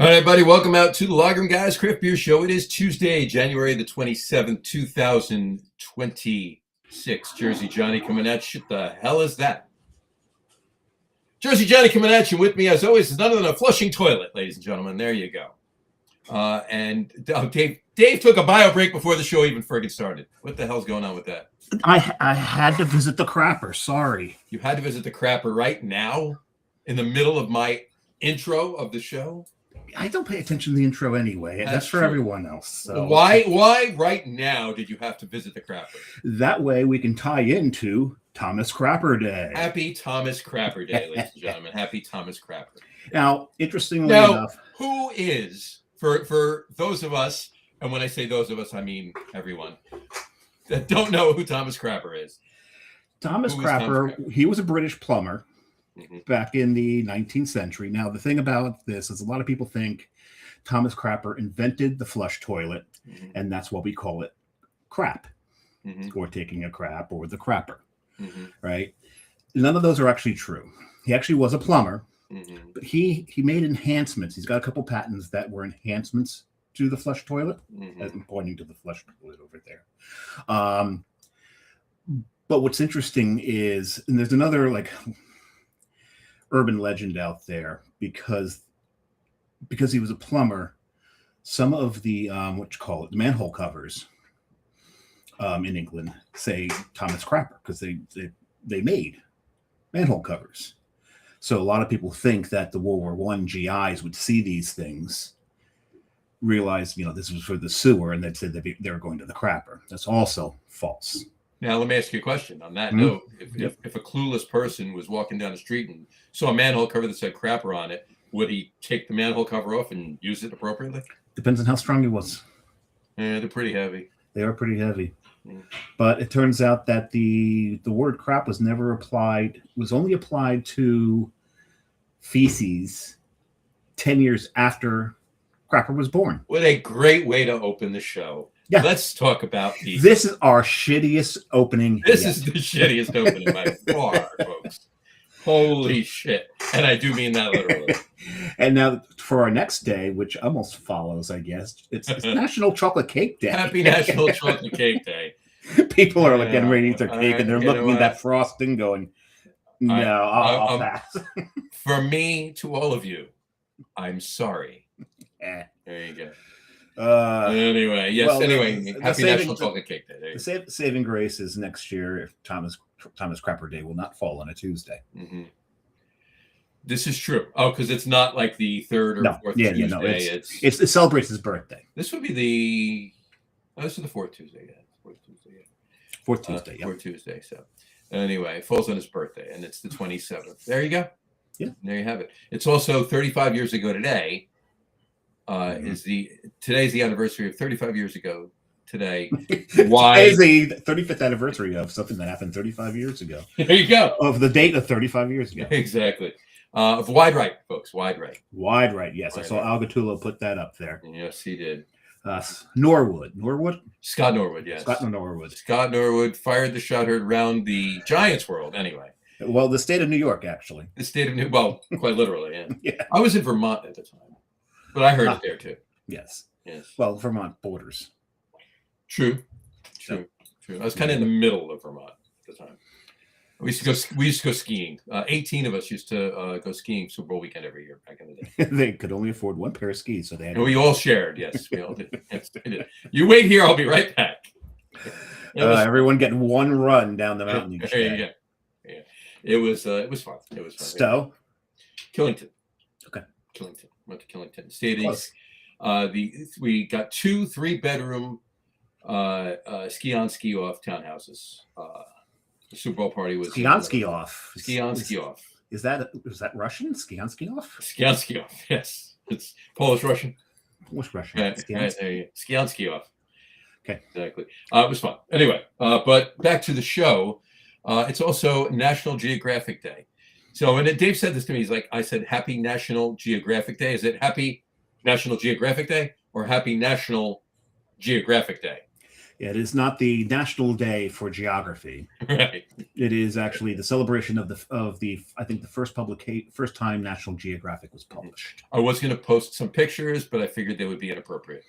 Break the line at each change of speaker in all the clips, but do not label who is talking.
right, everybody, welcome out to the Lager and Guys Craft Beer Show. It is Tuesday, January the 27th, 2026. Jersey Johnny coming at you. What the hell is that? Jersey Johnny coming at you. With me, as always, is none other than a flushing toilet, ladies and gentlemen. There you go. Dave took a bio break before the show even friggin' started. What the hell's going on with that?
I had to visit the crapper. Sorry.
You had to visit the crapper right now, in the middle of my intro of the show?
I don't pay attention to the intro anyway. That's for everyone else. So.
Why right now did you have to visit the crapper?
That way we can tie into Thomas Crapper Day.
Happy Thomas Crapper Day, ladies and gentlemen. Happy Thomas Crapper.
Now, interestingly enough,
who is, for those of us, and when I say those of us, I mean everyone, that don't know who Thomas Crapper is?
Thomas Crapper, he was a British plumber. Back in the 19th century. Now, the thing about this is a lot of people think Thomas Crapper invented the flush toilet, and that's what we call it, crap, or taking a crap, or the crapper, right? None of those are actually true. He actually was a plumber, but he made enhancements. He's got a couple patents that were enhancements to the flush toilet. I'm pointing to the flush toilet over there. But what's interesting is, and there's another urban legend out there, because he was a plumber, some of the the manhole covers in England say Thomas Crapper because they made manhole covers. So a lot of people think that the World War I GIs would see these things, realize this was for the sewer, and they'd say they were going to the crapper. That's also false.
Now, let me ask you a question on that note. If a clueless person was walking down the street and saw a manhole cover that said crapper on it, would he take the manhole cover off and use it appropriately? Depends
on how strong it was.
Yeah, they're pretty heavy.
They are pretty heavy. But it turns out that the word crap was never applied, was only applied to feces 10 years after Crapper was born.
What a great way to open the show. Yeah. Let's talk about feces.
This is our shittiest opening.
This is the shittiest opening by far, folks. Holy shit. And I do mean that literally.
And now for our next day, which almost follows, I guess, it's National Chocolate Cake Day.
Happy National Chocolate Cake Day.
People are getting ready to eat their cake, and they're looking at that frosting going, no, I'll pass.
For me, to all of you, I'm sorry. There you go. Anyway, happy National Chocolate Cake Day.
The saving grace is next year if Thomas Crapper Day will not fall on a Tuesday.
This is true. Oh, because it's not like the third or fourth Tuesday. No,
it celebrates his birthday.
This would be this is the fourth Tuesday. Yeah,
Fourth Tuesday.
Fourth Tuesday. So anyway, it falls on his birthday, and it's the 27th. There you go.
Yeah,
there you have it. It's also 35 years ago today. Today's the anniversary of 35 years ago today. Why
is the 35th anniversary of something that happened 35 years ago?
There you go.
Of the date of 35 years ago.
Exactly. Of Wide Right, folks. Wide Right.
Wide Right. Yes, I saw Al Gattulo put that up there.
Yes, he did.
Norwood.
Scott Norwood. Yes.
Scott Norwood.
Scott Norwood fired the shot heard around the Giants world. Anyway.
Well, the state of New York, actually.
The state of quite literally. Yeah. Yeah. I was in Vermont at the time. But I heard it there too.
Yes. Well, Vermont borders.
True. I was kind of in the middle of Vermont at the time. We used to go skiing. 18 of us used to go skiing Super Bowl weekend every year back in the day.
They could only afford one pair of skis, so they had.
And we all shared. Yes, we all did. Yes, we did. You wait here. I'll be right back.
Everyone getting one run down the mountain each day.
Yeah. It was fun. It was fun.
Stowe.
Killington.
Okay.
Killington. Went to Killington. Stayed east. We got 2 3-bedroom ski on, ski off townhouses. The Super Bowl party was
ski on, ski off.
Ski on, ski off.
Is that Russian? Ski on, ski off.
Ski on, ski off. Yes, it's Polish Russian.
Polish Russian.
Ski on, ski off.
Okay,
exactly. It was fun. Anyway, but back to the show. It's also National Geographic Day. So, and Dave said this to me. He's like, I said, Happy National Geographic Day. Is it Happy National Geographic Day or Happy National Geographic Day?
It is not the National Day for Geography.
Right.
It is actually the celebration of the I think the first time National Geographic was published.
I was going to post some pictures, but I figured they would be inappropriate.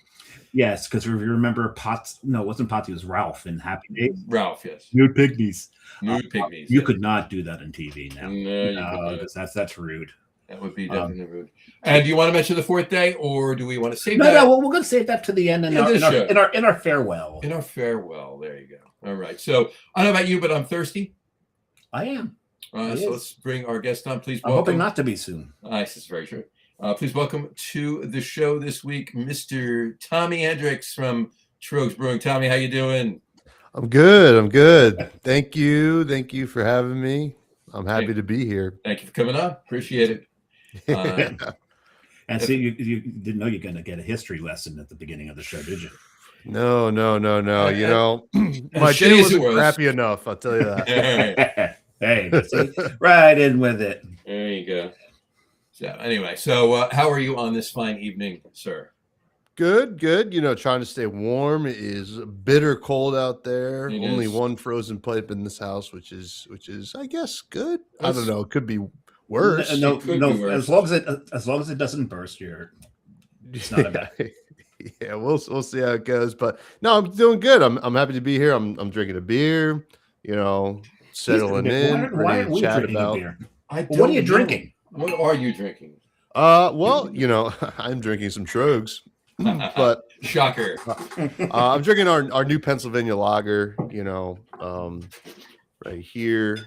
Yes, because if you remember Potts, no, it wasn't Potts, it was Ralph in Happy Days.
Ralph, yes.
Nude pygmies.
Nude pygmies.
You could not do that on TV now.
No, you could not.
That's rude.
That would be definitely rude. And do you want to mention the fourth day, or do we want to save
that?
No,
we're going to save that to the end in our farewell.
In our farewell. There you go. All right. So I don't know about you, but I'm thirsty.
I am.
So let's bring our guest on, please.
I'm hoping not to be soon.
This is very true. Please welcome to the show this week, Mr. Tommy Hendricks from Troegs Brewing. Tommy, how you doing?
I'm good. Thank you for having me. I'm happy to be here.
Thank you for coming on. Appreciate it.
And see, you didn't know you're going to get a history lesson at the beginning of the show, did you?
No. You know, my day wasn't crappy enough. I'll tell you that.
Hey, right in with it.
There you go. So anyway, how are you on this fine evening, sir?
Good. You know, trying to stay warm. It is bitter cold out there. Only one frozen pipe in this house, which is I guess good. I don't know. It could be worse.
No. As long as it doesn't burst, it's not a bad.
Yeah, we'll see how it goes. But no, I'm doing good. I'm happy to be here. I'm drinking a beer. You know, settling in.
Why are we drinking a beer?
What
are you drinking?
What are you drinking?
Well, you know, I'm drinking some Troegs. But
shocker.
I'm drinking our new Pennsylvania lager. You know, right here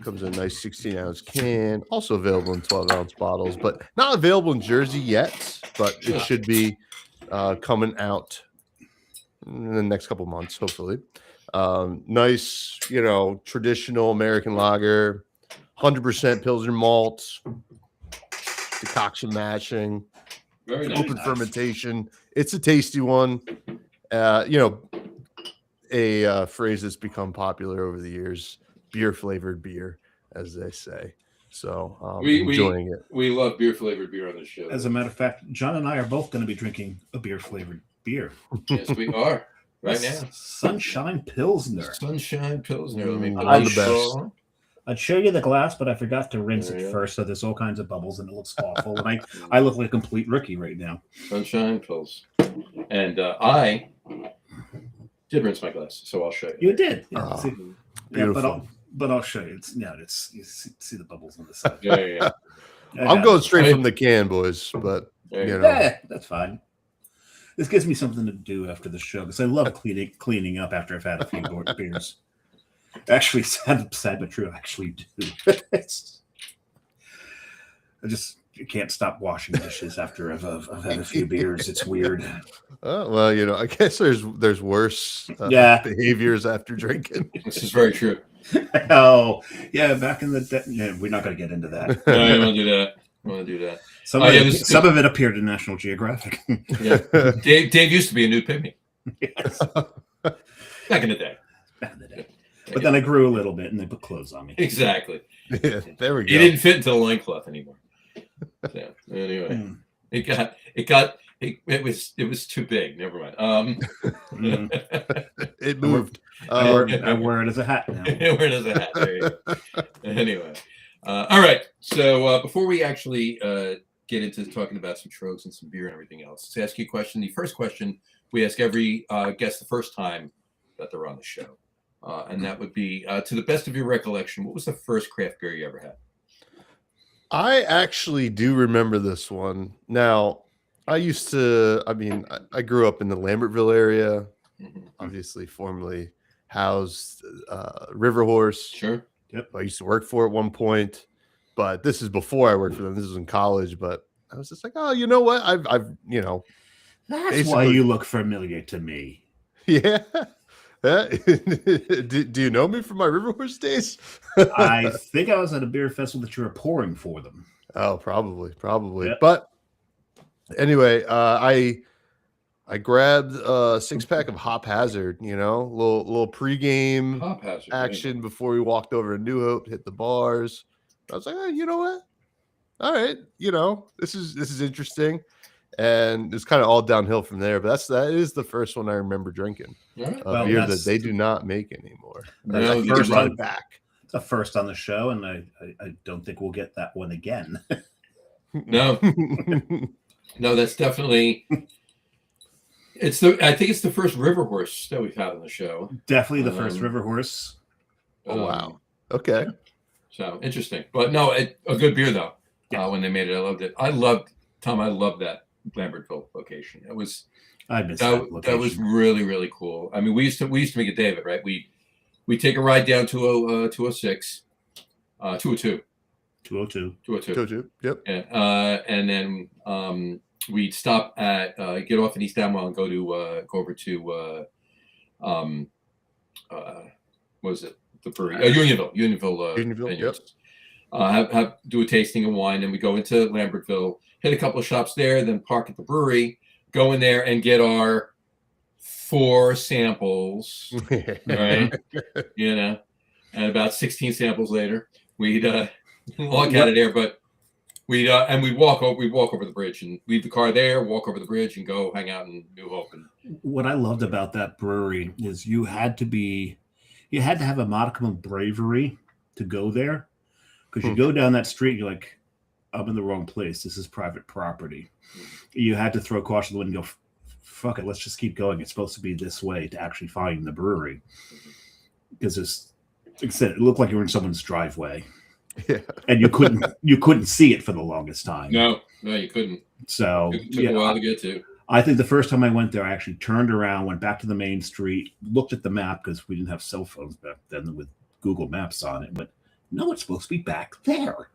comes in a nice 16-ounce can, also available in 12-ounce bottles, but not available in Jersey yet. But it should be coming out in the next couple months, hopefully. Nice, you know, traditional American lager, 100% Pilsner malt, decoction mashing.
Very nice.
Open fermentation. It's a tasty one. You know, a phrase that's become popular over the years: beer flavored beer, as they say. So enjoying it.
We love beer flavored beer on the show.
As a matter of fact, John and I are both going to be drinking a beer flavored beer.
Yes, we are right now.
Sunshine Pilsner.
Sunshine Pilsner.
I'd show you the glass, but I forgot to rinse it first, so there's all kinds of bubbles, and it looks awful. And I look like a complete rookie right now.
Sunshine Pils. And I did rinse my glass, so I'll show you.
You did.
Yeah.
Beautiful. But I'll show you. It's you see the bubbles on the side.
Yeah.
I'm going straight from the can, boys, but you know.
Yeah, that's fine. This gives me something to do after the show, because I love cleaning up after I've had a few beers. Actually, sad but true. I actually do. I can't stop washing dishes after I've had a few beers. It's weird.
Well, you know, I guess there's worse behaviors after drinking.
This is very true.
Oh, yeah. Back in the day, we're not going to get into that.
No, I don't want to do that.
Some of it appeared in National Geographic.
Yeah, Dave used to be a nude pygmy.
Yes.
Back in the day.
But then I grew a little bit, and they put clothes on me.
Exactly.
Yeah, there we go.
He didn't fit into the loincloth anymore. So anyway, it was too big. Never mind.
It moved.
I wear it as a hat now.
I wear it as a hat. There you go. Anyway, all right. So before we actually get into talking about some Troegs and some beer and everything else, let's ask you a question. The first question we ask every guest the first time that they're on the show. And that would be, to the best of your recollection, what was the first craft beer you ever had?
I actually do remember this one. Now, I grew up in the Lambertville area, obviously formerly housed River Horse.
Sure.
Yep. I used to work for at one point, but this is before I worked for them. This was in college, but I was just like, oh, you know what? I've you know.
That's why you look familiar to me.
Yeah. Do you know me from my River Horse days?
I think I was at a beer festival that you were pouring for them.
Oh, probably.
Yep.
But anyway, I grabbed a 6-pack of Hop Hazard, you know, little pregame action before we walked over to New Hope, hit the bars. I was like, oh, you know what? All right, you know, this is interesting. and it's kind of all downhill from there. But that is the first one I remember drinking.
Yeah.
A beer that they do not make anymore.
That's
the first one back.
It's a first on the show, and I don't think we'll get that one again.
No, no, that's definitely. I think it's the first River Horse that we've had on the show.
Definitely the first River Horse.
Oh wow! Okay.
So interesting, but no, a good beer though. Yeah. When they made it, I loved it. I loved that Lambertville location. It was.
I missed that location.
That was really, really cool. I mean, we used to make it, David, right? We take a ride down to 206, 202.
202. Yep.
And then we'd stop at get off in East Amwell and go over to what was it? The brewery, Unionville.
Yep.
Have do a tasting of wine, and we go into Lambertville, hit a couple of shops there, then park at the brewery, go in there and get our 4 samples, right? And about 16 samples later, we'd walk out of there, but we'd walk over the bridge and leave the car there, walk over the bridge, and go hang out in New Hope. And
what I loved about that brewery is you had to have a modicum of bravery to go there, because you go down that street, you're like, I'm in the wrong place. This is private property. You had to throw caution to the wind and go, fuck it, let's just keep going. It's supposed to be this way to actually find the brewery, because like I said, it looked like you were in someone's driveway.
Yeah.
And you couldn't see it for the longest time.
No, you couldn't.
So
it took a while to get to.
I think the first time I went there, I actually turned around, went back to the main street, looked at the map, because we didn't have cell phones back then with Google Maps on it. But no, it's supposed to be back there.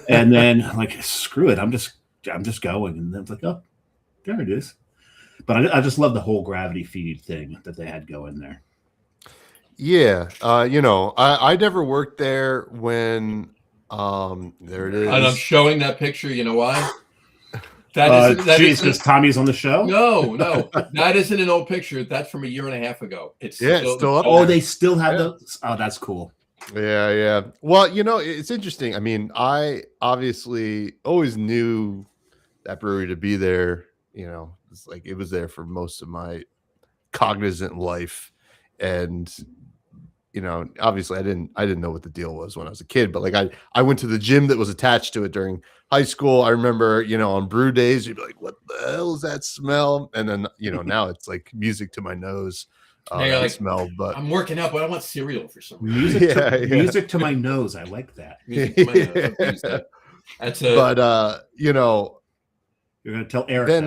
And then like, screw it, I'm just going. And then it's like, oh, there it is. But I just love the whole gravity feed thing that they had going there.
Yeah, I never worked there when there it is.
And I'm showing that picture. You know why? That
because Tommy's on the show.
No, that isn't an old picture. That's from a year and a half ago. It's
still up.
Oh, they still have those. Oh, that's cool.
Yeah. Well, it's interesting. I mean, I obviously always knew that brewery to be there. It's like it was there for most of my cognizant life, and obviously I didn't know what the deal was when I was a kid, but like I went to the gym that was attached to it during high school. I remember, on brew days, you'd be like, what the hell is that smell? And then, now it's like music to my nose. That like, smell, but
I'm working out, but I want cereal for some reason.
Music to my nose. I like that.
Music to my nose. That's
but
you're gonna tell Eric.
Then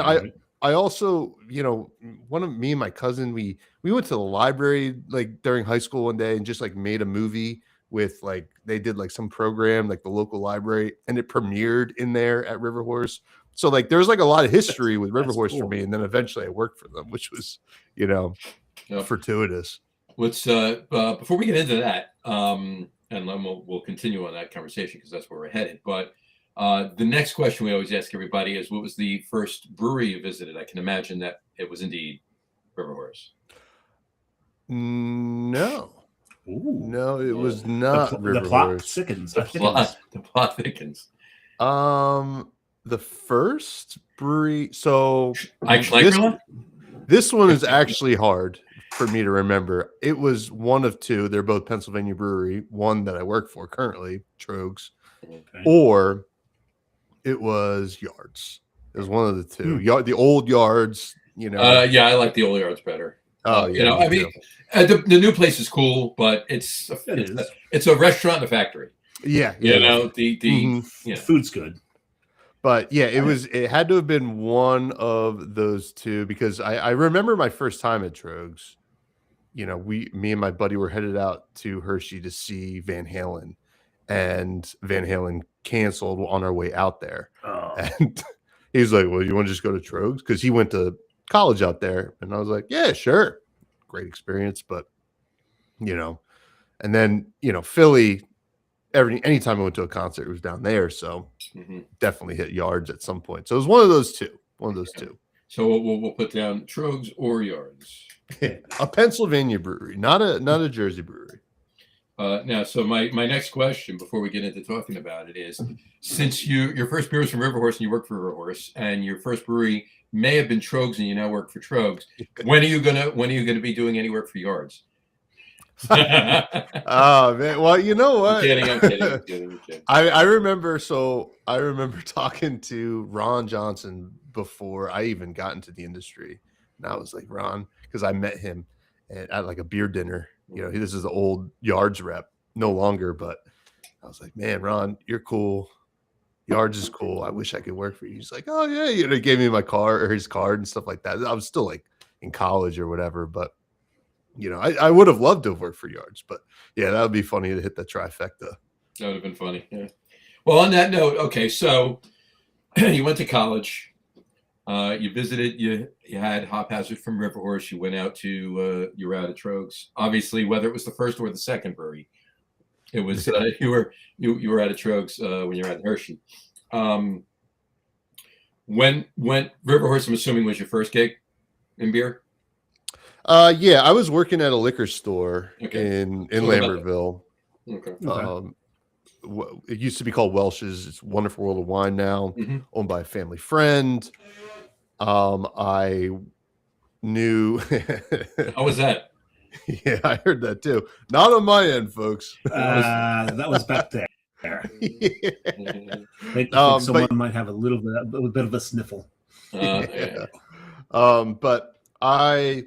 I also, one of me and my cousin, we went to the library like during high school one day and just like made a movie with like, they did like some program, like the local library, and it premiered in there at River Horse. So like, there's like a lot of history with River Horse for me. And then eventually I worked for them, which was, fortuitous.
Let's, before we get into that, and then we'll continue on that conversation because that's where we're headed. But the next question we always ask everybody is, what was the first brewery you visited? I can imagine that it was indeed River Horse.
No. Ooh. No, it was not River
the plot
Horse.
Thickens.
The plot thickens.
The first brewery. So
this
one is actually hard for me to remember. It was one of 2. They're both Pennsylvania brewery. One that I work for currently, Troegs, or it was Yards. It was one of the 2. The old Yards.
I like the old Yards better.
Oh, yeah.
I mean, the new place is cool, but it's a restaurant and a factory.
Yeah.
The
food's good. But yeah, it had to have been one of those 2, because I remember my first time at Troegs. Me and my buddy were headed out to Hershey to see Van Halen, and Van Halen canceled on our way out there.
Oh.
And he's like, well, you want to just go to Troegs? Because he went to college out there. And I was like, yeah, sure. Great experience. But, and then, Philly, anytime I went to a concert, it was down there. So definitely hit Yards at some point. So it was one of those 2.
So we'll put down Troegs or Yards.
A Pennsylvania brewery, not a Jersey brewery.
Now, so my next question before we get into talking about it is, since your first beer was from River Horse and you work for River Horse, and your first brewery may have been Troegs and you now work for Troegs, when are you gonna be doing any work for Yards?
Oh man, well, you know what?
I'm kidding.
I remember talking to Ron Johnson before I even got into the industry. And I was like, Ron, because I met him at like a beer dinner. You know, this is the old Yards rep, no longer, but I was like, man, Ron, you're cool. Yards is cool. I wish I could work for you. He's like, oh yeah, you know, he gave me my card or his card and stuff like that. I was still like in college or whatever, but you know, I would have loved to have worked for Yards, but yeah, that would be funny to hit the trifecta.
That would have been funny. Yeah. Well, on that note, okay, so you went to college, you visited, you had haphazard from River Horse, you went out to you were out at Troegs. Obviously, whether it was the first or the second brewery, it was you were out at Troegs when you were at Hershey. When River Horse, I'm assuming, was your first gig in beer?
Yeah, I was working at a liquor store in Lambertville.
Okay.
It used to be called Welsh's. It's Wonderful World of Wine now, owned by a family friend. I knew.
How was that?
Yeah, I heard that too. Not on my end, folks.
That was back there.
Yeah.
I think someone might have a bit of a sniffle.
Yeah. But I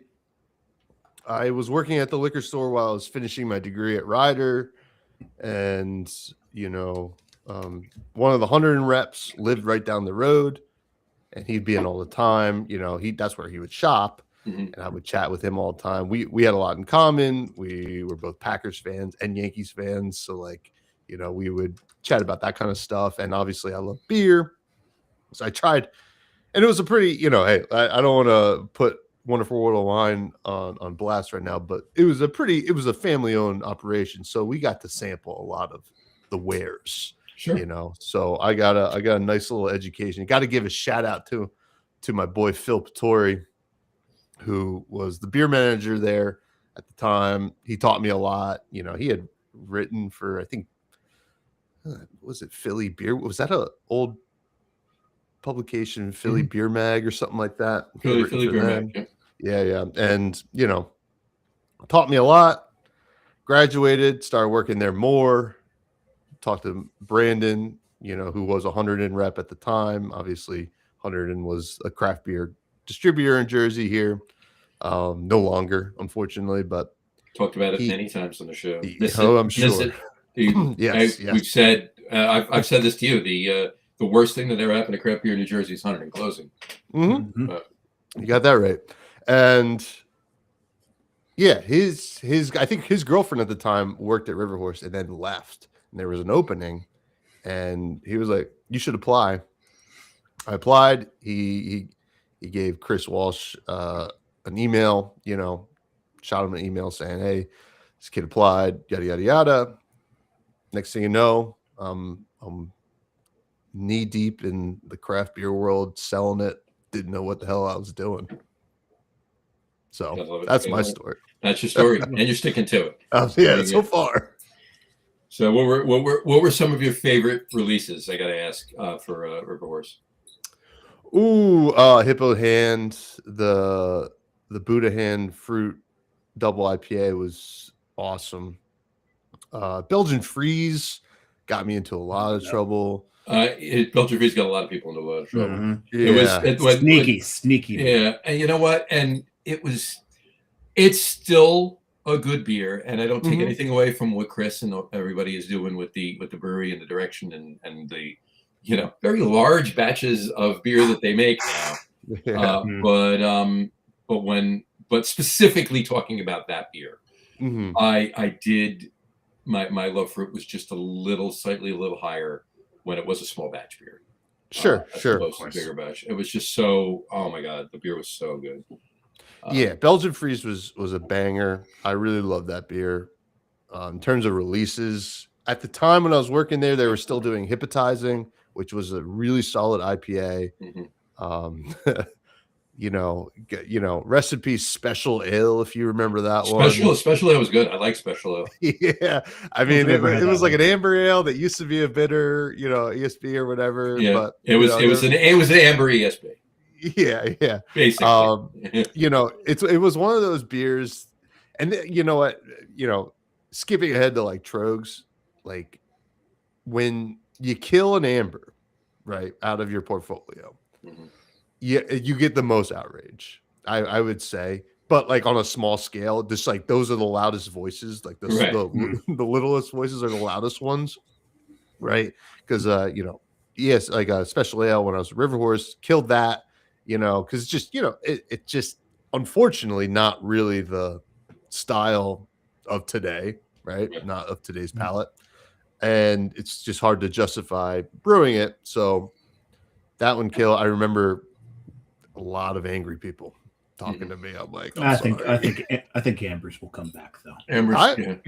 was working at the liquor store while I was finishing my degree at Ryder, and you know, one of the 100 reps lived right down the road, and he'd be in all the time. You know, that's where he would shop, and I would chat with him all the time. We had a lot in common. We were both Packers fans and Yankees fans, so like, you know, we would chat about that kind of stuff. And obviously, I love beer, so I tried, and it was a pretty, you know, hey, I don't want to put Wonderful World of Wine on blast right now, but it was a family-owned operation, so we got to sample a lot of the wares.
Sure.
You know, so I got a nice little education. Got to give a shout out to my boy Phil Pittori, who was the beer manager there at the time. He taught me a lot. You know, he had written for, I think, was it Philly Beer? Was that a old publication, Philly Beer Mag or something like that?
Philly Beer Mag.
Yeah. And, you know, taught me a lot. Graduated, started working there more. Talked to Brandon, you know, who was 100 in rep at the time. Obviously, 100 in was a craft beer distributor in Jersey here. No longer, unfortunately, but
talked about it many times on the show.
I'm sure. Yes.
We've said, I've said this to you. The worst thing that ever happened to craft beer in New Jersey is 100 in closing.
You got that right. And yeah, I think his girlfriend at the time worked at River Horse and then left. And there was an opening, and he was like, "You should apply." I applied. He gave Chris Walsh an email. You know, shot him an email saying, "Hey, this kid applied. Yada yada yada." Next thing you know, I'm knee deep in the craft beer world, selling it. Didn't know what the hell I was doing. So that's my story.
That's your story, and you're sticking to it.
Yeah, so far.
So what were some of your favorite releases? I got to ask for River Horse.
Ooh, Hippo Hand, the Buddha Hand Fruit Double IPA was awesome. Belgian Freeze got me into a lot of trouble.
Belgian Freeze got a lot of people into a lot of trouble.
Yeah.
It was
sneaky.
Yeah, and you know what? And it's still a good beer, and I don't take anything away from what Chris and everybody is doing with the brewery and the direction and the, you know, very large batches of beer that they make now. But specifically talking about that beer, I did my love for it was just slightly a little higher when it was a small batch beer.
Sure.
Bigger batch. It was just so, oh my God, the beer was so good.
Yeah, Belgian Freeze was a banger. I really love that beer. In terms of releases, at the time when I was working there, they were still doing Hypnotizing, which was a really solid IPA. recipe Special Ale, if you remember that
Special Ale was good. I like Special Ale.
Yeah, I mean, it was like an amber ale that used to be a bitter, ESB or whatever.
Yeah,
but
it was an amber ESB.
Yeah.
Basically,
it was one of those beers, and you know what, skipping ahead to like Troegs, like when you kill an amber, right, out of your portfolio, you get the most outrage, I would say. But like on a small scale, just like those are the loudest voices, like the littlest voices are the loudest ones, right? Because yes, like a Special Ale when I was River Horse killed that, because just it just unfortunately not really the style of today, right? Not of today's palate, and it's just hard to justify brewing it. So that one killed. I remember a lot of angry people talking to me. I'm like, I
think ambers will come back though.
Ambers,
I've been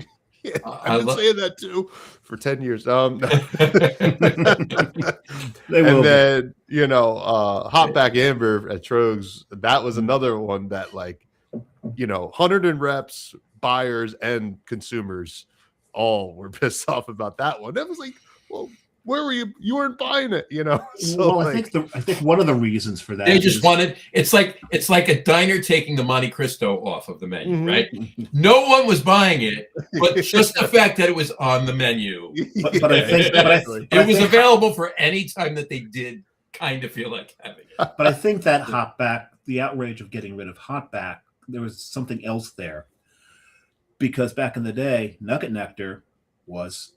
saying that too for 10 years. They will. And then Hopback Amber at Troegs, that was another one that, like, 100 in reps, buyers and consumers all were pissed off about that one. That was like, well, where were you? You weren't buying it, So
well, I think one of the reasons for that
they just wanted it's like a diner taking the Monte Cristo off of the menu, right? No one was buying it, but just the fact that it was on the menu.
But I think
it was available for any time that they did kind of feel like having it.
But I think that Hopback, the outrage of getting rid of Hopback, there was something else there. Because back in the day, Nugget Nectar was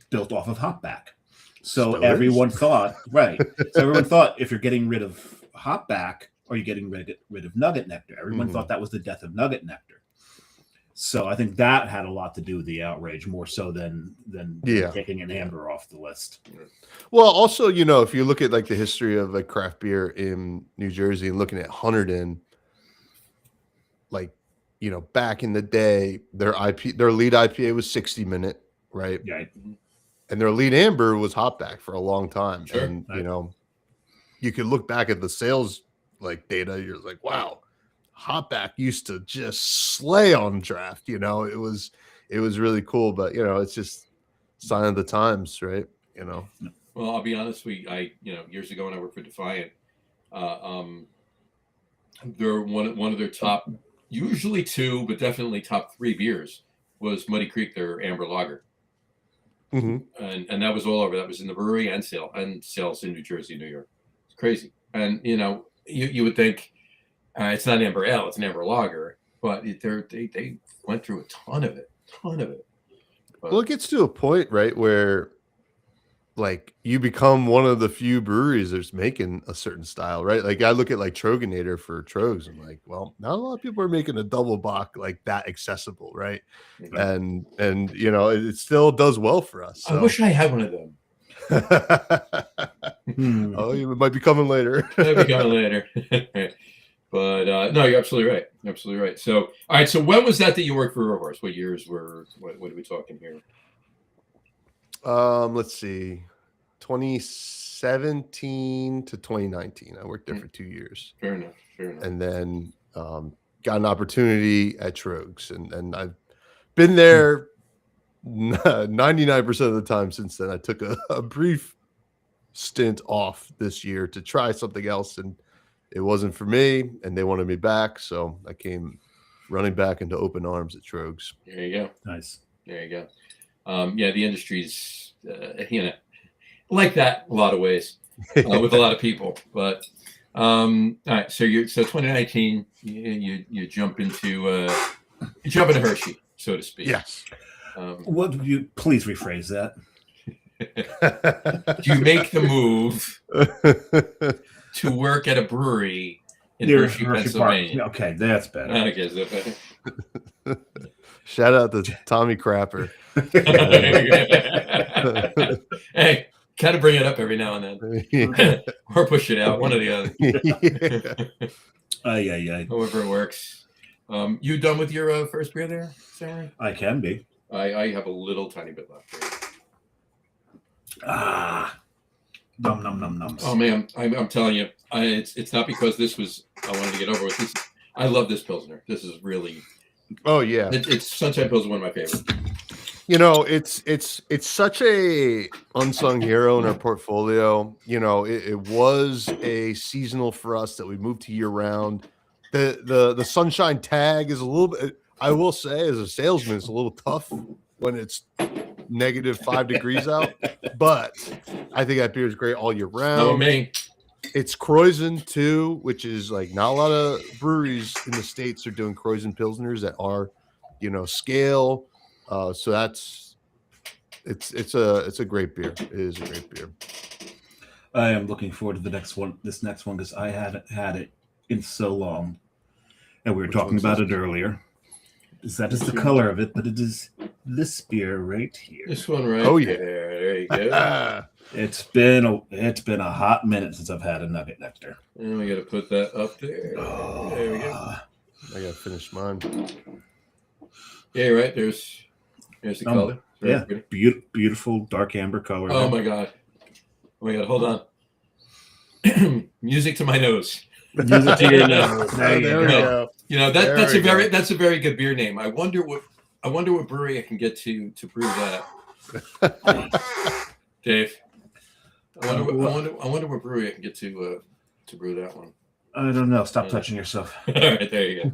built off of Hopback. So everyone thought, if you're getting rid of Hopback, or you're getting rid of Nugget Nectar, everyone thought that was the death of Nugget Nectar. So I think that had a lot to do with the outrage, more so than taking an amber off the list.
Well, also, if you look at like the history of like craft beer in New Jersey and looking at Hunterdon, like, back in the day, their lead IPA was 60-minute, right?
Yeah.
And their lead amber was Hopback for a long time.
Sure.
And, you could look back at the sales like data. You're like, wow, Hopback used to just slay on draft. It was really cool, but it's just sign of the times, right?
Well, I'll be honest. Years ago when I worked for Defiant, they're one of their top, usually two, but definitely top three beers was Muddy Creek, their amber lager. And that was all over. That was in the brewery and sales in New Jersey, New York. It's crazy. And you would think it's not amber ale, it's an amber lager, but they went through a ton of it. But,
well, it gets to a point, right, where like you become one of the few breweries that's making a certain style, right? Like I look at like Troeganator for Troegs. I'm like, well, not a lot of people are making a double bock like that accessible, right? And it still does well for us. So.
I wish I had one of them.
Oh, it might be coming later.
But no, you're absolutely right. So, all right. So when was that you worked for River Horse? What years what are we talking here?
Let's see, 2017 to 2019. I worked there for 2 years.
Fair enough.
And then got an opportunity at Troegs, and I've been there 99% of the time since then. I took a brief stint off this year to try something else, and it wasn't for me, and they wanted me back, so I came running back into open arms at Troegs.
There you go.
Nice.
There you go. The industry's, like that in a lot of ways, with a lot of people. But all right, so 2019, you jump into Hershey, so to speak.
Yes.
What would you please rephrase that?
Do you make the move to work at a brewery in Hershey, Pennsylvania?
Park. Okay, that's better.
Okay, so better.
Shout out to Tommy Crapper.
Hey, kind of bring it up every now and then, or push it out, one or the other.
Yeah.
However it works. You done with your first beer there, Sarah?
I can be.
I have a little tiny bit left.
Num num num nums.
Oh man, I'm telling you, it's not because I wanted to get over with this. I love this Pilsner. This is really.
Oh yeah,
it's Sunshine Pilsner, one of my favorites.
You know, it's such a unsung hero in our portfolio. You know, it was a seasonal for us that we moved to year round. The sunshine tag is a little bit. I will say, as a salesman, it's a little tough when it's -5 degrees out. But I think that beer is great all year round.
Oh man.
It's Croisen too, which is like not a lot of breweries in the States are doing Croisen Pilsners that are, you know, scale. So it's a great beer. It is a great beer.
I am looking forward to this next one, because I haven't had it in so long. And we were talking about it earlier. That is the color of it, but it is this beer right here.
This one right there you go.
It's been a hot minute since I've had a Nugget Nectar.
And we got to put that up there. There we go.
I gotta finish mine.
Yeah, right. There's the color.
Yeah, beautiful dark amber color.
Oh my god. Hold on. Music to my nose.
Music to your nose. There you go.
You know, that's a very good beer name. I wonder what brewery I can get to brew that. Dave. I wonder what brewery I can get to brew that one.
I don't know. Stop touching yourself.
All right, there you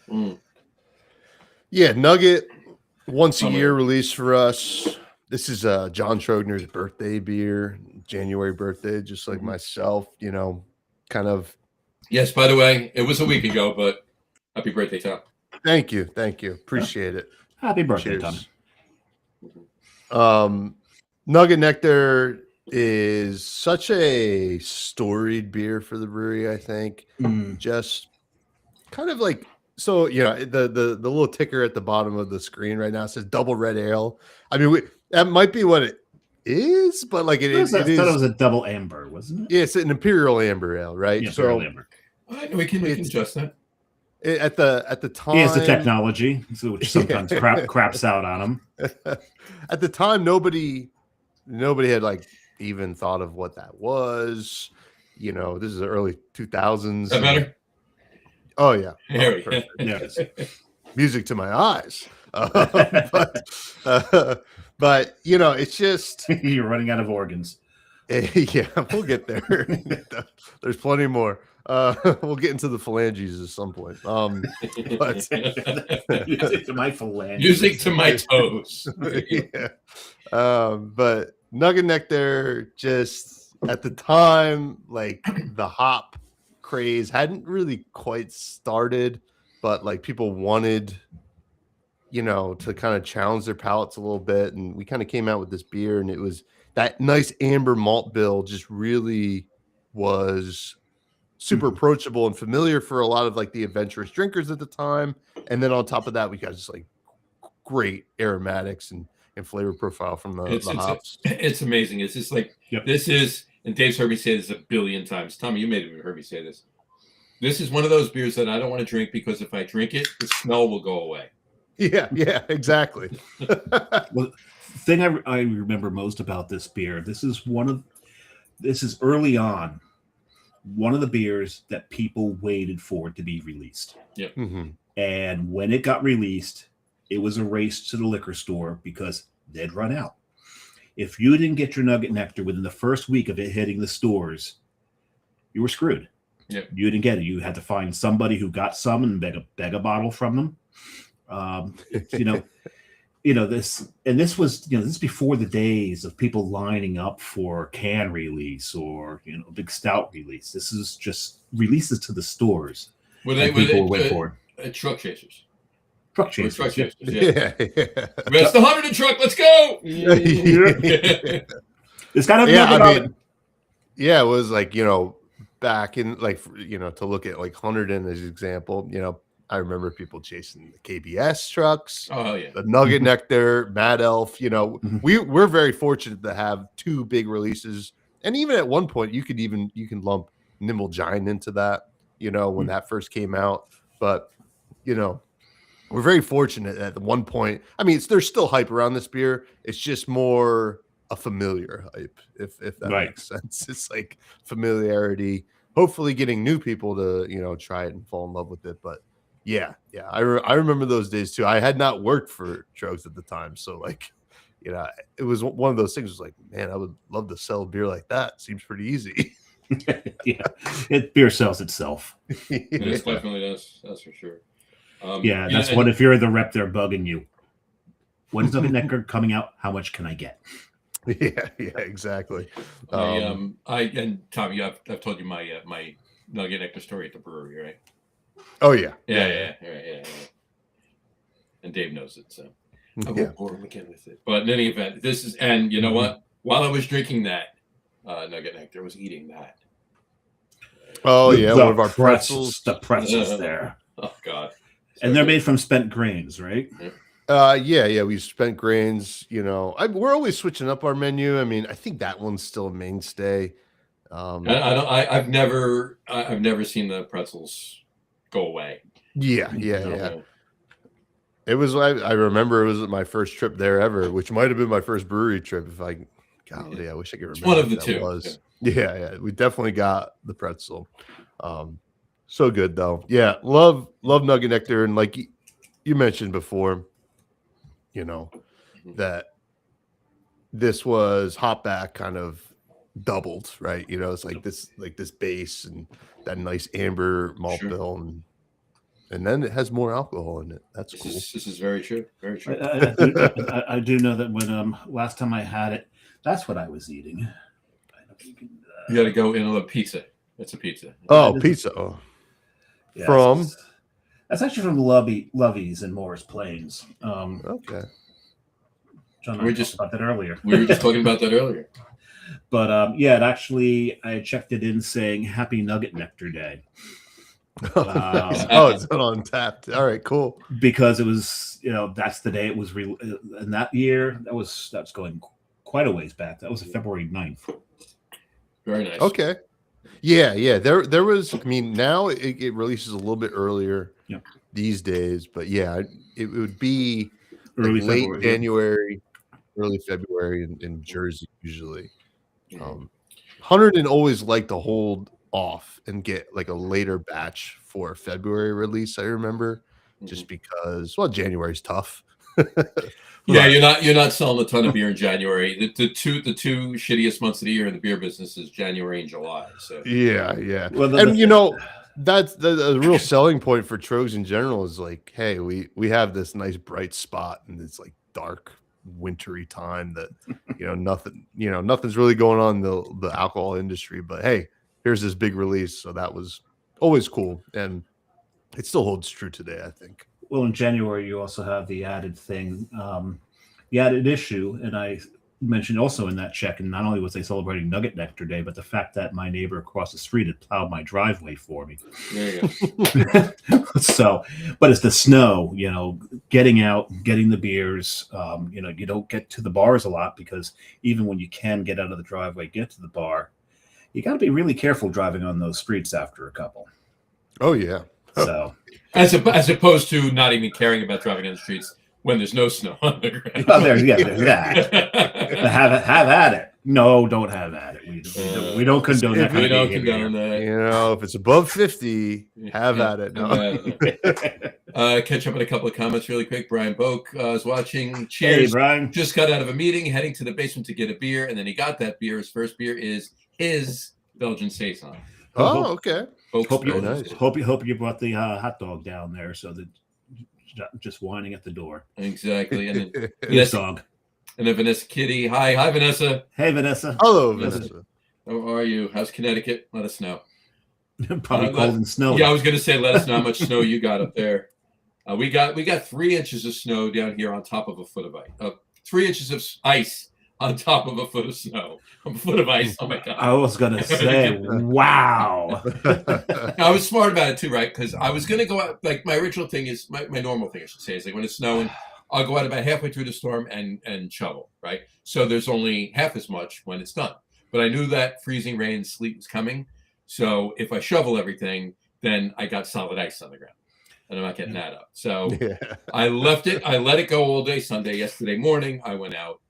go.
Yeah, Nugget, once a year release for us. This is John Troegner's birthday beer, January birthday, just like myself, you know, kind of.
Yes, by the way, it was a week ago, but happy birthday, Tom.
Thank you. Appreciate it.
Happy birthday,
Tom. Nugget Nectar is such a storied beer for the brewery, I think. Just kind of like, so, you know, the little ticker at the bottom of the screen right now says double red ale. I mean, that might be what it is, but like it is. I thought
it was a double amber, wasn't it?
Yeah, it's an imperial amber ale, right?
Yeah, imperial amber.
We can adjust that.
At the time,
he has the technology, which sometimes craps out on him.
At the time, nobody had like even thought of what that was. You know, this is the early 2000s.
Is that better?
Oh yeah,
there we go.
Yes.
Music to my eyes. But you know, it's just
you're running out of organs.
Yeah, we'll get there. There's plenty more. We'll get into the phalanges at some point. But
music to my phalanges.
Music to my toes.
Yeah. But Nugget Nectar, just at the time, like the hop craze hadn't really quite started, but like people wanted, you know, to kind of challenge their palates a little bit, and we kind of came out with this beer, and it was that nice amber malt bill just really was super approachable and familiar for a lot of like the adventurous drinkers at the time. And then on top of that, we got just like great aromatics and flavor profile from the hops.
It's amazing. It's just like this is, and Dave's heard me say this a billion times. Tommy, you may have even heard me say this. This is one of those beers that I don't want to drink because if I drink it, the smell will go away.
Yeah, exactly.
Well, the thing I remember most about this beer, this is early on, one of the beers that people waited for to be released.
Yep.
Mm-hmm. And when it got released, it was a race to the liquor store because they'd run out. If you didn't get your Nugget Nectar within the first week of it hitting the stores, you were screwed.
Yep.
You didn't get it. You had to find somebody who got some and beg a bottle from them. This was before the days of people lining up for can release or big stout release. This is just releases to the stores. People were waiting for
truck chasers.
Truck chasers.
Yeah.
Rest the 100 in truck. Let's go.
It's kind of
it was like back in like to look at like 100 in as an example. I remember people chasing the KBS trucks, the Nugget Nectar, Mad Elf. We're very fortunate to have two big releases, and even at one point you can lump Nimble Giant into that. When that first came out, but we're very fortunate at one point. I mean, there's still hype around this beer. It's just more a familiar hype, if that
Right.
makes sense. It's like familiarity, hopefully getting new people to try it and fall in love with it. But yeah, I remember those days too. I had not worked for Troegs at the time, so like it was one of those things. Was like, man, I would love to sell beer like that. Seems pretty easy.
Yeah, beer sells itself.
It definitely does. That's for sure.
That's what if you're the rep, they're bugging you. When's Nugget Nectar coming out? How much can I get?
Yeah, exactly.
And Tommy, I've told you my my Nugget Nectar story at the brewery, right?
Oh yeah.
Yeah. And Dave knows it, so I won't bore him again with it. But in any event, this is, and you know what? While I was drinking that Nugget Nectar, I was eating that.
Oh yeah,
one
of our pretzels.
The pretzels there.
Oh God.
And they're made from spent grains, right?
Yeah. We spent grains. We're always switching up our menu. I mean, I think that one's still a mainstay.
I've never seen the pretzels go away.
Yeah. It was. I remember it was my first trip there ever, which might have been my first brewery trip. I wish I could remember.
It's one of the
that
two.
Was. Yeah. We definitely got the pretzel. So good though. Yeah, love Nugget Nectar, and like you mentioned before, that this was hopback kind of doubled, right? It's like this base and that nice amber malt bill, and then it has more alcohol in it. That's cool.
This is very true. Very true.
I do know that when last time I had it, that's what I was eating.
You got to go in a pizza. It's a pizza.
Oh, pizza. Oh.
Yeah,
From?
That's actually from Lovey's in Morris Plains.
Okay.
John, we just about that earlier.
We were just talking about that earlier.
But it actually, I checked it in saying Happy Nugget Nectar Day.
It's on Tapped. All right, cool.
Because it was, that's the day it was in that year. That's going quite a ways back. That was February 9th.
Very nice.
Okay. Yeah. There was. I mean, now it releases a little bit earlier these days, but yeah, it would be late February, January, early February in Jersey usually. Hunterdon always liked to hold off and get like a later batch for February release. I remember just because January's tough.
Yeah, you're not selling a ton of beer in January. The two shittiest months of the year in the beer business is January and July. So
yeah. Well, and that's the real selling point for Troegs in general is like, hey, we have this nice bright spot and it's like dark wintry time that nothing's really going on in the alcohol industry, but hey, here's this big release. So that was always cool, and it still holds true today, I think.
Well, in January, you also have the added thing, the added issue, and I mentioned also in that check, and not only was they celebrating Nugget Nectar Day, but the fact that my neighbor across the street had plowed my driveway for me.
There you go.
So, but it's the snow, getting out, getting the beers. You don't get to the bars a lot because even when you can get out of the driveway, get to the bar, you got to be really careful driving on those streets after a couple.
Oh, yeah.
So,
as opposed to not even caring about driving on the streets when there's no snow on the ground.
Oh, there's that. have at it. No, don't have at it. We don't condone that.
We don't condone that.
If it's above 50, have at it. No.
Catch up on a couple of comments really quick. Brian Boak is watching. Cheers.
Hey, Brian.
Just got out of a meeting, heading to the basement to get a beer, and then he got that beer. His first beer is his Belgian Saison.
Oh, okay.
Hope you brought the hot dog down there so that just whining at the door.
Exactly. And then
Vanessa dog.
And then Vanessa Kitty. Hi, Vanessa.
Hey, Vanessa.
Hello, Vanessa.
How are you? How's Connecticut? Let us know.
Probably cold and snowy.
Yeah, I was going to say, let us know how much snow you got up there. We got 3 inches of snow down here on top of a foot of ice. 3 inches of ice on top of a foot of snow. A foot of ice. Oh my God.
I was going to say, wow.
I was smart about it too, right? Because I was going to go out, like my original thing is, my normal thing I should say is like when it's snowing, I'll go out about halfway through the storm and shovel, right? So there's only half as much when it's done. But I knew that freezing rain and sleet was coming. So if I shovel everything, then I got solid ice on the ground. And I'm not getting that up. So I left it. I let it go all day Sunday. Yesterday morning, I went out.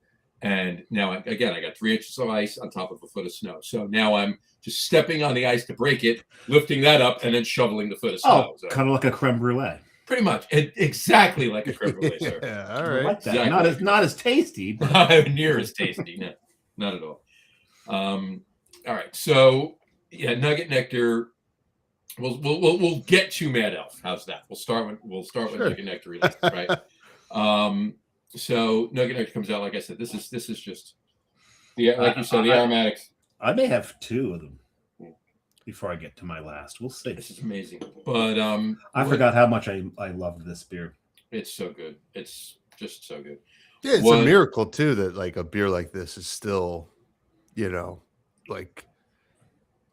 And now, again, I got 3 inches of ice on top of a foot of snow. So now I'm just stepping on the ice to break it, lifting that up, and then shoveling the foot of snow. So,
kind of like a creme brulee.
pretty much. Exactly like a creme brulee, sir.
Yeah, all right.
Like that.
Exactly.
Not as tasty. But...
Not near as tasty. No, not at all. All right. So, yeah, Nugget Nectar. We'll get to Mad Elf. How's that? We'll start with Nugget Nectar release, right? So Nugget Nectar comes out. Like I said, this is just like you said, the aromatics.
I may have 2 of them before I get to my last. We'll see.
This is amazing. But
I forgot how much I loved this beer.
It's so good. It's just so good.
Yeah, it's a miracle too that like a beer like this is still, like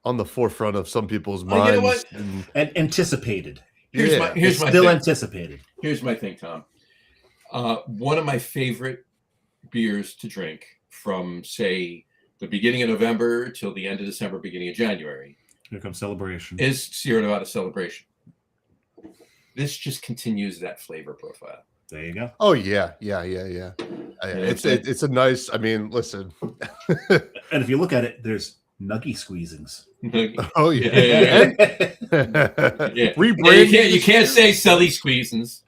on the forefront of some people's minds.
You know what?
And anticipated.
Here's my
still
thing.
Anticipated.
Here's my thing, Tom. One of my favorite beers to drink from, say, the beginning of November till the end of December, beginning of January.
Here comes Celebration.
Is Sierra Nevada Celebration. This just continues that flavor profile.
There you go.
Oh yeah. It's a nice. I mean, listen.
And if you look at it, there's nuggy squeezings.
Oh yeah.
Rebrand. You can't say Sully squeezins,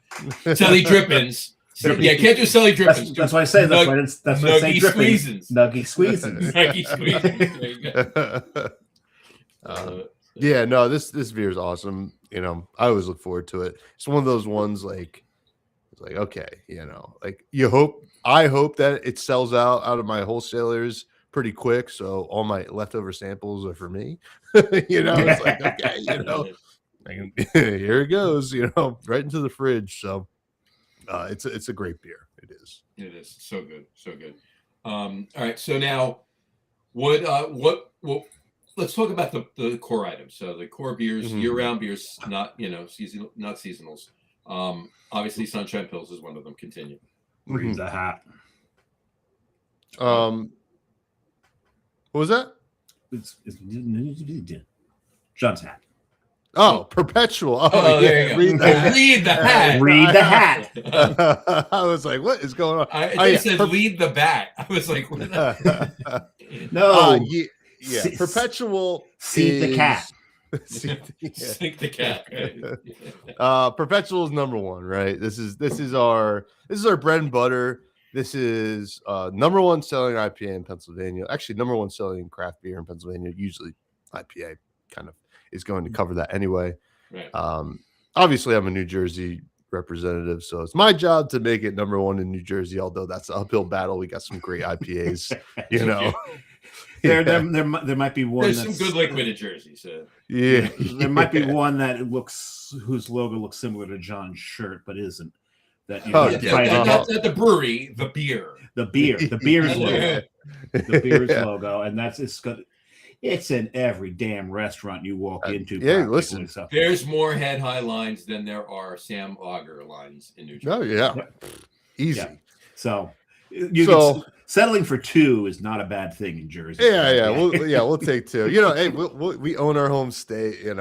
Sully drippings. Yeah, can't do Sully drippings.
That's why I say that's why I say
squeezins.
Nuggy squeezins.
Nuggy squeezins. There you go.
Yeah, no, this beer is awesome. I always look forward to it. It's one of those ones like, it's like, okay, like I hope that it sells out of my wholesalers pretty quick. So all my leftover samples are for me. It's like, okay, here it goes, right into the fridge. So it's a great beer. It is.
It is so good. So good. All right. So now what let's talk about the core items. So the core beers, year-round beers, not seasonal, not seasonals. Obviously, Sunshine Pills is one of them. Continue.
Read the hat.
What was that?
It's John's hat.
Oh, Perpetual.
Oh, there you go. Read the hat.
Read the hat.
I was like, what is going on?
It said lead the bat. I was like, what
no.
Yeah. Perpetual.
Seat the cat.
Sink the cat.
Perpetual is number 1, right? This is our bread and butter. This is number 1 selling IPA in Pennsylvania. Actually, number 1 selling craft beer in Pennsylvania. Usually, IPA kind of is going to cover that anyway.
Right.
Obviously, I'm a New Jersey representative, so it's my job to make it number 1 in New Jersey. Although that's an uphill battle. We got some great IPAs,
There might be one.
There's some good liquid in Jersey. So
yeah,
there might be one that whose logo looks similar to John's shirt, but isn't. That's
at the brewery. The beer's logo, the beer's logo, and it's in every damn restaurant you walk into.
Yeah, listen.
So.
There's more head high lines than there are Sam Auger lines in New Jersey.
Oh yeah, easy.
Yeah. So settling for 2 is not a bad thing in Jersey.
Yeah. We'll take 2. Hey, we own our home state, and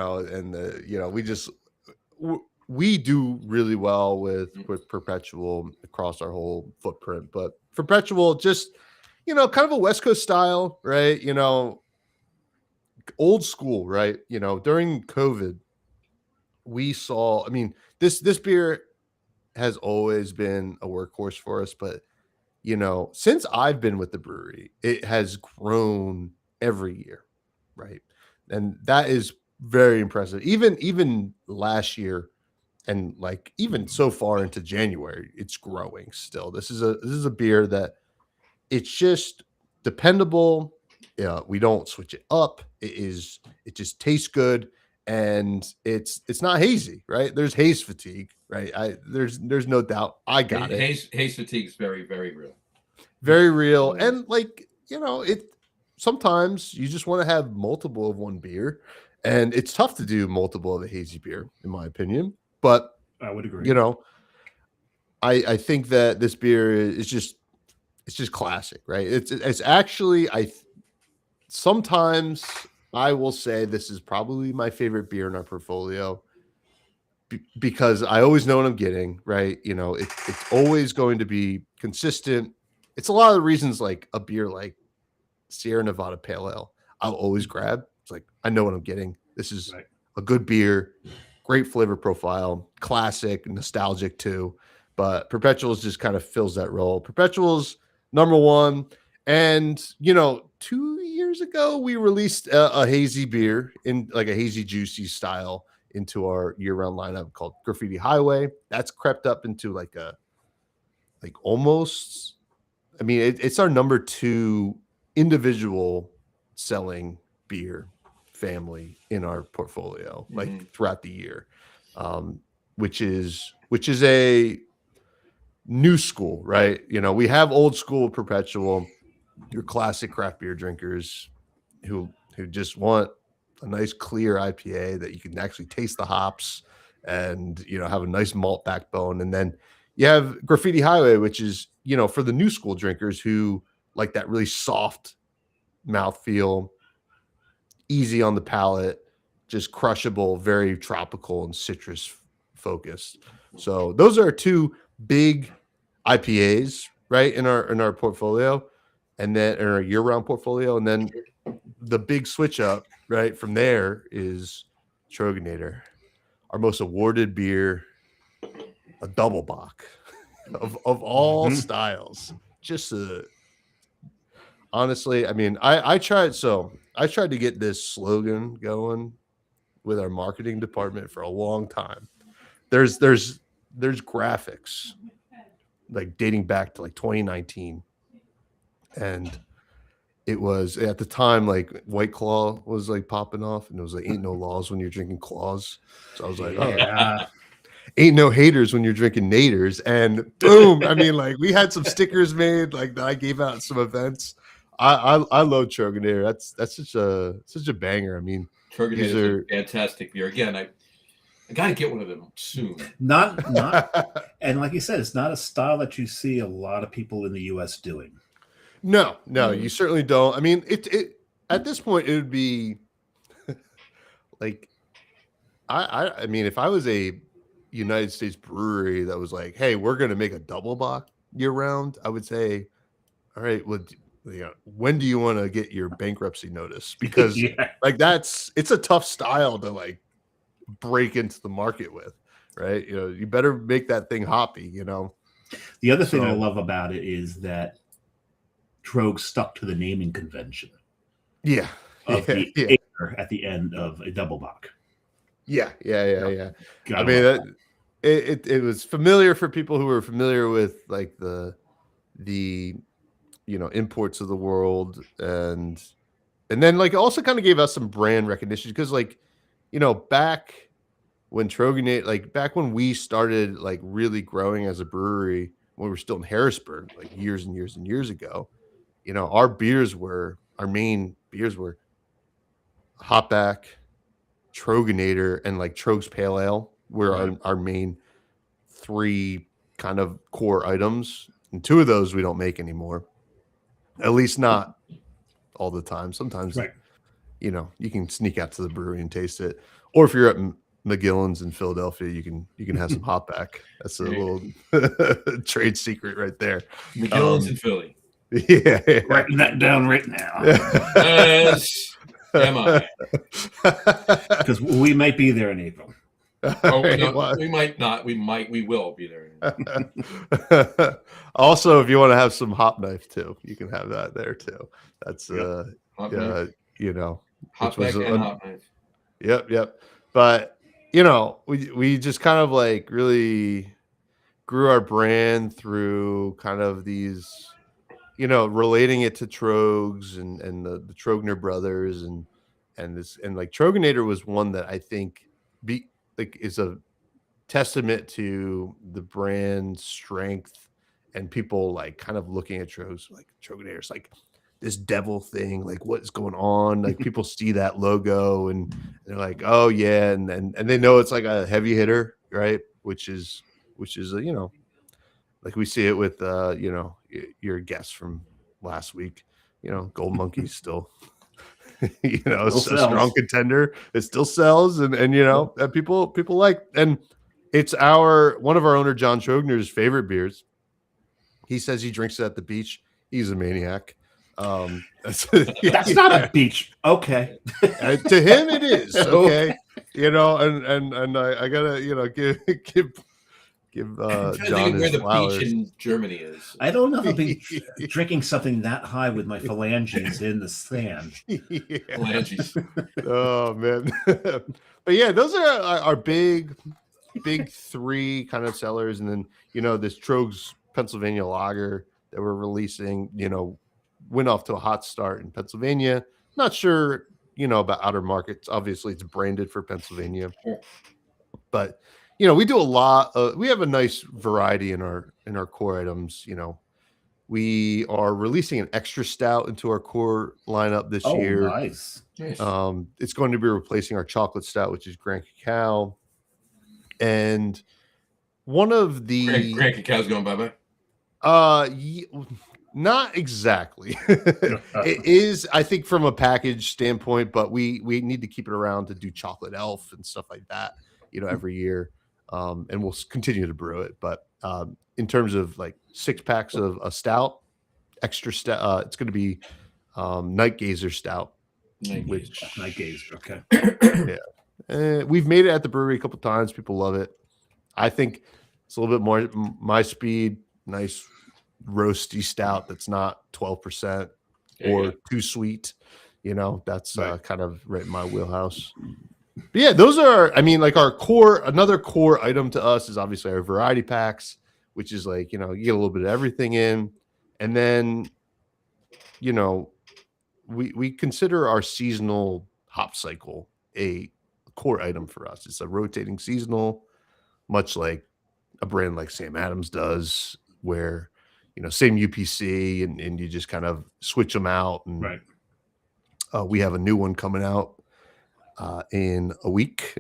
we do really well with Perpetual across our whole footprint. But Perpetual, just kind of a West Coast style, right? Old school, right? During COVID, we saw. I mean, this beer has always been a workhorse for us, but since I've been with the brewery, it has grown every year, right? And that is very impressive. Even last year, and like even so far into January, it's growing still. This is a beer that it's just dependable. We don't switch it up. It just tastes good, and it's not hazy, right? There's haze fatigue, right? There's no doubt. I got it.
Haze fatigue is very, very real.
Very real. And it sometimes you just want to have multiple of one beer, and it's tough to do multiple of a hazy beer, in my opinion. But
I would agree.
I think that this beer is just classic, right? It's actually sometimes I will say this is probably my favorite beer in our portfolio because I always know what I'm getting, right? It's always going to be consistent. it's a lot of the reasons like a beer like Sierra Nevada Pale Ale, I'll always grab. It's like, I know what I'm getting. This is a good beer, great flavor profile, classic, nostalgic too. But Perpetuals just kind of fills that role. Perpetuals number one. And, 2 years ago, we released a hazy beer in like a hazy, juicy style into our year-round lineup called Graffiti Highway. That's crept up into like almost, I mean, it's our number 2 individual selling beer family in our portfolio, like throughout the year, which is a new school, right? We have old school Perpetual, your classic craft beer drinkers who just want a nice clear IPA that you can actually taste the hops and have a nice malt backbone. And then you have Graffiti Highway, which is for the new school drinkers who like that really soft mouthfeel, easy on the palate, just crushable, very tropical and citrus focused. So those are 2 big IPAs, right, in our portfolio, and then in our year-round portfolio. And then the big switch up, right, from there is Troegs, our most awarded beer, a double bock of all styles. Just honestly, I mean, I tried to get this slogan going with our marketing department for a long time. There's graphics like dating back to like 2019, and it was at the time like White Claw was like popping off, and it was like ain't no laws when you're drinking claws. So I was like, oh, ain't no haters when you're drinking naders, and boom. I mean, like we had some stickers made like that I gave out at some events. I love Troegs. That's such a banger. I mean,
Troegs is a fantastic beer. Again, I got to get one of them soon.
Not, and like you said, it's not a style that you see a lot of people in the U.S. doing.
No, you certainly don't. I mean, it at this point it would be like, I mean, if I was a United States brewery that was like, hey, we're going to make a double bock year round, I would say, all right, well, when do you want to get your bankruptcy notice? Because like it's a tough style to like break into the market with, right? You better make that thing hoppy.
The other thing I love about it is that Troegs stuck to the naming convention. Of the acre at the end of a double bock.
Yeah. I mean, it was familiar for people who were familiar with like the imports of the world, and then like also kind of gave us some brand recognition because like back when Troegs, like back when we started like really growing as a brewery when we were still in Harrisburg, like years and years and years ago, our main beers were Hopback, Troegs, and like Troegs Pale Ale were our main 3 kind of core items, and 2 of those we don't make anymore. At least not all the time. Sometimes, you can sneak out to the brewery and taste it. Or if you're at McGillen's in Philadelphia, you can have some Hopback. That's a little trade secret right there.
McGillen's in Philly.
Yeah.
Writing that down right now.
Yes. Am I?
Because we might be there in April.
Oh, no, we might not. We will be there.
Also, if you want to have some hop knife too, you can have that there too. That's
hop
Hopback
and hop knife.
Yep. But we just kind of like really grew our brand through kind of these, relating it to Troegs and the Troegs brothers and like Troegs was one that I think is a testament to the brand strength and people like kind of looking at Troegs like this devil thing, like what's going on? Like people see that logo and they're like, oh yeah, and they know it's like a heavy hitter, right? Which is like we see it with your guest from last week, Gold Monkey still it's a strong contender. It still sells and that people like, and it's one of our owner John Troegs' favorite beers. He says he drinks it at the beach He's a maniac. That's
not a beach. Okay.
To him, it is okay. And I gotta give John
where
his
the
flowers.
beach in Germany is.
I don't know if I'll be drinking something that high with my phalanges in the sand.
Phalanges.
Oh man. But yeah, those are our big three kind of sellers, and then this Troegs Pennsylvania lager that we're releasing, went off to a hot start in Pennsylvania. Not sure, about outer markets. Obviously, it's branded for Pennsylvania, but we do a lot. We have a nice variety in our core items. We are releasing an extra stout into our core lineup this year.
Nice.
It's going to be replacing our chocolate stout, which is Grand Cacao. And one of the
Grand Cacao's going bye-bye?
Not exactly. It is, I think, from a package standpoint, but we need to keep it around to do chocolate elf and stuff like that, every year. And we'll continue to brew it. But in terms of like 6 packs of a stout, extra stout, it's going to be Night Gazer stout.
Night Gazer, okay.
Yeah. We've made it at the brewery a couple times. People love it. I think it's a little bit more my speed, nice roasty stout that's not 12% or too sweet. That's kind of right in my wheelhouse. But yeah, those are, like our core. Another core item to us is obviously our variety packs, which is like, you get a little bit of everything in. And then, we consider our seasonal hop cycle a core item for us. It's a rotating seasonal, much like a brand like Sam Adams does, where same UPC and you just kind of switch them out. And
right.
We have a new one coming out in a week,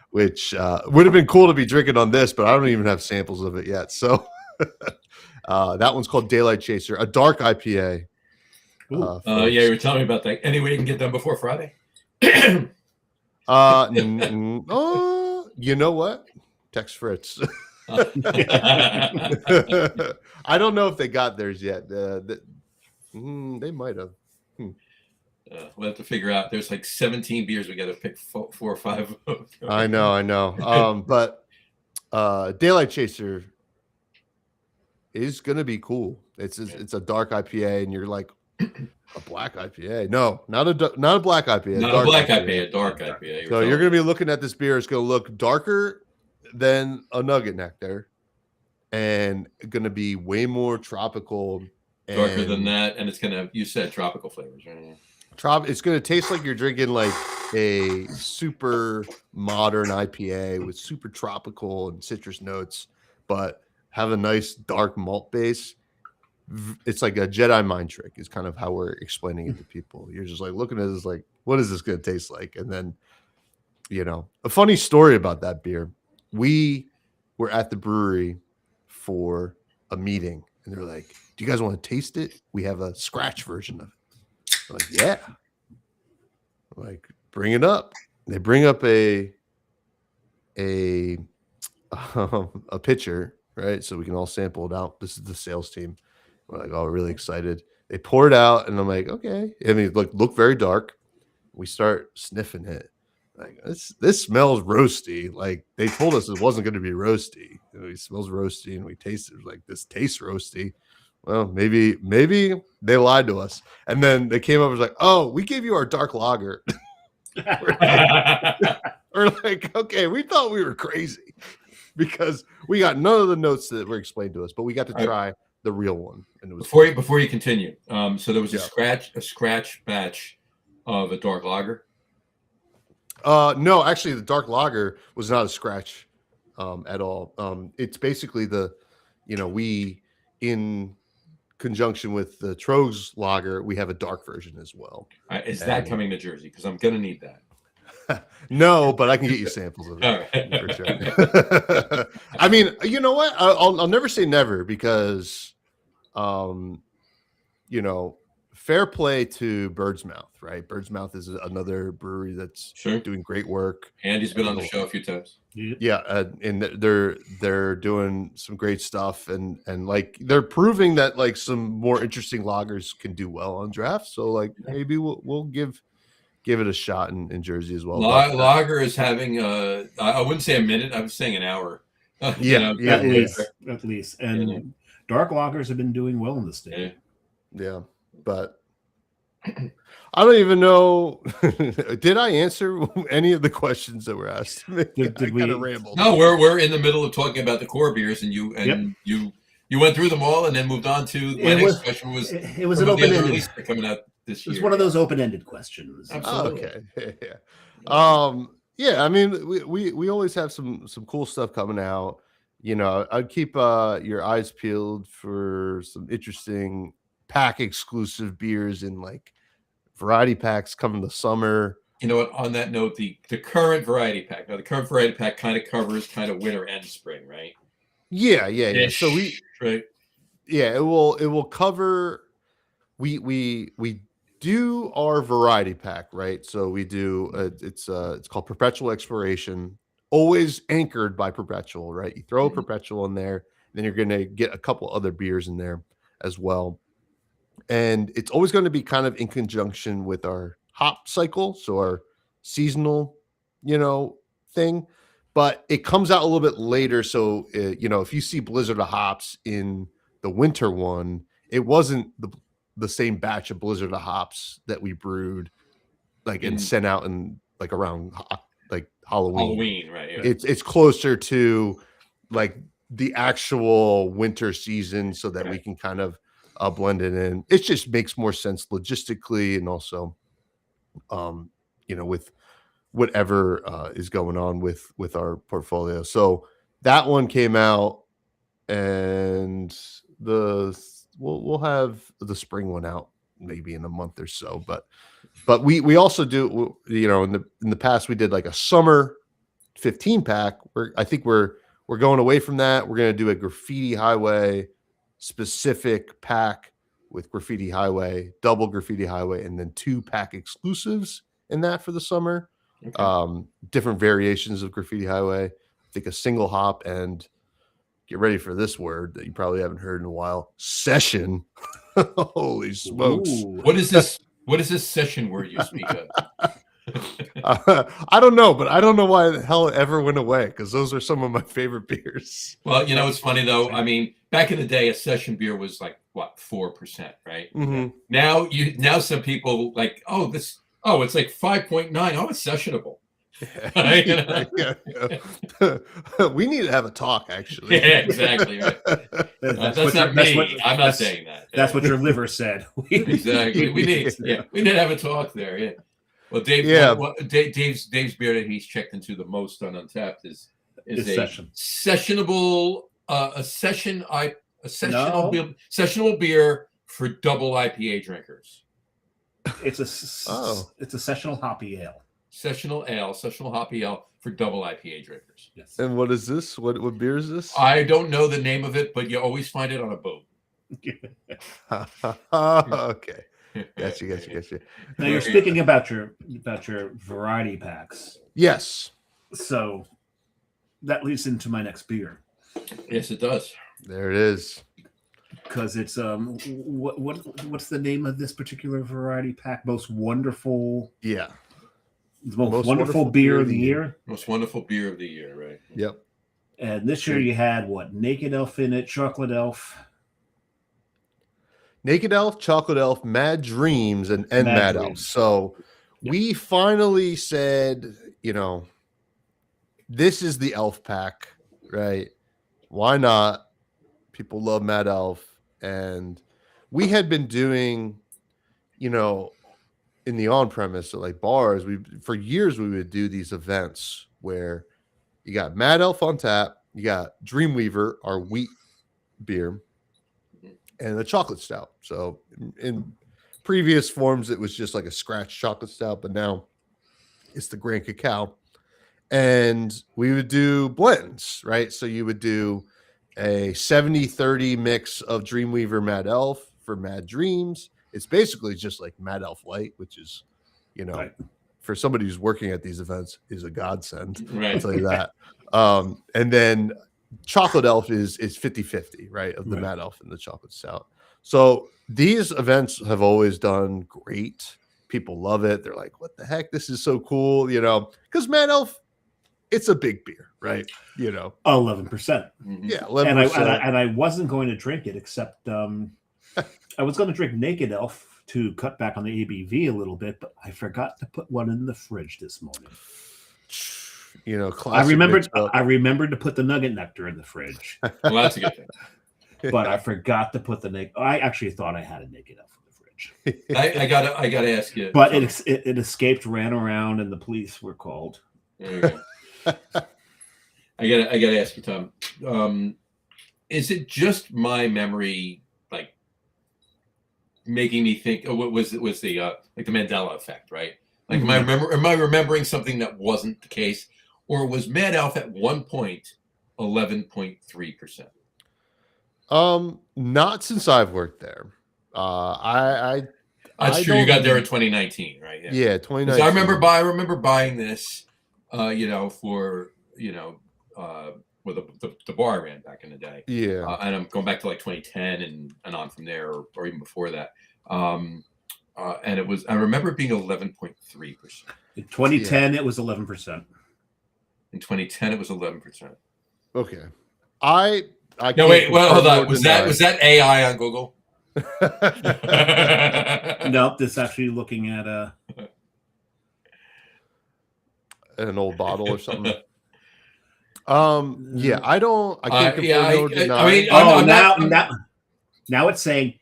which would have been cool to be drinking on this, but I don't even have samples of it yet. So that one's called Daylight Chaser, a dark IPA.
Yeah, you were telling me about that. Any way you can get done before Friday?
You know what? Text Fritz. I don't know if they got theirs yet. They might have.
We'll have to figure out. There's like 17 beers. We got to pick 4 or 5 of.
I know. But Daylight Chaser is gonna be cool. It's a dark IPA, and you're like, a black IPA? No, not a black IPA.
Not a black IPA, a dark IPA.
So you're gonna be looking at this beer. It's gonna look darker than a Nugget Nectar, and gonna be way more tropical.
Darker than that, and it's gonna. You said tropical flavors, right?
It's gonna taste like you're drinking like a super modern IPA with super tropical and citrus notes, but have a nice dark malt base. It's like a Jedi mind trick is kind of how we're explaining it to people. You're just like looking at this like, what is this going to taste like? And then, a funny story about that beer. We were at the brewery for a meeting and they're like, do you guys want to taste it? We have a scratch version of it. I'm like, yeah. I'm like, bring it up. They bring up a pitcher, right? So we can all sample it out. This is the sales team. We're like, oh, really excited. They pour it out, and I'm like, okay. Look very dark. We start sniffing it. Like, this smells roasty. Like, they told us it wasn't going to be roasty. It smells roasty, and we tasted it. Like, this tastes roasty. Well, maybe they lied to us. And then they came up and was like, oh, we gave you our dark lager. We're like, okay, we thought we were crazy because we got none of the notes that were explained to us, but we got to try the real one. And it was
before you continue. So there was a scratch batch of a dark lager.
No, actually the dark lager was not a scratch at all. It's basically we in conjunction with the Troegs lager, we have a dark version as well.
Is that coming to Jersey? Because I'm gonna need that.
No, but I can get you samples of it for sure. I mean, you know what? I'll never say never because, fair play to Bird's Mouth, right? Bird's Mouth is another brewery that's doing great work.
Andy's been on the show a few times.
Yeah, and they're doing some great stuff, and like they're proving that like some more interesting lagers can do well on draft. So like maybe we'll give it a shot in Jersey as well.
Lager is having I wouldn't say a minute, I was saying an hour.
At least. And dark lagers have been doing well in the state.
Yeah, but I don't even know. Did I answer any of the questions that were asked?
Did we
kind of rambled?
No, we're in the middle of talking about the core beers, and you went through them all, and then moved on to my next question.
It was an open-ended
coming out this year.
It's one of those open-ended questions.
Absolutely.
Yeah. I mean, we always have some cool stuff coming out. You know, I'd keep your eyes peeled for some interesting pack exclusive beers in like variety packs coming this summer.
You know what? On that note, the current variety pack. Now, the current variety pack kind of covers kind of winter and spring, right?
Yeah. So it will cover. We do our variety pack, right? So we do. It's called Perpetual Exploration. Always anchored by Perpetual, right? You throw a Perpetual in there, then you're going to get a couple other beers in there as well. And it's always going to be kind of in conjunction with our hop cycle, so our seasonal, thing. But it comes out a little bit later. So, if you see Blizzard of Hops in the winter one, it wasn't the same batch of Blizzard of Hops that we brewed, and sent out in like around like Halloween,
right? Yeah.
It's closer to like the actual winter season, so that we can kind of blend it in. It just makes more sense logistically, and also, with whatever is going on with our portfolio. So that one came out, and we'll have the spring one out maybe in a month or so. But we also do, in the past we did like a summer 15 pack. I think we're going away from that. We're going to do a Graffiti Highway specific pack with Graffiti Highway, double Graffiti Highway, and then 2 pack exclusives in that for the summer. Okay. Different variations of Graffiti Highway. I think a single hop, and get ready for this word that you probably haven't heard in a while, session. Holy smokes.
Ooh. What is this? What is this session word you speak of?
I don't know, but I don't know why the hell it ever went away, because those are some of my favorite beers.
Well, it's funny though. I mean, back in the day, a session beer was like 4%, right?
Mm-hmm.
Now some people like, it's like 5.9. Oh, it's sessionable.
We need to have a talk, actually.
Yeah, exactly. Right. That's not me. I'm not saying that.
That's what your liver said.
Exactly. We need to have a talk there. Yeah. Well, Dave.
Yeah.
Dave's beer that he's checked into the most on Untapped is a sessionable sessionable beer for double IPA drinkers.
It's a sessional hoppy ale.
Sessional hoppy ale for double IPA drinkers.
Yes. And what is this? What beer is this?
I don't know the name of it, but you always find it on a boat.
Okay. Gotcha.
Now you're speaking about your variety packs.
Yes.
So that leads into my next beer.
Yes, it does.
There it is.
Because it's what's the name of this particular variety pack? Most wonderful.
Yeah.
The most wonderful beer of the year.
Most wonderful beer of the year, right?
Yep.
And this year you had Naked Elf in it, Chocolate Elf.
Naked Elf, Chocolate Elf, Mad Dreams, and Mad Elf. So we finally said, this is the Elf pack, right? Why not? People love Mad Elf. And we had been doing, in the on-premise, so like bars, for years we would do these events where you got Mad Elf on tap, you got Dreamweaver, our wheat beer, and a chocolate stout. So in previous forms, it was just like a scratch chocolate stout, but now it's the Grand Cacao. And we would do blends, right? So you would do a 70-30 mix of Dreamweaver Mad Elf for Mad Dreams. It's basically just like Mad Elf Light, which is,
Right.
for somebody who's working at these events, is a godsend. I'll
Right.
tell you that. And then Chocolate Elf is 50-50, right? Of the
Right.
Mad Elf and the Chocolate Stout. So these events have always done great. People love it. They're like, what the heck? This is so cool, because Mad Elf, it's a big beer, right?
11%.
Mm-hmm.
Yeah, 11%.
And I wasn't going to drink it, except I was going to drink Naked Elf to cut back on the ABV a little bit, but I forgot to put one in the fridge this morning.
Classic
I remembered to put the Nugget Nectar in the fridge.
Well, that's a good thing.
But I forgot to put I actually thought I had a Naked Elf in the fridge.
I gotta ask you.
But it escaped, ran around, and the police were called.
There you go. I gotta ask you, Tom. Is it just my memory, like, making me think? What was the like the Mandela effect, right? Like, am I remembering something that wasn't the case, or was Mad Elf at one point 11.3%?
Not since I've worked there.
That's true. You got there in 2019, right?
Yeah, 2019.
I remember buying this, for with the bar I ran back in the day.
Yeah,
and I'm going back to like 2010 and on from there, or even before that. And I remember it being 11.3%.
In 2010, it was 11%.
In 2010, it was 11%.
Okay. I
no, wait. Well, hold on. Was that AI on Google?
Nope. This actually looking at
an old bottle or something. Yeah, I can't confirm nor deny.
Now it's saying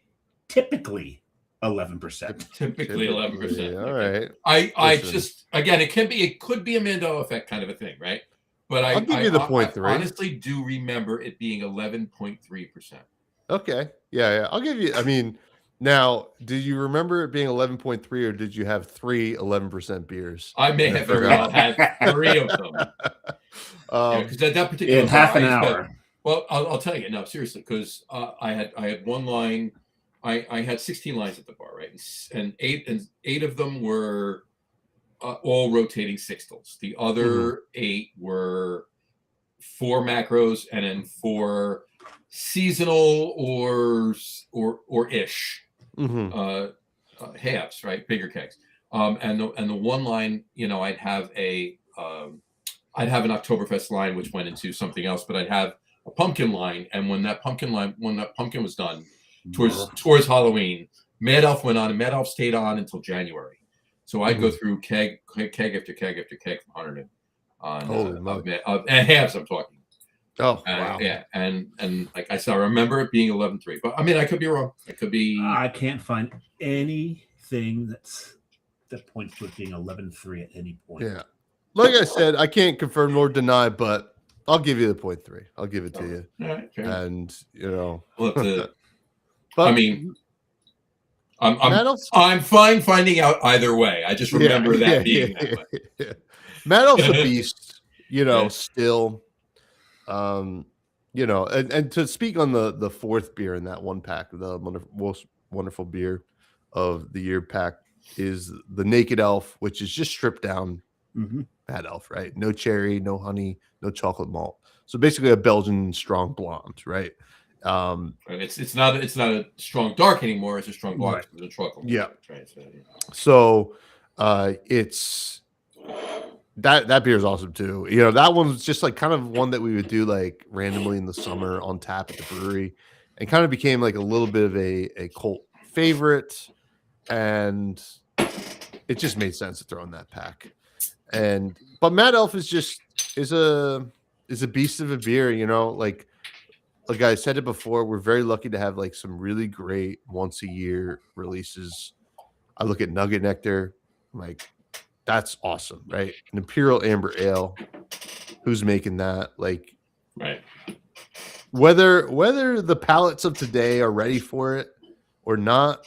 typically 11%.
Typically 11%.
Yeah, all right.
I just, again, it could be a Mandela effect kind of a thing, right? But
I'll give you the 0.3.
I honestly do remember it being 11.3%.
Okay. Yeah. I'll give you. I mean, now, do you remember it being 11.3, or did you have 3 11% beers?
I may have very well had 3 of them. Because at that particular
in half an hour.
Well, I'll tell you. No, seriously, because I had one line. I had 16 lines at the bar, right? And eight of them were all rotating sixtils. The other 8 were 4 macros and then 4 seasonal or ish halves, right? Bigger kegs. And the one line, I'd have an Oktoberfest line which went into something else, but I'd have a pumpkin line, and when that pumpkin was done towards Halloween, Mad Elf went on, and Mad Elf stayed on until January. So I'd go through keg after keg after keg from 100 on halves. I'm talking.
Oh, wow.
Yeah, and like I said, I remember it being 11.3, but I mean, I could be wrong. It could be.
I can't find anything that points to it being 11.3 at any point.
Yeah, like I said, I can't confirm nor deny, but I'll give you the 0.3. I'll give it to you.
All right, fair.
And
but, I mean, I'm fine finding out either way. I just remember that being that way.
Yeah. Mad Elf's a beast, still. And to speak on the fourth beer in that one pack, the most wonderful beer of the year pack is the Naked Elf, which is just stripped down Mad Elf, right? No cherry, no honey, no chocolate malt. So basically a Belgian strong blonde, right?
It's not a strong dark anymore. It's a strong blonde. Right. It's a chocolate.
Yeah.
Right.
So it's that beer is awesome too. That one's just like kind of one that we would do like randomly in the summer on tap at the brewery, and kind of became like a little bit of a cult favorite, and it just made sense to throw in that pack. But Mad Elf is a beast of a beer. Like I said it before, we're very lucky to have like some really great once a year releases. I look at Nugget Nectar, I'm like, that's awesome, right? An Imperial Amber Ale. Who's making that? Like,
right.
Whether the palates of today are ready for it or not,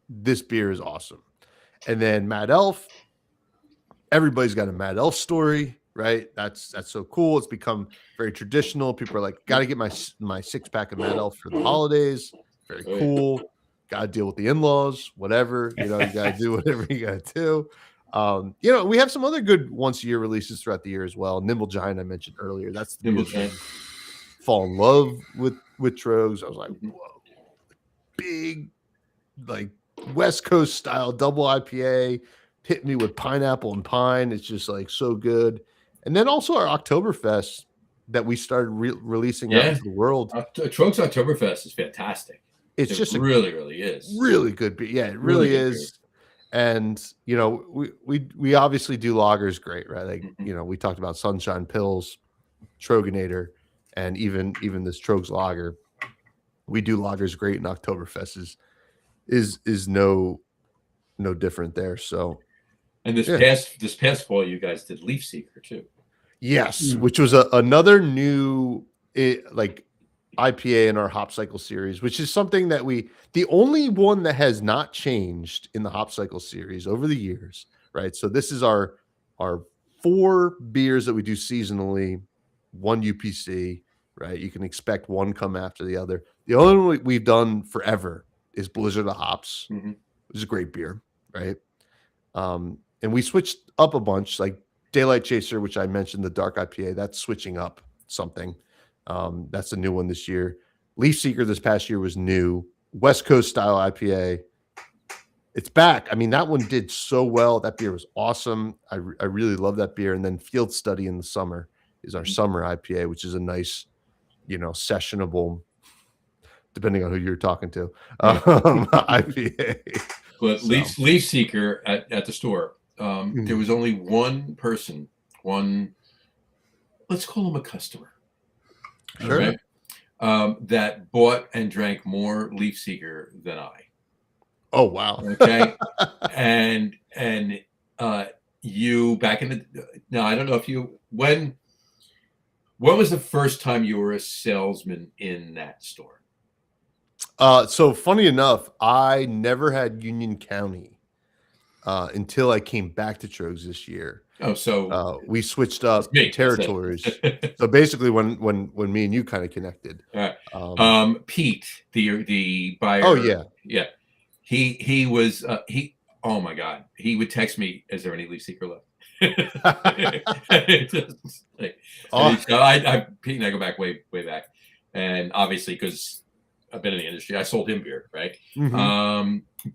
this beer is awesome. And then Mad Elf, everybody's got a Mad Elf story, right? That's so cool. It's become very traditional. People are like, got to get my 6-pack of Mad Elf for the holidays. Very cool. gotta deal with the in-laws, whatever, you gotta do whatever you gotta do. We have some other good once a year releases throughout the year as well. Nimble Giant I mentioned earlier. That's the
Nimble Giant.
Fall in love with Troegs. I was like, whoa, big, like West Coast style double IPA, hit me with pineapple and pine. It's just like so good. And then also our Oktoberfest that we started releasing out into the world.
Troegs Oktoberfest is fantastic.
It just
really is
really good beer. Yeah, it really is. Beer. And we obviously do lagers great, right? Like we talked about Sunshine Pills, Troegenator, and even this Troegs lager. We do lagers great, and Oktoberfest is no different there. So,
and this past fall, you guys did Leaf Seeker too.
Yes, which was another new IPA in our hop cycle series, which is something that the only one that has not changed in the hop cycle series over the years, right? So this is our 4 beers that we do seasonally, 1 UPC, right? You can expect one come after the other. The only one we've done forever is Blizzard of Hops, which is a great beer, right? And we switched up a bunch, like Daylight Chaser, which I mentioned, the dark IPA, that's switching up something. That's a new one this year. Leaf Seeker this past year was new. West Coast style IPA. It's back. I mean, that one did so well. That beer was awesome. I really love that beer. And then Field Study in the summer is our summer IPA, which is a nice, sessionable, depending on who you're talking to, IPA.
But Leaf Seeker at the store, there was only one person, let's call him a customer.
Sure.
Okay? That bought and drank more Leaf Seeker than I.
Oh wow.
Okay. and you back in the now I don't know if you when was the first time you were a salesman in that store?
So funny enough, I never had Union County until I came back to Troegs this year.
Oh, so
we switched up territories. So basically, when me and you kind of connected,
Pete, the buyer.
Oh yeah.
He was oh my God, he would text me, "Is there any Leaf Seeker left?" Pete and I go back way back, and obviously because I've been in the industry, I sold him beer, right?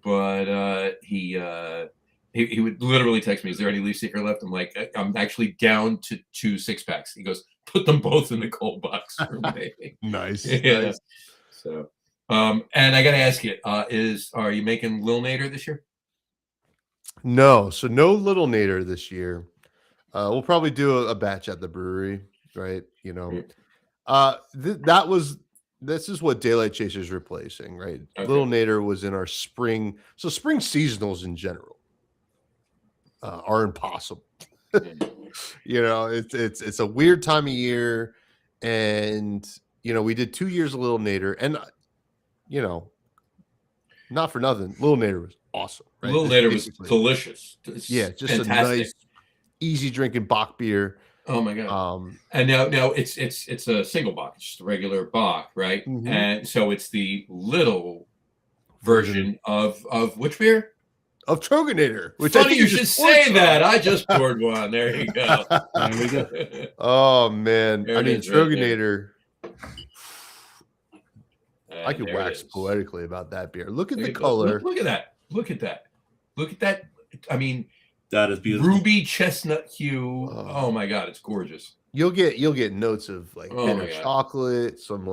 But he would literally text me, "Is there any Leaf Seeker left?" I'm like, "I'm actually down to 2 6-packs." He goes, "Put them both in the cold box for me."
Nice.
Nice. So, and I got to ask you, are you making Lil Nader this year?
No, so no Little Nader this year. We'll probably do a batch at the brewery, right? This is what Daylight Chaser is replacing, right? Okay. Little Nader was in our spring. So spring seasonals in general are impossible. It's a weird time of year, and we did 2 years of Little Nader, and not for nothing, Little Nader was awesome. Right?
Little Nader was delicious.
Just fantastic. A nice, easy drinking Bock beer.
Oh my God! And now it's a single Bock, it's just a regular Bock, right? And so it's the little version of which beer?
Of Troegenator. Which
funny you should say that. I just poured one. There you go.
There we go.
Oh man, Troegenator. I could wax poetically about that beer. Look at the color.
Look at that. Look at that. I mean,
that is beautiful.
Ruby chestnut hue. Oh my God, it's gorgeous.
You'll get notes of like bitter chocolate, some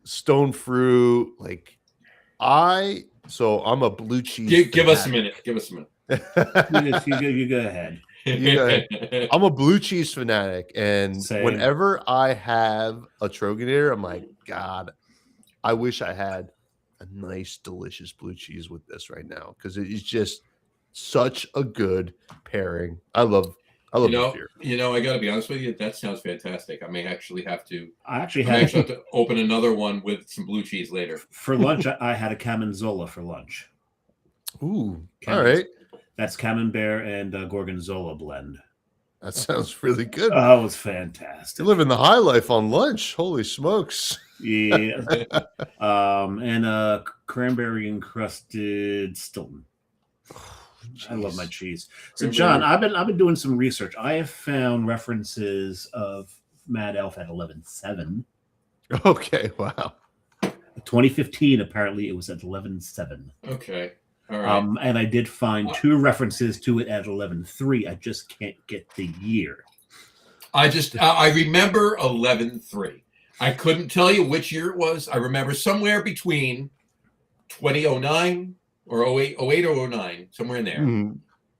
stone fruit. I'm a blue cheese.
Give us a minute. You
go ahead.
I'm a blue cheese fanatic, and whenever I have a Troegenator, I'm like, God, I wish I had a nice, delicious blue cheese with this right now, because it is just such a good pairing. I love this beer.
I got to be honest with you. That sounds fantastic. I may actually have to.
I actually have
to open another one with some blue cheese later.
For lunch, I had a Camembert for lunch.
Ooh, all right.
That's Camembert and Gorgonzola blend.
That sounds really good.
Oh, it was fantastic.
You're living the high life on lunch. Holy smokes.
Yeah. And cranberry encrusted Stilton. I love my cheese. So, John, I've been doing some research. I have found references of Mad Elf at 11.7.
Okay, wow.
2015, apparently, it was at 11.7.
Okay, all right.
And I did find 2 references to it at 11.3. I just can't get the year.
I remember 11.3. I couldn't tell you which year it was. I remember somewhere between 2009 or 08 or 09, somewhere in there,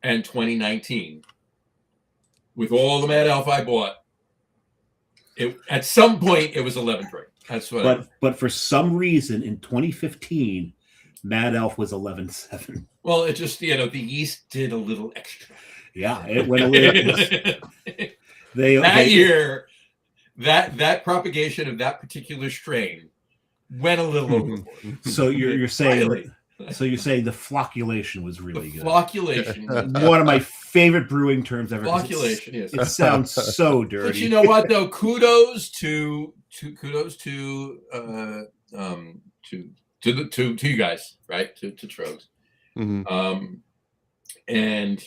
and 2019. With all the Mad Elf I bought, at some point it was 11.3. That's what.
But for some reason in 2015, Mad Elf was 11.7.
Well, it just the yeast did a little extra.
Yeah, it went a little.
Year, that propagation of that particular strain went a little overboard.
So you're saying so you're saying the flocculation was really good.
Flocculation,
one of my favorite brewing terms ever.
Flocculation, yes.
It sounds so dirty.
But you know what though? Kudos to you guys, right? To Troegs. And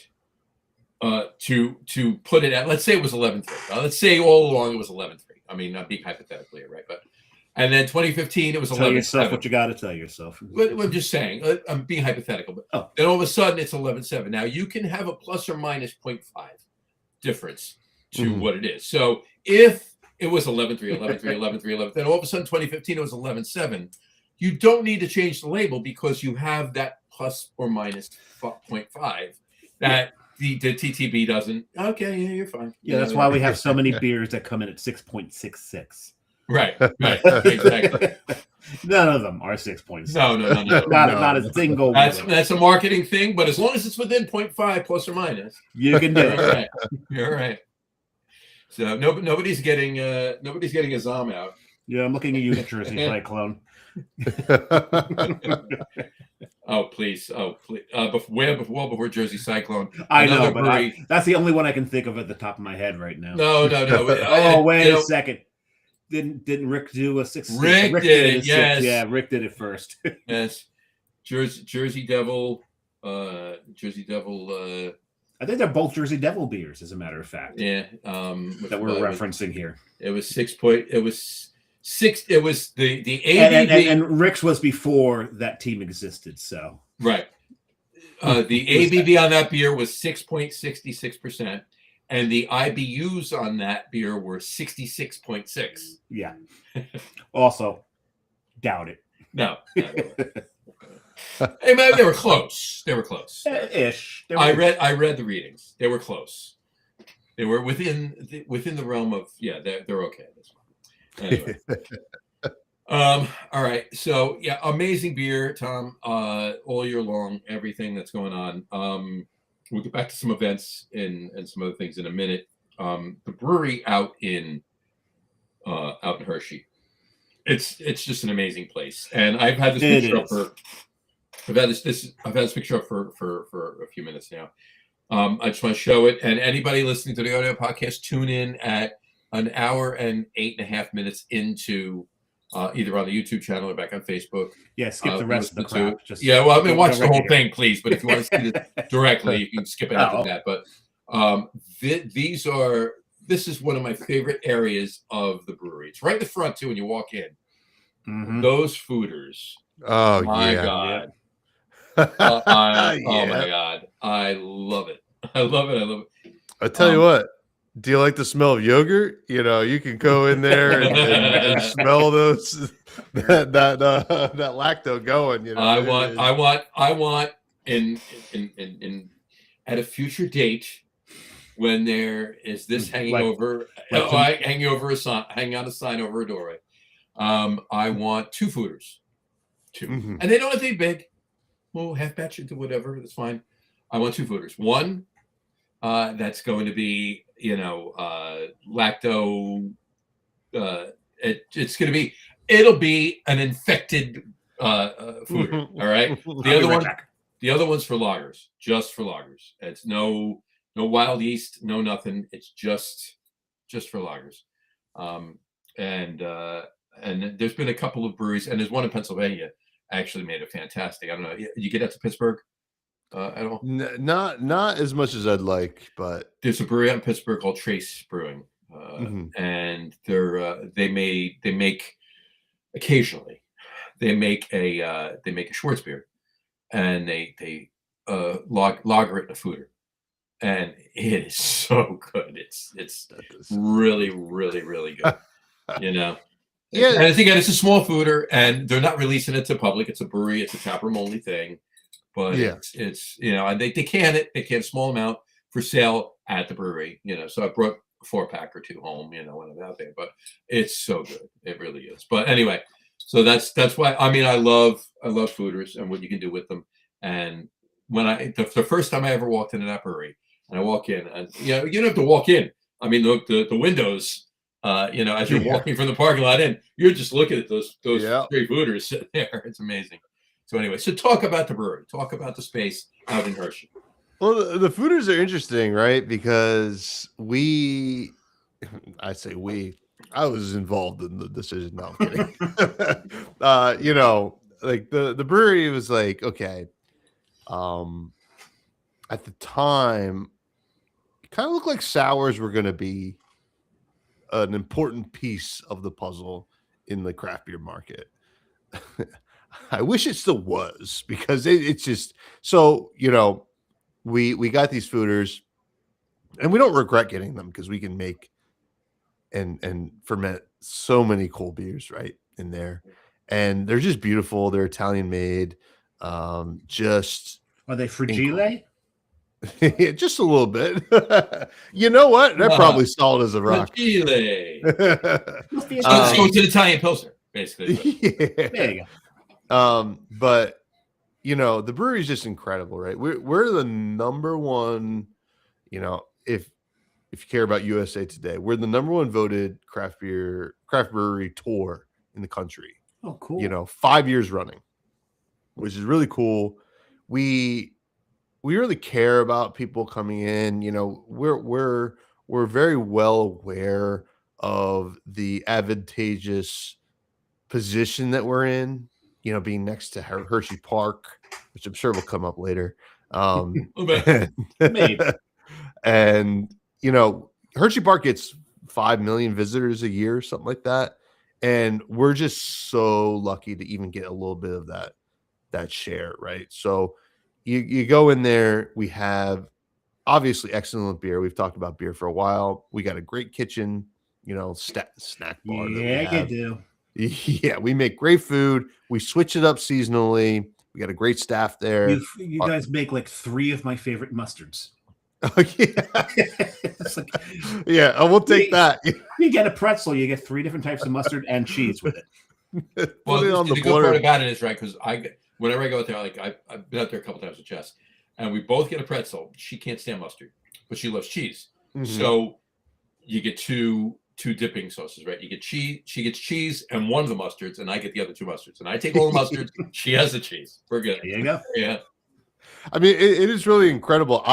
to put it at, let's say it was 11.3. Let's say all along it was 11.3. I mean, I'm being hypothetical here, right? But and then 2015 it was 11.7.
Tell yourself what you got to tell yourself.
But I'm just saying, I'm being hypothetical. But then all of a sudden it's 11.7. Now you can have a plus or minus 0.5 difference to what it is. So if it was 11.3, then all of a sudden 2015 it was 11.7. You don't need to change the label because you have that plus or minus 0.5 that the TTB doesn't. Okay, yeah, you're fine.
Yeah, that's why we have so many beers that come in at 6.66.
Right, exactly.
None of them are 6.6.
No.
Not a single.
That's a marketing thing, but as long as it's within 0.5 plus or minus,
you can do it.
Right. You're right. So nobody's getting a ZOM out.
Yeah, I'm looking at you, Jersey Cyclone.
Oh please! Before Jersey Cyclone.
I know, but that's the only one I can think of at the top of my head right now.
No.
Wait a second. Didn't Rick do a 6?
Rick did it. Yes.
6. Yeah, Rick did it first.
Yes. Jersey Devil. I
think they're both Jersey Devil beers, as a matter of fact.
Yeah.
That we're referencing here.
It was 6 point. It was 6. It was the ABV,
and Rick's was before that team existed. So
right. The ABV on that beer was 6.66%, and the IBUs on that beer were 66.6.
Yeah. Also, doubt it.
No. Hey man, they were close.
Ish.
I read the readings. They were close. They were within the realm of they're okay at this one. Anyway. All right. So yeah, amazing beer, Tom. All year long, everything that's going on. We'll get back to some events and some other things in a minute. The brewery out in Hershey. It's just an amazing place. And I've had this picture up for I've had this picture up for a few minutes now. I just want to show it, and anybody listening to the audio podcast, tune in at 1 hour and 8.5 minutes into either on the YouTube channel or back on Facebook.
Yeah, skip the rest of the crap.
Watch the whole thing, please. But if you want to see it directly, you can skip it after that. But this is one of my favorite areas of the brewery. It's right in the front too when you walk in. Mm-hmm. Those fooders.
Oh
my God. Oh my God. I love it. I love it.
I tell you what. Do you like the smell of yogurt? You can go in there and smell that lacto going.
I want in at a future date when there is this hanging hanging out a sign over a doorway. I want 2 fooders, 2, and they don't have to be big. Well, half batch into whatever, that's fine. I want 2 fooders. One that's going to be lacto. It'll be an infected fooder. All right. The other one's for lagers, just for lagers. It's no wild yeast, no nothing. It's just for lagers. And And there's been a couple of breweries, and there's one in Pennsylvania actually made it fantastic. I don't know. You get out to Pittsburgh at all?
Not as much as I'd like, but
there's a brewery out in Pittsburgh called Troegs Brewing, and they make occasionally they make a Schwartz beer, and they lager it in a foeder, and it is so good. It's really really good. Yeah, and I think it's a small foeder, and they're not releasing it to public. It's a brewery. It's a tap room only thing. But it's and they can it. They can a small amount for sale at the brewery. So I brought a 4-pack or 2 home. When I'm out there, but it's so good. It really is. But anyway, so that's why. I mean, I love fooders and what you can do with them. And when the first time I ever walked into that brewery, and I walk in, and you don't have to walk in. I mean, the windows. As you're walking from the parking lot in, you're just looking at those great fooders sitting there. It's amazing. So anyway, talk about the brewery. Talk about the space out in Hershey.
Well, the fooders are interesting, right? Because I was involved in the decision. No, I'm kidding. Like the brewery was like, okay. At the time, it kind of looked like sours were going to be an important piece of the puzzle in the craft beer market. I wish it still was, because it's just so, we got these fooders, and we don't regret getting them, because we can make and ferment so many cool beers right in there, and they're just beautiful. They're Italian made. Just
are they fragile?
Just a little bit. You know what? They're probably solid as a rock.
So it's an Italian Pilsner, basically.
Yeah.
There you go.
But the brewery is just incredible, right? We're the number one, if you care about USA Today, we're the number one voted craft brewery tour in the country.
Oh, cool.
5 years running, which is really cool. We really care about people coming in. We're very well aware of the advantageous position that we're in, being next to Hershey Park, which I'm sure will come up later.
Maybe.
And Hershey Park gets 5 million visitors a year, something like that, and we're just so lucky to even get a little bit of that share, right? So you go in there, we have obviously excellent beer. We've talked about beer for a while. We got a great kitchen, snack bar.
Yeah, you do.
Yeah, we make great food. We switch it up seasonally. We got a great staff there.
You guys make like 3 of my favorite mustards.
Oh, yeah. We'll take that.
You get a pretzel, you get 3 different types of mustard and cheese with it.
Well, the good part about it is, right, because whenever I go out there, I've been out there a couple times with Jess, and we both get a pretzel. She can't stand mustard, but she loves cheese. Mm-hmm. So you get two dipping sauces, right? You get cheese. She gets cheese and one of the mustards, and I get the other 2 mustards. And I take all the mustards. She has the cheese. We're good.
There you go.
Yeah.
I mean, it is really incredible.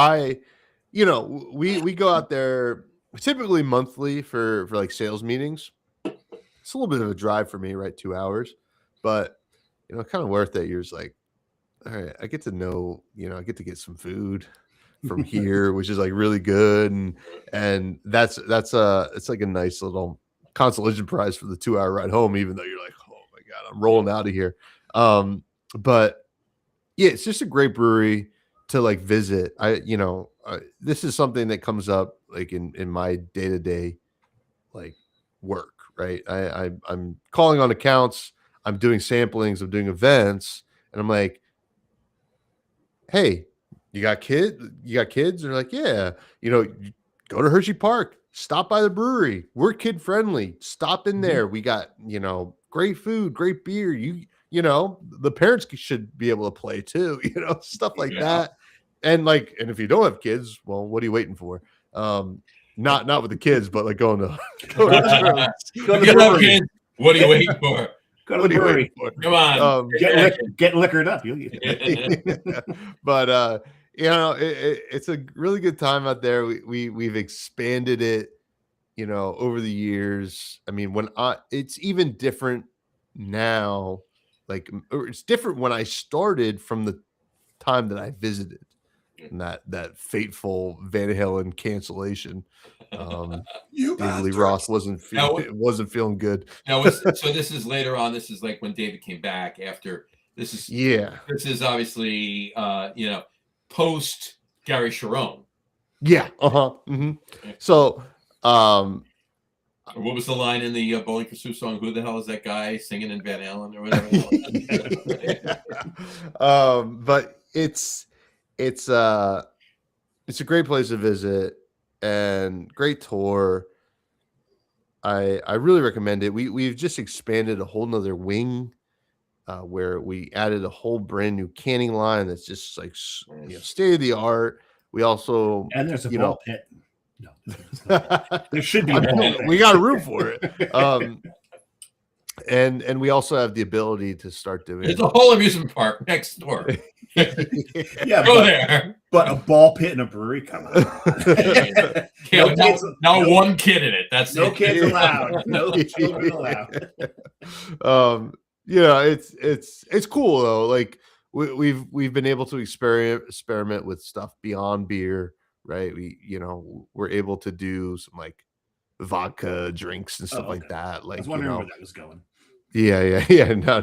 We go out there typically monthly for like sales meetings. It's a little bit of a drive for me, right? 2 hours, but kind of worth it. You're just like, all right, I get to know, I get to get some food from here, which is like really good. And that's it's like a nice little consolation prize for the 2-hour ride home, even though you're like, oh my God, I'm rolling out of here. But yeah, it's just a great brewery to like visit. This is something that comes up like in my day-to-day like work, right? I'm calling on accounts, I'm doing samplings, I'm doing events, and I'm like, hey, you got kids? They're like, yeah, go to Hershey Park, stop by the brewery. We're kid friendly. Stop in there. We got, great food, great beer. The parents should be able to play too, stuff like that. And if you don't have kids, well, what are you waiting for? Not with the kids, but like going to
the brewery. What are you waiting for?
Go to the brewery.
Come on,
get liquored up.
But it's a really good time out there. We've expanded it, over the years, I mean, it's even different now, or it's different when I started from the time that I visited, and that fateful Van Halen cancellation. David Lee Roth wasn't feeling good.
Now, so this is later on. This is like when David came back after. This is obviously post Gary Sharon.
Yeah. Mm-hmm. So,
what was the line in the Bowling for Soup song? Who the hell is that guy singing in Van Halen or
whatever? But it's a great place to visit and great tour. I really recommend it. We've just expanded a whole nother wing where we added a whole brand new canning line that's just like state of the art. We also
there's a ball pit. No, there should be a ball pit.
We got a room for it. And we also have the ability to start doing.
There's a whole amusement park next door.
Yeah,
go there.
But a ball pit in a brewery, come on.
Not one kid in it. That's
no kids allowed. No children allowed.
It's cool though. Like we've been able to experiment with stuff beyond beer, right? We're able to do some like vodka drinks and stuff like that. Like,
I was wondering where that was going.
Yeah. No,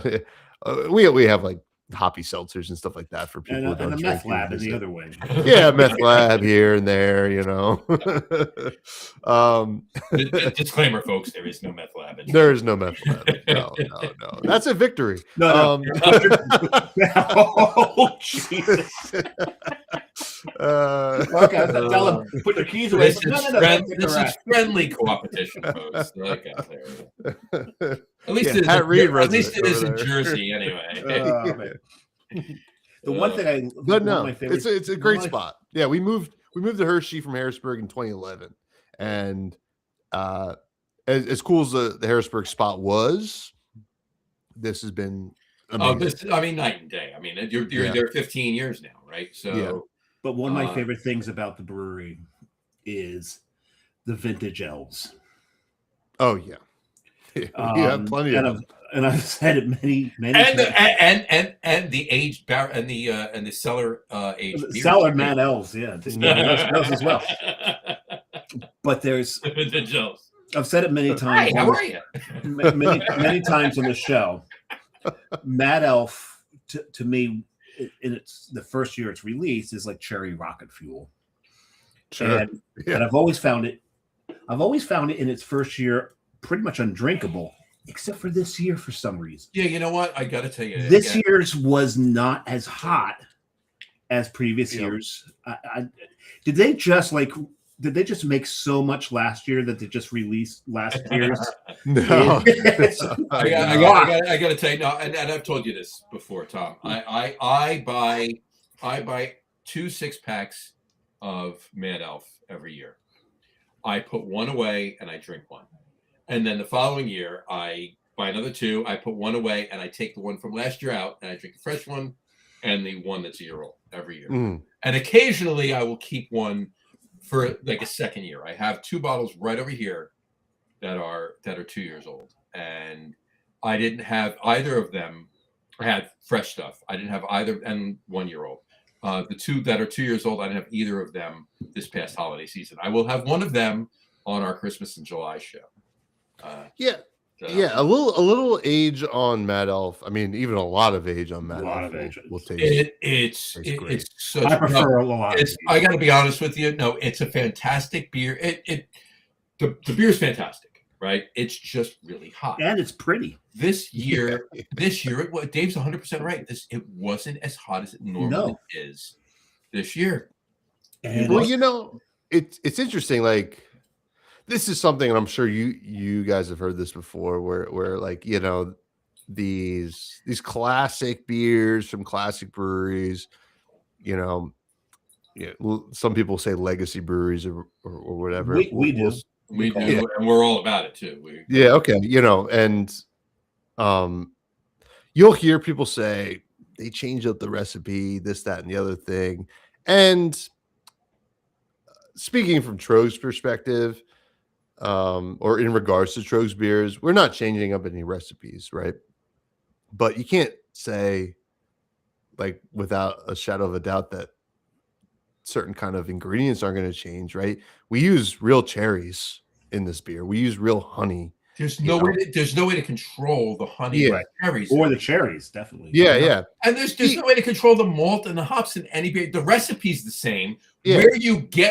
we have like hoppy seltzers and stuff like that for people.
And the meth lab is the other way.
Yeah, meth lab here and there.
Disclaimer, folks: there is no meth lab.
There is no meth lab. No. That's a victory.
No. Oh, Jesus. Okay, tell them put their keys away.
This is friendly co-opetition, folks. At least it is in Jersey, anyway.
The one thing
it's a great spot. Yeah, we moved to Hershey from Harrisburg in 2011, and as cool as the Harrisburg spot was, this has been amazing.
Night and day. I mean, you're there 15 years now, right? So.
Yeah. But one of my favorite things about the brewery is the vintage elves.
Oh yeah, we have plenty of them.
And I've said it many
times. And the aged and the cellar aged
cellar mad elves, those as well. But there's
vintage elves.
I've said it many times.
Hi, how are you?
many times on the show. Mad Elf to me. In the first year it's released is like cherry rocket fuel.
Sure.
And I've always found it in its first year pretty much undrinkable, except for this year for some reason.
Yeah, you know what? I got to tell you,
this year's was not as hot as previous years. Did they just make so much last year that they just released last year's?
No.
I got to tell you, no, and I've told you this before, Tom. I buy 2 6-packs of Mad Elf every year. I put one away and I drink one, and then the following year I buy another 2. I put one away and I take the one from last year out and I drink the fresh one and the one that's a year old every year. And occasionally I will keep one for like a second year. I have 2 bottles right over here that are 2 years old, and I didn't have either of them. I had fresh stuff. I didn't have either, and 1 year old. The 2 that are 2 years old, I didn't have either of them this past holiday season. I will have one of them on our Christmas in July show.
A little age on Mad Elf. I mean, even a lot of age on Mad Elf. Will taste.
It's such.
I prefer a lot.
I got to be honest with you. No, it's a fantastic beer. The beer's fantastic, right? It's just really hot
and it's pretty.
This year, Dave's 100% right. It wasn't as hot as it normally is this year.
And it's interesting. Like, this is something, and I'm sure you guys have heard this before, where like, these classic beers from classic breweries, some people say legacy breweries or whatever.
We do.
We do, and we're all about it too.
Okay. And you'll hear people say they change up the recipe, this, that, and the other thing. And speaking from Troegs' perspective, or in regards to Troegs beers, we're not changing up any recipes, right? But you can't say, like, without a shadow of a doubt that certain kind of ingredients aren't going to change, right? We use real cherries in this beer. We use real honey.
There's no way to control the honey
Yeah.
cherries.
Or the cherries, definitely.
Yeah.
And there's no way to control the malt and the hops in any beer. The recipe's the same.
Yeah.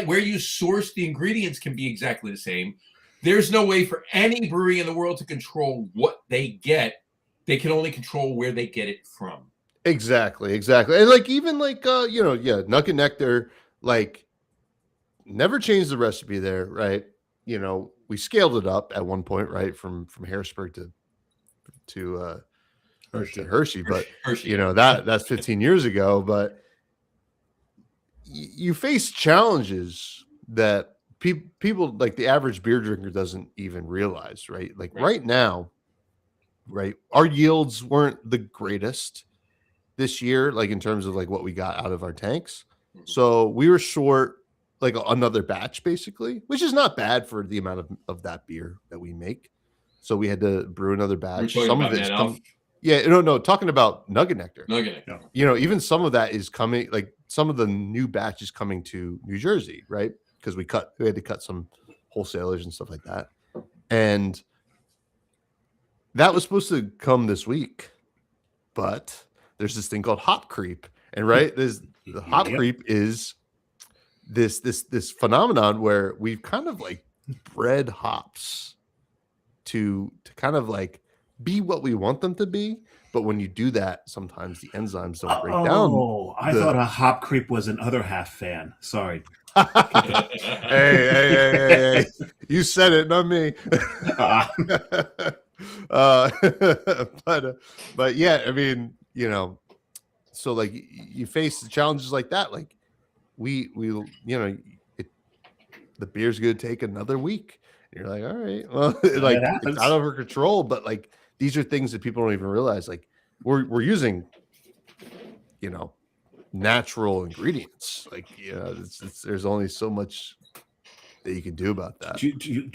Where you source the ingredients can be exactly the same. There's no way for any brewery in the world to control what they get. They can only control where they get it from.
Exactly. And like, even like, Nugget Nectar, like, never changed the recipe there, right? You know, we scaled it up at one point, right, from Harrisburg to Hershey, but
Hershey.
You know, that's 15 years ago. But you face challenges that people like the average beer drinker doesn't even realize, right? Like right now, right, our yields weren't the greatest this year, like in terms of like what we got out of our tanks. So we were short like another batch, basically, which is not bad for the amount of that beer that we make. So we had to brew another batch. Some of it's talking about Nugget Nectar. You know, even some of that is coming, like some of the new batch is coming to New Jersey, right? Because we had to cut some wholesalers and stuff like that. And that was supposed to come this week, but there's this thing called hop creep. And the hop creep is this phenomenon where we've kind of like bred hops to kind of like be what we want them to be, but when you do that, sometimes the enzymes don't break down.
Oh, I thought a hop creep was an other half fan. Sorry.
Hey, you said it, not me. But yeah, I mean, you know, so like you face the challenges like that, like we you know, the beer's gonna take another week. And you're like, all right, well, like it's out of our control, but like these are things that people don't even realize. Like we're using, you know, natural ingredients. Like, you know, there's only so much that you can do about that.
Do you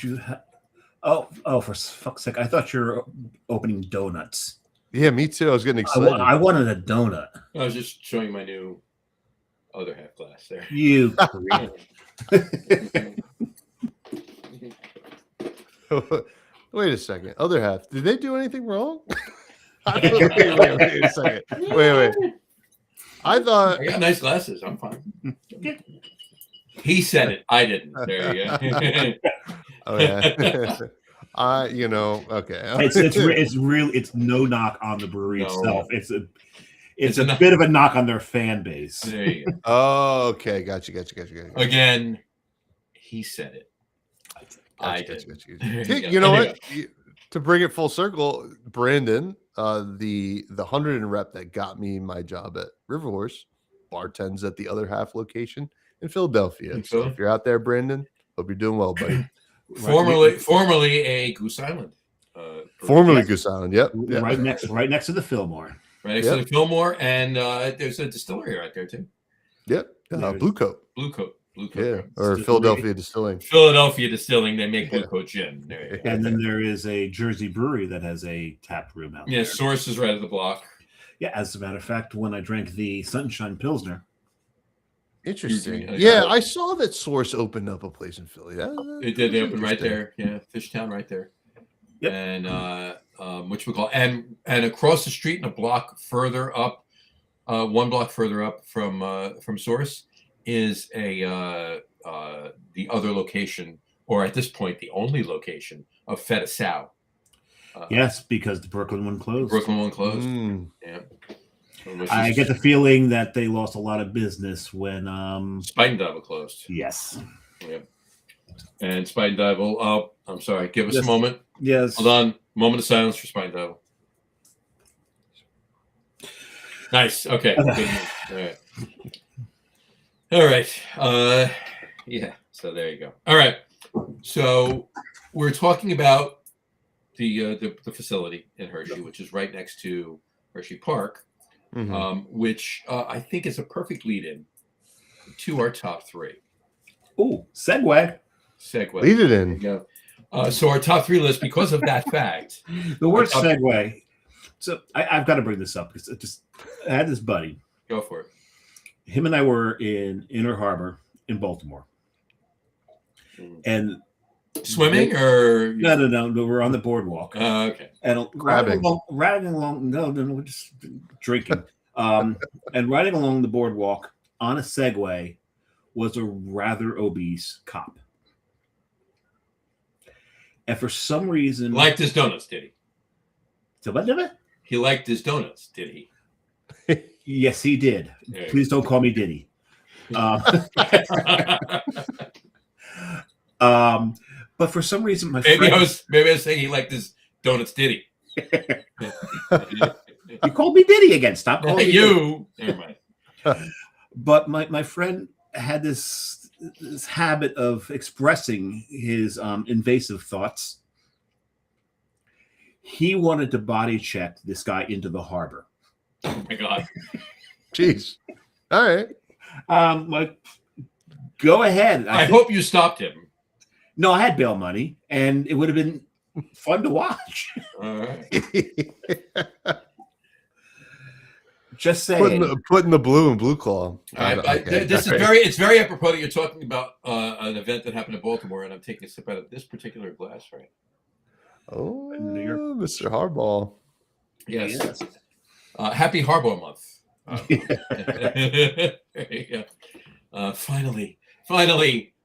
oh, for fuck's sake! I thought you were opening donuts.
Yeah, me too. I was getting excited.
I wanted a donut.
I was just showing my new other half glass there.
You.
Wait a second. Other half. Did they do anything wrong? Wait a second. Wait. I thought
I got nice glasses. I'm fine. He said it. I didn't. There you go.
Oh yeah. You know, okay.
It's no knock on the brewery itself. It's a bit of a knock on their fan base.
There you go.
Oh, okay. Gotcha.
Again, he said it.
Gotcha. You know what? To bring it full circle, Brandon, the 100 and rep that got me my job at River Horse, bartends at the other half location in Philadelphia. So if you're out there, Brandon, hope you're doing well, buddy.
Formerly a Goose Island.
Formerly Goose Island, yep.
Right next to the Fillmore.
Right next to the Fillmore, and there's a distillery right there too.
Yep, Blue Coat. Yeah, or Philadelphia Distilling.
They make Blue Coat gin.
And then there is a Jersey brewery that has a tap room out there.
Yeah, Source is right at the block.
Yeah, as a matter of fact, when I drank the Sunshine Pilsner.
Interesting. Yeah, I saw that Source opened up a place in Philly.
It did. They opened right there. Yeah, Fishtown right there. Yep. And and across the street and a block further up, one block further up from Source is the other location, or at this point the only location of Feta Sau.
Yes, because the Brooklyn one closed.
Yeah.
I get the feeling that they lost a lot of business when
Spite and Dive closed.
Yes.
Yeah. And Spite and Dive. Oh, I'm sorry. Give us a moment.
Yes.
Hold on. Moment of silence for Spite and Dive. Nice. Okay. All right. Yeah. So there you go. All right. So we're talking about the facility in Hershey, which is right next to Hershey Park, which I think is a perfect lead-in to our top three.
Oh, segue.
Lead it in.
So our top 3 list, because of that fact.
The worst segue. So I've got to bring this up because I had this buddy.
Go for it.
Him and I were in Inner Harbor in Baltimore, and
swimming or
no, we're on the boardwalk.
Okay.
And riding along. No, we're just drinking. And riding along the boardwalk on a Segway was a rather obese cop. And for some reason,
liked his donuts, did he?
So what did it?
He liked his donuts, did he?
Yes, he did. Please don't call me Diddy. But for some reason,
maybe I was saying he liked his donuts, did he?
You called me Diddy again. Stop calling me
you. Never mind.
But my friend had this habit of expressing his invasive thoughts. He wanted to body check this guy into the harbor.
Oh my God.
Jeez. All right.
Like, go ahead.
I hope you stopped him.
No, I had bail money, and it would have been fun to watch.
All right.
Just saying.
Putting the blue in Blue Claw.
It's very apropos that you're talking about an event that happened in Baltimore, and I'm taking a sip out of this particular glass, right?
Oh, Mr. Hardball.
Yes. Happy Hardball Month. There you go. Finally,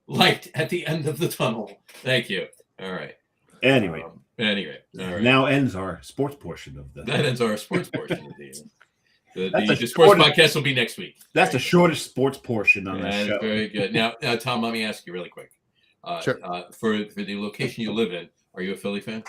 light at the end of the tunnel. Thank you. All right.
Anyway.
All right.
Now ends our sports portion of the.
That ends our sports portion of the sports podcast will be next week.
That's the shortest sports portion on that show.
Very good. Now, Tom, let me ask you really quick.
Sure.
For the location you live in, are you a Philly fan?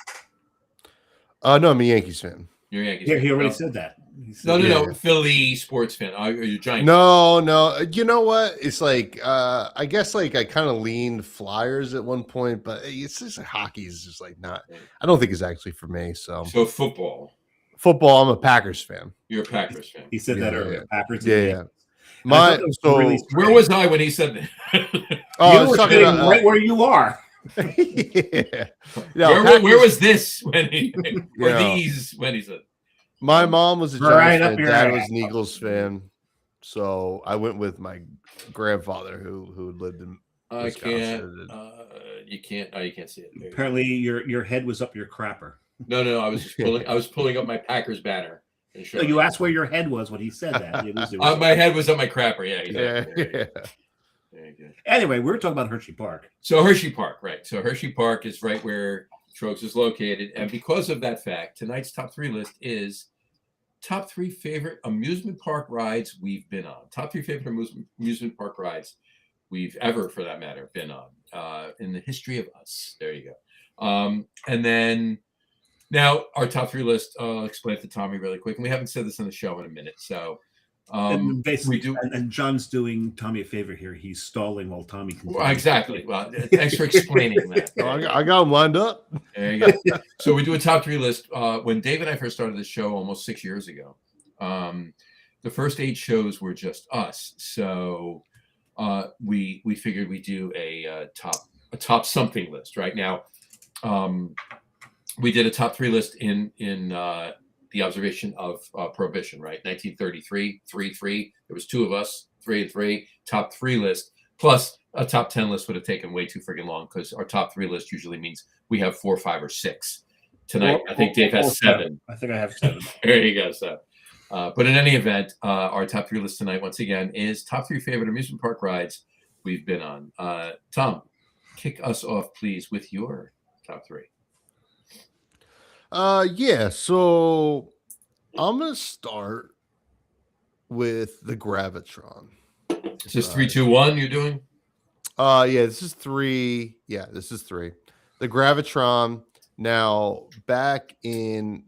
No, I'm a Yankees fan.
You're a Yankees
fan. He already
no.
said that.
No. Philly sports fan. Are you Giants?
No. You know what? It's like I guess like I kind of leaned Flyers at one point, but it's just hockey is just like not. I don't think it's actually for me. So
football.
I'm a Packers fan.
You're a Packers fan.
He said that earlier.
Yeah.
Packers.
Yeah.
Where was I when he said that?
I was talking about right where you are.
Yeah.
Where was this when he when he said?
My mom was a Giants fan. Dad was an Eagles fan. So I went with my grandfather who lived in Wisconsin.
You can't see it.
Apparently your head was up your crapper.
No, I was just pulling up my Packers banner.
No, you asked where your head was when he said that. It was
my head was on my crapper. Yeah. Very good.
Anyway, we were talking about Hershey Park.
So Hershey Park, right? So Hershey Park is right where Troegs is located, and because of that fact, tonight's top 3 list is top 3 favorite amusement park rides we've been on. Top 3 favorite amusement park rides we've ever, for that matter, been on in the history of us. There you go. And then now our top 3 list. I'll explain it to Tommy really quick, and we haven't said this on the show in a minute, so.
And John's doing Tommy a favor here. He's stalling while Tommy continues.
Well, exactly. Well, thanks for explaining that.
I got him lined up.
There you go. So we do a top 3 list. When Dave and I first started this show almost 6 years ago, the first 8 shows were just us. So we figured we'd do a top something list. Right now, we did a top 3 list in the observation of Prohibition, right? 1933, 3-3. There was 2 of us, 3 and 3. Top 3 list plus a top 10 list would have taken way too freaking long because our top 3 list usually means we have 4, 5, or 6. Tonight, I think Dave has 7.
I think I have 7.
There you go. So, but in any event, our top 3 list tonight, once again, is top 3 favorite amusement park rides we've been on. Tom, kick us off, please, with your top 3.
So I'm gonna start with the Gravitron.
Is this 3, 2, 1 you're doing?
This is 3. Yeah, this is 3. The Gravitron. Now back in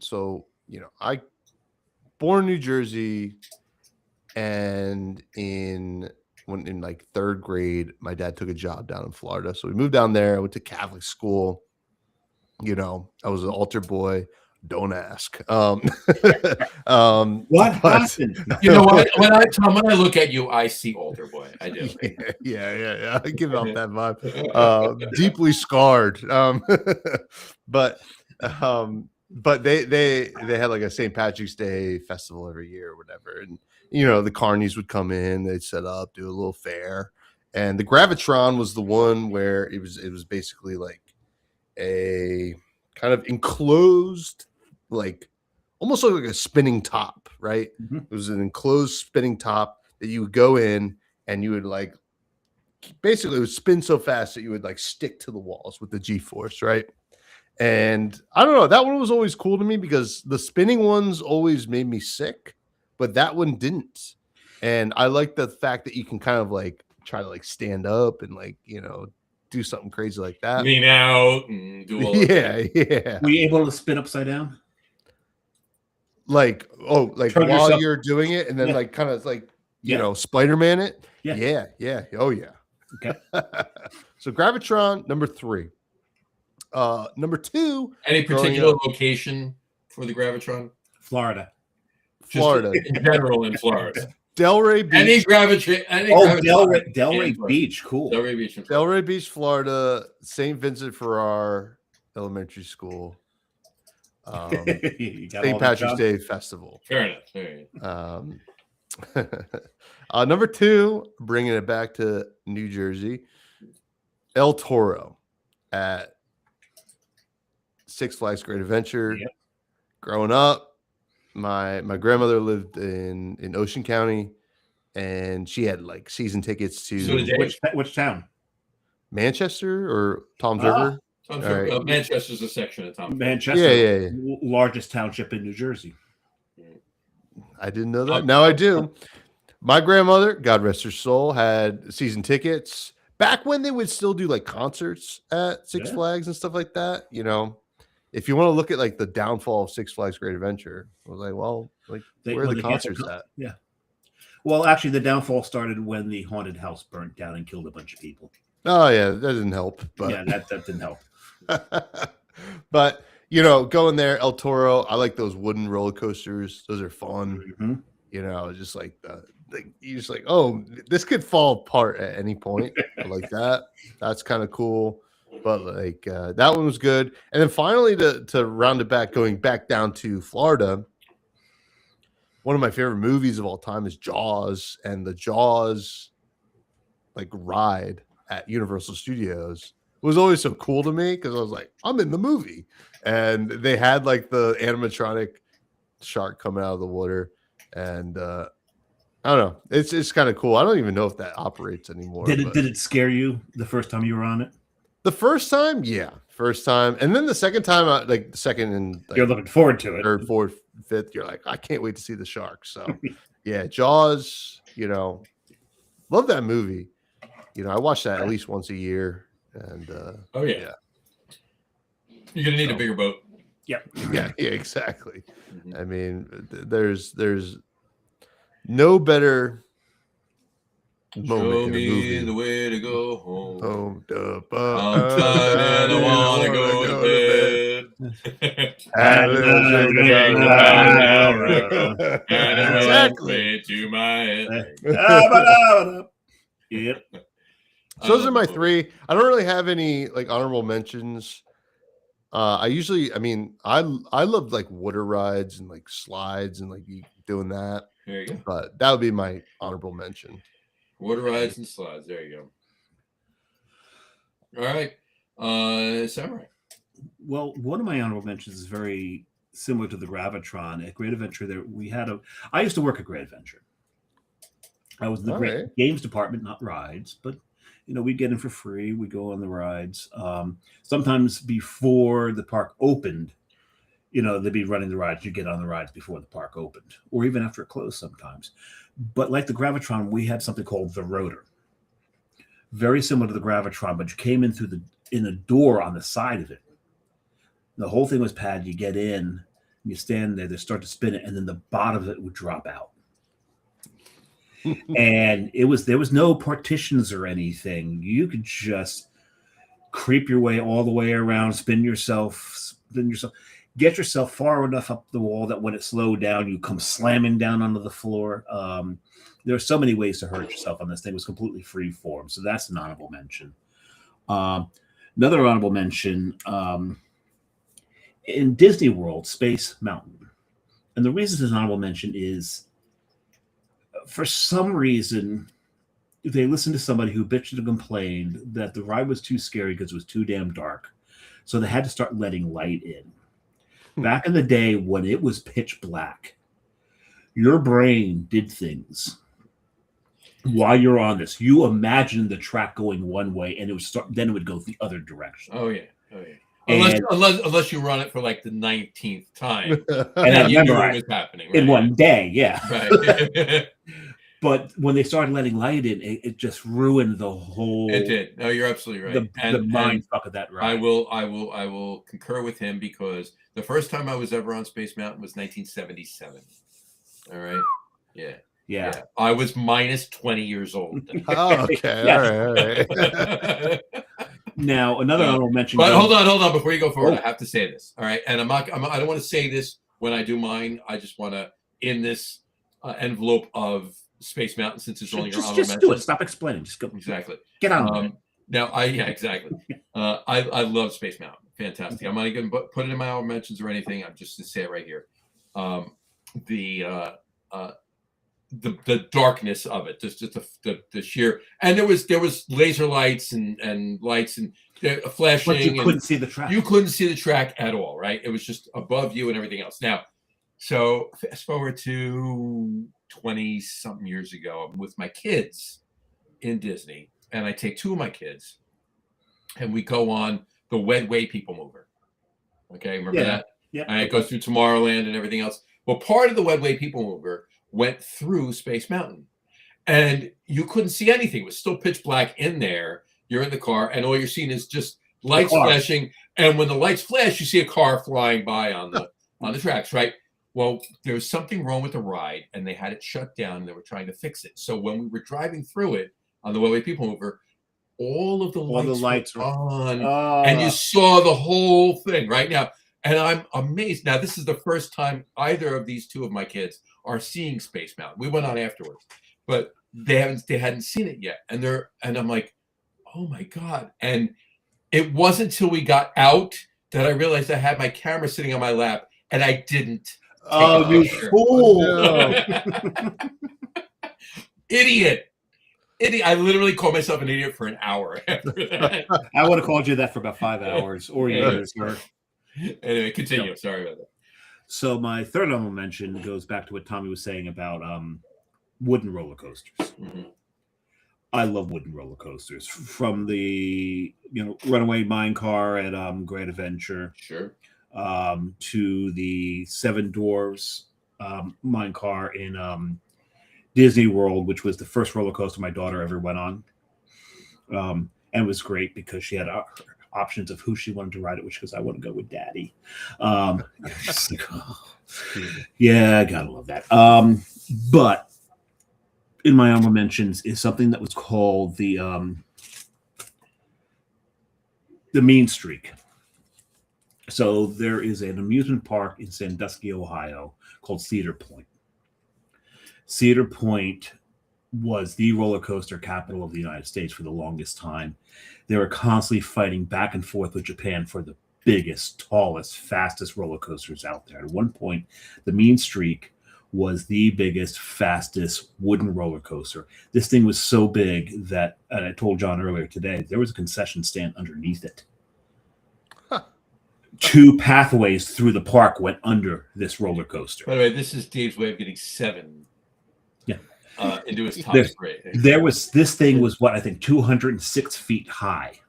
I born in New Jersey, and in like 3rd grade, my dad took a job down in Florida. So we moved down there. I went to Catholic school. I was an altar boy. Don't ask.
What
but-
happened?
You know what? When I look at you, I see older boy. I do.
Yeah. I give off that vibe. Deeply scarred. But they had like a St. Patrick's Day festival every year or whatever, and the carnies would come in, they'd set up, do a little fair, and the Gravitron was the one where it was basically like a kind of enclosed, like almost like a spinning top, right?
Mm-hmm.
It was an enclosed spinning top that you would go in and you would like basically it would spin so fast that you would like stick to the walls with the G-force, right? And I don't know, that one was always cool to me because the spinning ones always made me sick, but that one didn't. And I like the fact that you can kind of like try to like stand up and like, do something crazy like that.
Lean out and do all
Yeah.
Were you able to spin upside down?
Like, while
yourself.
you're doing it and then like kind of like,
Yeah.
Spider-Man it.
Yeah.
Yeah. Oh yeah.
Okay.
So Gravitron, number 3. Number 2.
Any particular location for the Gravitron?
Florida.
Florida.
Just in general in Florida.
Delray Beach.
Any Gravitron?
Delray Beach. Cool.
Delray Beach in Florida.
Delray Beach, Florida. St. Vincent Farrar Elementary School. St. Patrick's Day Festival.
Fair enough.
Number 2, bringing it back to New Jersey, El Toro at Six Flags Great Adventure.
Yep.
Growing up, my grandmother lived in Ocean County, and she had like season tickets to
which town?
Manchester or Tom's River.
Right. Manchester's a section of Tom's.
Manchester,
yeah.
Largest township in New Jersey.
I didn't know that. Now I do. My grandmother, God rest her soul, had season tickets back when they would still do like concerts at Six Flags and stuff like that. If you want to look at like the downfall of Six Flags Great Adventure, I was like, well, like where are the concerts at?
Yeah. Well, actually, the downfall started when the haunted house burnt down and killed a bunch of people.
Oh yeah, that didn't help. But
yeah, that didn't help.
But going there, El Toro, I like those wooden roller coasters. Those are fun.
Mm-hmm.
Just like you just like, oh, this could fall apart at any point. I like that. That's kind of cool. But like that one was good. And then finally to round it back, going back down to Florida, one of my favorite movies of all time is Jaws, and the Jaws like ride at Universal Studios was always so cool to me because I was like, I'm in the movie. And they had like the animatronic shark coming out of the water, and I don't know, it's kind of cool. I don't even know if that operates anymore.
Did it scare you the first time you were on it?
The first time, yeah, and then the second time, like the second and like,
you're looking forward to it.
Third, fourth, fifth, you're like, I can't wait to see the shark. So, yeah, Jaws. Love that movie. I watch that at least once a year, and
yeah. You're gonna need a bigger boat.
Yeah,
exactly. Mm-hmm. I mean, there's no better moment.
Show
in a
me
movie.
the way to go home.
I'm
tired, I want to go to bed.
Exactly.
To my head.
Yep.
So those are my 3. I don't really have any like honorable mentions. I love like water rides and like slides and like doing that.
There you go.
But that would be my honorable mention.
Water rides and slides. There you go. All right. Samurai.
Well, one of my honorable mentions is very similar to the Gravitron. At Great Adventure, I used to work at Great Adventure. I was in the games department, not rides, but we'd get in for free. We'd go on the rides. Sometimes before the park opened, they'd be running the rides. You get on the rides before the park opened, or even after it closed sometimes. But like the Gravitron, we had something called the Rotor. Very similar to the Gravitron, but you came in in a door on the side of it. The whole thing was padded. You get in, you stand there, they start to spin it, and then the bottom of it would drop out. And there was no partitions or anything. You could just creep your way all the way around, spin yourself. get yourself far enough up the wall that when it slowed down, you come slamming down onto the floor. There are so many ways to hurt yourself on this thing. It was completely free form. So that's an honorable mention. Another honorable mention, in Disney World, Space Mountain. And the reason it's an honorable mention is, for some reason, they listened to somebody who bitched and complained that the ride was too scary because it was too damn dark. So they had to start letting light in. Back in the day when it was pitch black, your brain did things while you're on this. You imagine the track going one way, and it would start. Then it would go the other direction.
Oh yeah. Unless you run it for like the 19th time,
and I remember
what was happening right?
In one day. Yeah.
Right.
But when they started letting light in, it just ruined the whole.
It did. No, you're absolutely right.
The mind fuck of that ride.
I will concur with him, because the first time I was ever on Space Mountain was 1977. All right. Yeah. I was minus 20 years old.
Oh, okay. All right.
Now, another honorable mention.
But hold on. Before you go forward, I have to say this. All right. And I don't want to say this when I do mine. I just want to, in this envelope of Space Mountain, since it's only your honorable mention.
Just do it. Stop explaining. Just go.
Exactly.
Get on.
Exactly. I love Space Mountain. Fantastic. I'm not even going to put it in my honorable mentions or anything. I'm just to say it right here. The darkness of it, just the sheer, and there was laser lights and lights and flashing.
But you couldn't see the track.
You couldn't see the track at all, right? It was just above you and everything else. Now, so fast forward to 20-something years ago, I'm with my kids in Disney, and I take two of my kids, and we go on the Wedway People Mover. Okay, remember that?
Yeah.
And it goes through Tomorrowland and everything else. Well, part of the Wedway People Mover went through Space Mountain, and you couldn't see anything. It was still pitch black in there. You're in the car, and all you're seeing is just lights flashing. And when the lights flash, you see a car flying by on the tracks, right? Well, there was something wrong with the ride, and they had it shut down, and they were trying to fix it. So when we were driving through it on the Wedway People Mover, all of the lights were on, and you saw the whole thing right now. And I'm amazed. Now, this is the first time either of these two of my kids are seeing Space Mountain. We went on afterwards, but they hadn't seen it yet. And I'm like, oh my God. And it wasn't until we got out that I realized I had my camera sitting on my lap, and I didn't.
Oh, you fool.
No.
Idiot. I literally called myself an idiot for an hour after that.
I would have called you that for about 5 hours or years, sir.
Anyway, continue. Sorry about that.
So my third honorable mention goes back to what Tommy was saying about wooden roller coasters.
Mm-hmm.
I love wooden roller coasters, from the Runaway Mine Car at Great Adventure,
sure,
to the Seven Dwarfs mine car in Disney World, which was the first roller coaster my daughter ever went on, and it was great because she had options of who she wanted to ride it, which, because I want to go with Daddy. Like, yeah, I gotta love that. But in my honorable mentions is something that was called the Mean Streak. So there is an amusement park in Sandusky, Ohio, called Cedar Point. Cedar Point was the roller coaster capital of the United States for the longest time. They were constantly fighting back and forth with Japan for the biggest, tallest, fastest roller coasters out there. At one point, the Mean Streak was the biggest, fastest wooden roller coaster. This thing was so big that, and I told John earlier today, there was a concession stand underneath it. Huh. 2 pathways through the park went under this roller coaster.
By the way, this is Dave's way of getting 7 into his top 3.
This thing was what I think 206 feet high.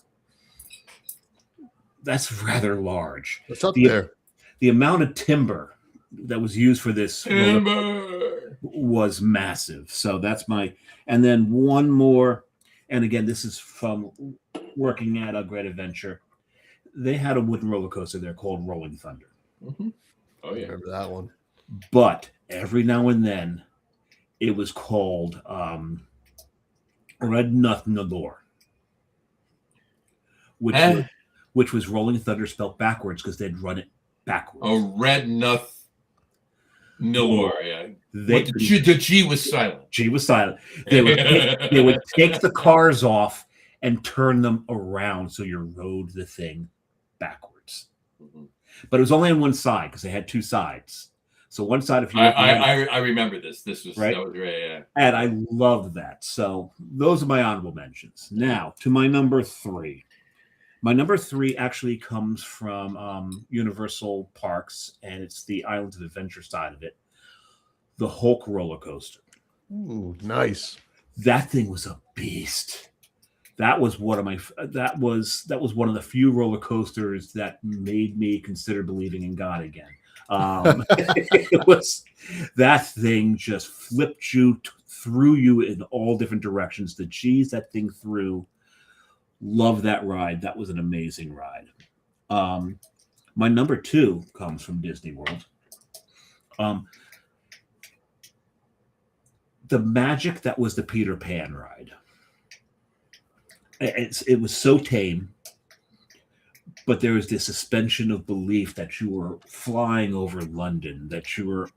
That's rather large.
It's up there.
The amount of timber that was used for this was massive. So that's and then one more, and again, this is from working at a Great Adventure. They had a wooden roller coaster there called Rolling Thunder.
Mm-hmm. Oh yeah,
remember that one.
But every now and then, it was called Red Nothing Allure, which was Rolling Thunder spelled backwards because they'd run it backwards.
Oh, red noth Nilor. Yeah.
The
G was silent.
G was silent. They would take the cars off and turn them around so you rode the thing backwards. Mm-hmm. But it was only on one side because they had two sides. So one side, if you
I remember this. This was
right.
That was right, yeah.
And I loved that. So those are my honorable mentions. Now to my number 3. My number 3 actually comes from Universal Parks, and it's the Islands of Adventure side of it. The Hulk roller coaster.
Ooh, nice.
That thing was a beast. That was one of my. That was one of the few roller coasters that made me consider believing in God again. It was that thing just flipped you, threw you in all different directions. The G's that thing threw. Love that ride. That was an amazing ride. My number 2 comes from Disney World. The magic that was the Peter Pan ride. It was so tame, but there was this suspension of belief that you were flying over London, that you were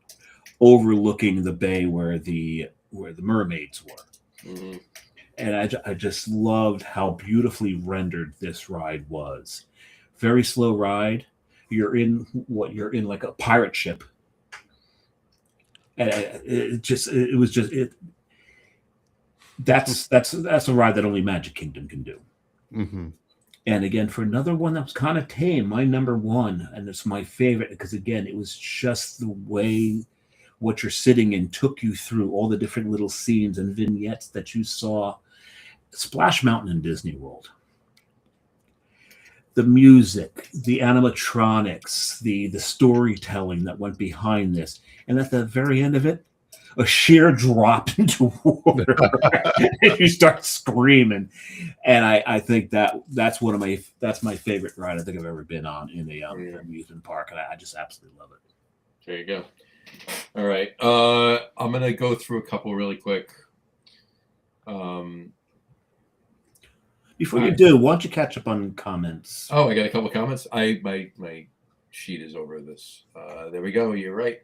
overlooking the bay where the mermaids were. Mm-hmm. And I just loved how beautifully rendered this ride was. Very slow ride. You're in like a pirate ship. And that's a ride that only Magic Kingdom can do. Mm-hmm. And again, for another one that was kind of tame, my number 1, and it's my favorite because again, it was just the way what you're sitting in took you through all the different little scenes and vignettes that you saw. Splash Mountain in Disney World. The music, the animatronics, the storytelling that went behind this. And at the very end of it, a sheer drop into water. And you start screaming. And I think that's my favorite ride I think I've ever been on in a amusement park. And I just absolutely love it.
There you go. All right. I'm going to go through a couple really quick.
Before you do, why don't you catch up on comments?
Oh, I got a couple of comments. My sheet is over this. There we go. You're right.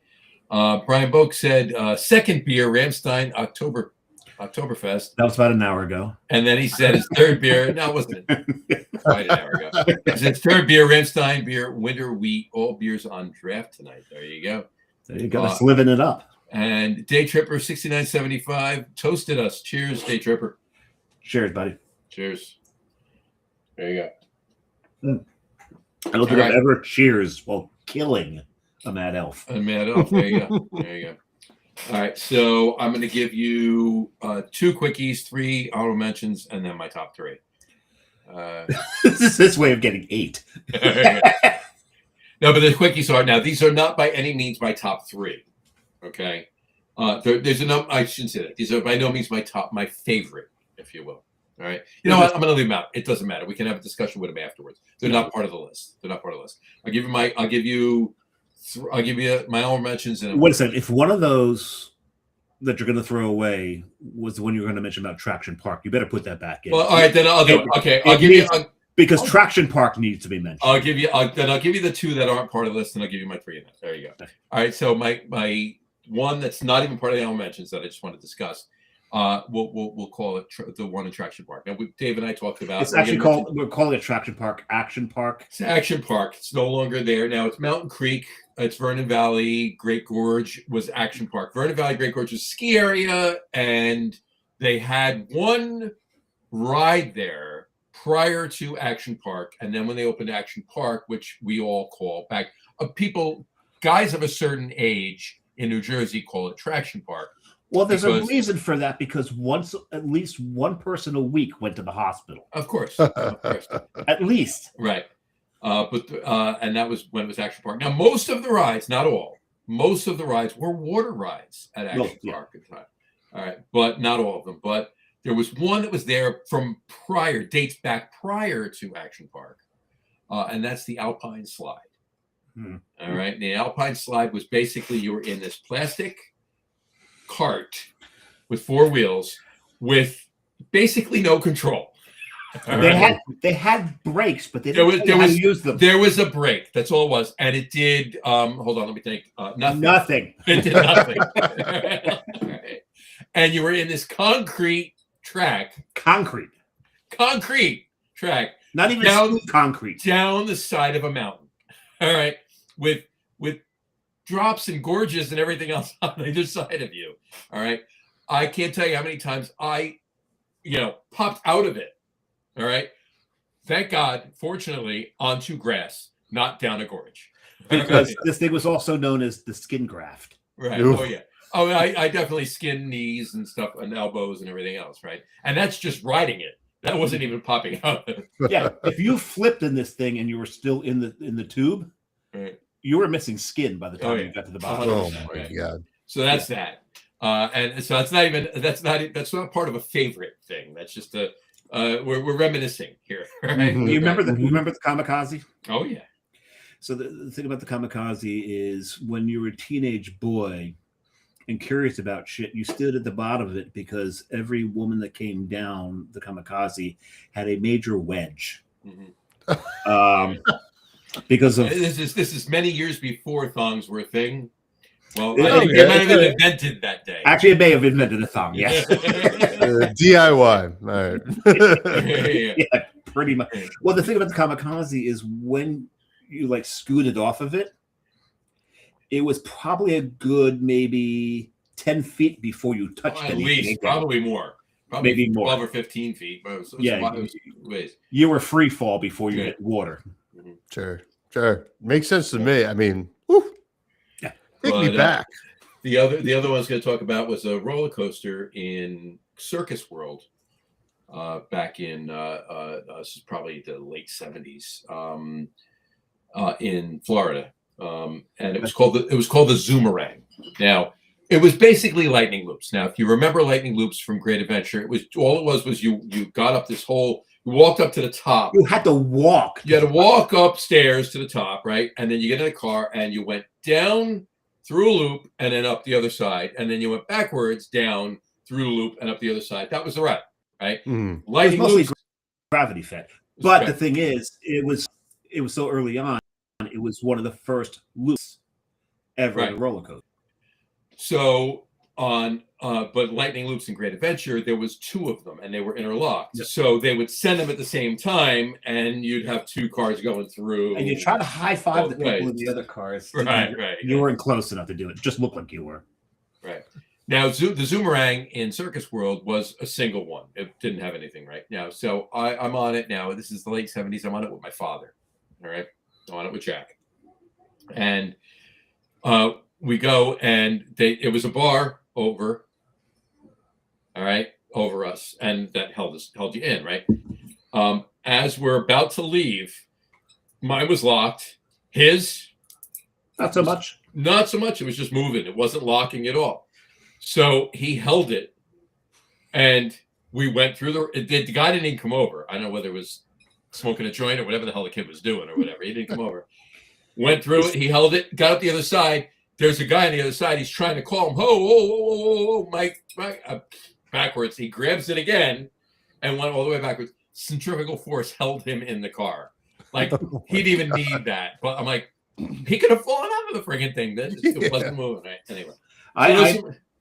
Brian Boak said second beer, Ramstein Oktoberfest.
That was about an hour ago.
And then he said his third beer. No, it wasn't. Quite an hour ago. His third beer, Ramstein beer, winter wheat. All beers on draft tonight. There you go.
There you go. That's living it up.
And Day Tripper 6975 toasted us. Cheers, Day Tripper.
Cheers, buddy.
Cheers. There you go.
I don't think I've ever cheers while killing a mad elf.
A mad elf. There you go. There you go. All right. So I'm going to give you 2 quickies, 3 honorable mentions, and then my top 3.
This is his way of getting 8.
No, but the quickies are now. These are not by any means my top 3. Okay. There's I shouldn't say that. These are by no means my favorite, if you will. All right. You know what? I'm going to leave them out. It doesn't matter. We can have a discussion with them afterwards. They're not part of the list. I'll give you my honorable mentions. And
wait a second. If one of those that you're going to throw away was the one you were going to mention about Traction Park, you better put that back in.
Well, all right, then I'll do it. Okay, I'll give you
because Traction Park needs to be mentioned.
I'll give you the 2 that aren't part of the list, and I'll give you my 3 in that. There you go. All right. So my one that's not even part of the honorable mentions that I just want to discuss. We'll call it the one in Traction Park. Now, Dave and I talked about.
It's actually we're calling it Traction Park, Action Park.
It's Action Park. It's no longer there now. It's Mountain Creek. It's Vernon Valley. Great Gorge was Action Park. Vernon Valley, Great Gorge was a ski area, and they had one ride there prior to Action Park, and then when they opened Action Park, which we all call back, guys of a certain age in New Jersey call it Traction Park.
Well, there's a reason for that because at least one person a week went to the hospital.
Of course.
At least.
Right. And that was when it was Action Park. Now, most of the rides, not all, most of the rides were water rides at Action Park at the time. All right. But not all of them. But there was one that was there from dates back prior to Action Park. And that's the Alpine Slide. All right. And the Alpine Slide was basically you were in this plastic cart with 4 wheels with basically no control.
They had brakes, but they didn't know how to use them.
There was a brake. That's all it was, and it did. Hold on, let me think. Nothing. It did nothing. Right. And you were in this concrete track. Concrete track.
Not even smooth concrete.
Down the side of a mountain. All right, with drops and gorges and everything else on either side of you. All right, I can't tell you how many times I, popped out of it. All right. Thank God, fortunately, onto grass, not down a gorge.
Because this thing was also known as the skin graft.
Right. Oof. Oh, yeah. Oh, I definitely skinned knees and stuff and elbows and everything else, right? And that's just riding it. That wasn't even popping out.
Yeah. If you flipped in this thing and you were still in the tube, right, you were missing skin by the time you got to the bottom.
Oh my God.
So that's that. And so that's not part of a favorite thing. That's just we're reminiscing here. Right?
You remember the kamikaze?
Oh yeah.
So the thing about the kamikaze is when you were a teenage boy and curious about shit, you stood at the bottom of it because every woman that came down the kamikaze had a major wedge. Because of
this is many years before thongs were a thing. Well, I think it might have been invented that day.
Actually, it may have invented a thong. Yes.
DIY. All
right. Yeah, pretty much. Well, the thing about the kamikaze is when you scooted off of it, it was probably a good maybe 10 feet before you touched it.
At least, probably more. Probably
maybe more.
12 or 15 feet. But
you were free fall before you hit water.
Sure. Makes sense to me. I mean, whew. Take me back.
The other one I was going to talk about was a roller coaster in Circus World back in this is probably the late 70s in Florida, and it was called the Zoomerang. Now it was basically lightning loops. Now if you remember lightning loops from Great Adventure, it was you got up this whole. You walked up to the top.
You had to walk.
You had to walk upstairs to the top, right? And then you get in a car and you went down through a loop and then up the other side. And then you went backwards down through a loop and up the other side. That was the ride, right?
Lightning loops, gravity fed. But the thing is, it was so early on, it was one of the first loops ever in a roller coaster.
So but lightning loops in Great Adventure, there was two of them and they were interlocked. Yep. So they would send them at the same time and you'd have two cars going through.
And you try to high five the people in the other cars.
Right.
You weren't close enough to do it. It just looked like you were.
Right. Now, the Zoomerang in Circus World was a single one. It didn't have anything right now. So I'm on it now. This is the late 70s. I'm on it with my father. All right. I'm on it with Jack. And we go and it was a bar over us, and that held you in, right? As we're about to leave, mine was locked. His
not so much.
It was just moving. It wasn't locking at all. So he held it, and we went through the guy didn't even come over. I don't know whether it was smoking a joint or whatever the hell the kid was doing or whatever. He didn't come over. Went through it. He held it. Got up the other side. There's a guy on the other side. He's trying to call him. Oh, Mike. Backwards. He grabs it again and went all the way backwards. Centrifugal force held him in the car. Like, he didn't even need that. But I'm like, he could have fallen out of the friggin' thing. It wasn't moving. Right? Anyway.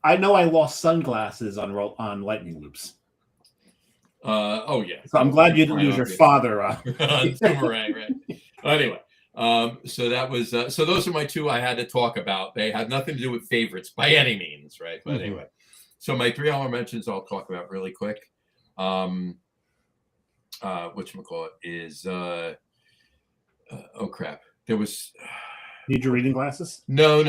I know I lost sunglasses on lightning loops.
Oh, yeah.
So I'm glad you didn't lose your father on
Boomerang, right? Anyway. So that was so those are my two I had to talk about. They had nothing to do with favorites by any means, right? But anyway, so my 3 honorable mentions I'll talk about really quick. Whatchamacallit is oh crap. There was
Need your reading glasses?
No.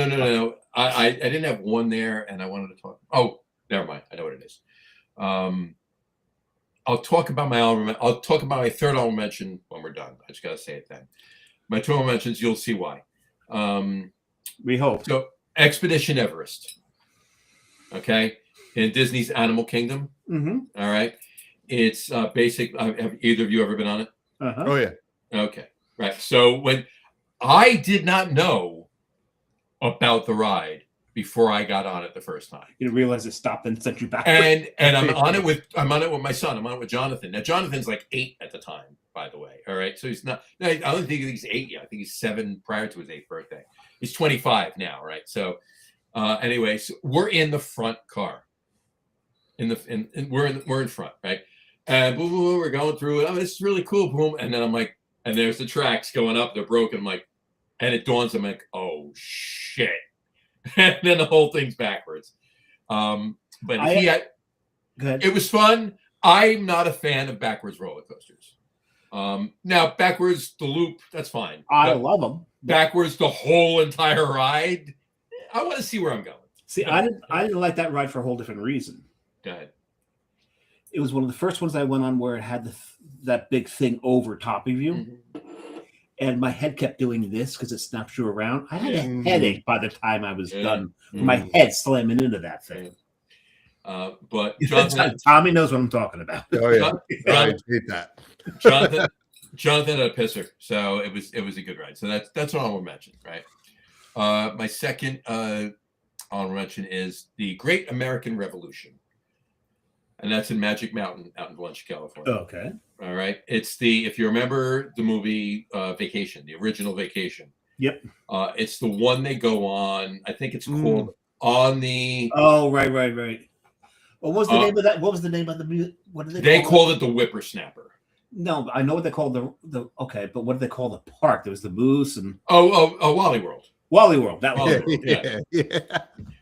I didn't have one there and I wanted to talk. Oh, never mind. I know what it is. I'll talk about my third honorable mention when we're done. I just gotta say it then. My 2 honorable mentions, you'll see why.
We hope.
So, Expedition Everest. Okay, in Disney's Animal Kingdom. All right, it's basic. Have either of you ever been on it?
Oh yeah.
Okay, right. So when I did not know about the ride before I got on it the first time.
You didn't realize it stopped and sent you back.
And I'm on it with my son. I'm on it with Jonathan. Now Jonathan's like 8 at the time, by the way. All right, so he's not. I don't think he's 8 yet. I think he's 7 prior to his 8th birthday. He's 25 now, right? So, anyway, so we're in the front car. We're in front, right? And boom, boom, we're going through it. Oh, this is really cool, boom. And then I'm like, and there's the tracks going up. They're broken. I'm like, and it dawns. I'm like, oh shit. And then the whole thing's backwards. But it was fun. I'm not a fan of backwards roller coasters. Now backwards the loop, that's fine.
I love them.
Backwards the whole entire ride, I want to see where I'm going.
See, I didn't like that ride for a whole different reason.
Go ahead.
It was one of the first ones I went on where it had that big thing over top of you. Mm-hmm. And my head kept doing this because it snaps you around. I had a headache by the time I was done. My head slamming into that thing.
But
Tommy knows what I'm talking about.
Oh yeah, I hate that.
Jonathan had a pisser, so it was a good ride. So that's what I will mention, right? My second honorable mention is the Great American Revolution, and that's in Magic Mountain out in Valencia, California.
Okay.
All right. It's if you remember the movie Vacation, the original Vacation.
Yep.
It's the one they go on. I think it's called On the.
Oh, right. What was the name of that? What was the name of the music? What did
they called it? The Whippersnapper.
No, I know what they called the. Okay, but what did they call the park? There was the Moose and.
Wally World.
Wally World. That was
yeah.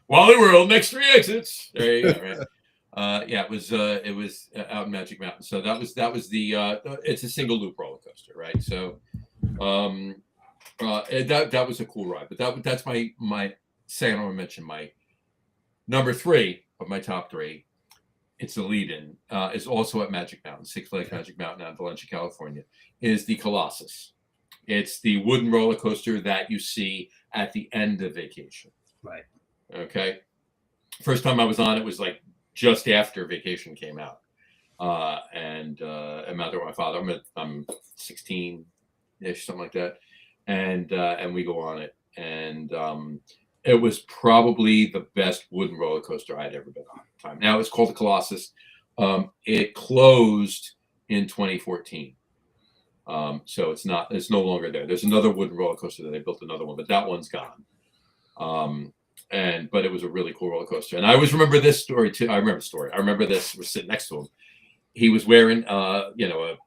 Wally World. Next 3 exits. There you go. Right. It was out in Magic Mountain. So that was the it's a single loop roller coaster, right? So that was a cool ride. But that's my second one I mentioned. My number 3 of my top 3, it's a lead-in, is also at Magic Mountain, Six Flags Magic Mountain out in Valencia, California, is the Colossus. It's the wooden roller coaster that you see at the end of Vacation.
Right.
Okay. First time I was on it was like just after Vacation came out, and I'm out there with my father. I'm 16-ish, something like that, and we go on it, and it was probably the best wooden roller coaster I'd ever been on. Time now it's called the Colossus. It closed in 2014, so it's no longer there. There's another wooden roller coaster that they built another one, but that one's gone. But it was a really cool roller coaster. And I always remember this story too. I remember this. We're sitting next to him. He was wearing, a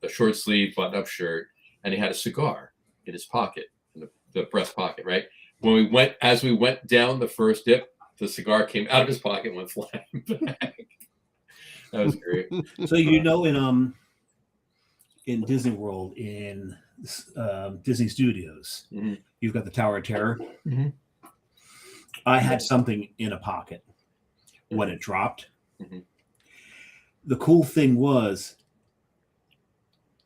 short sleeve button-up shirt, and he had a cigar in his pocket, in the breast pocket, right? As we went down the first dip, the cigar came out of his pocket and went flying back. That was great.
So in Disney World, in Disney Studios, mm-hmm. You've got the Tower of Terror.
Mm-hmm.
I had something in a pocket when it dropped. Mm-hmm. The cool thing was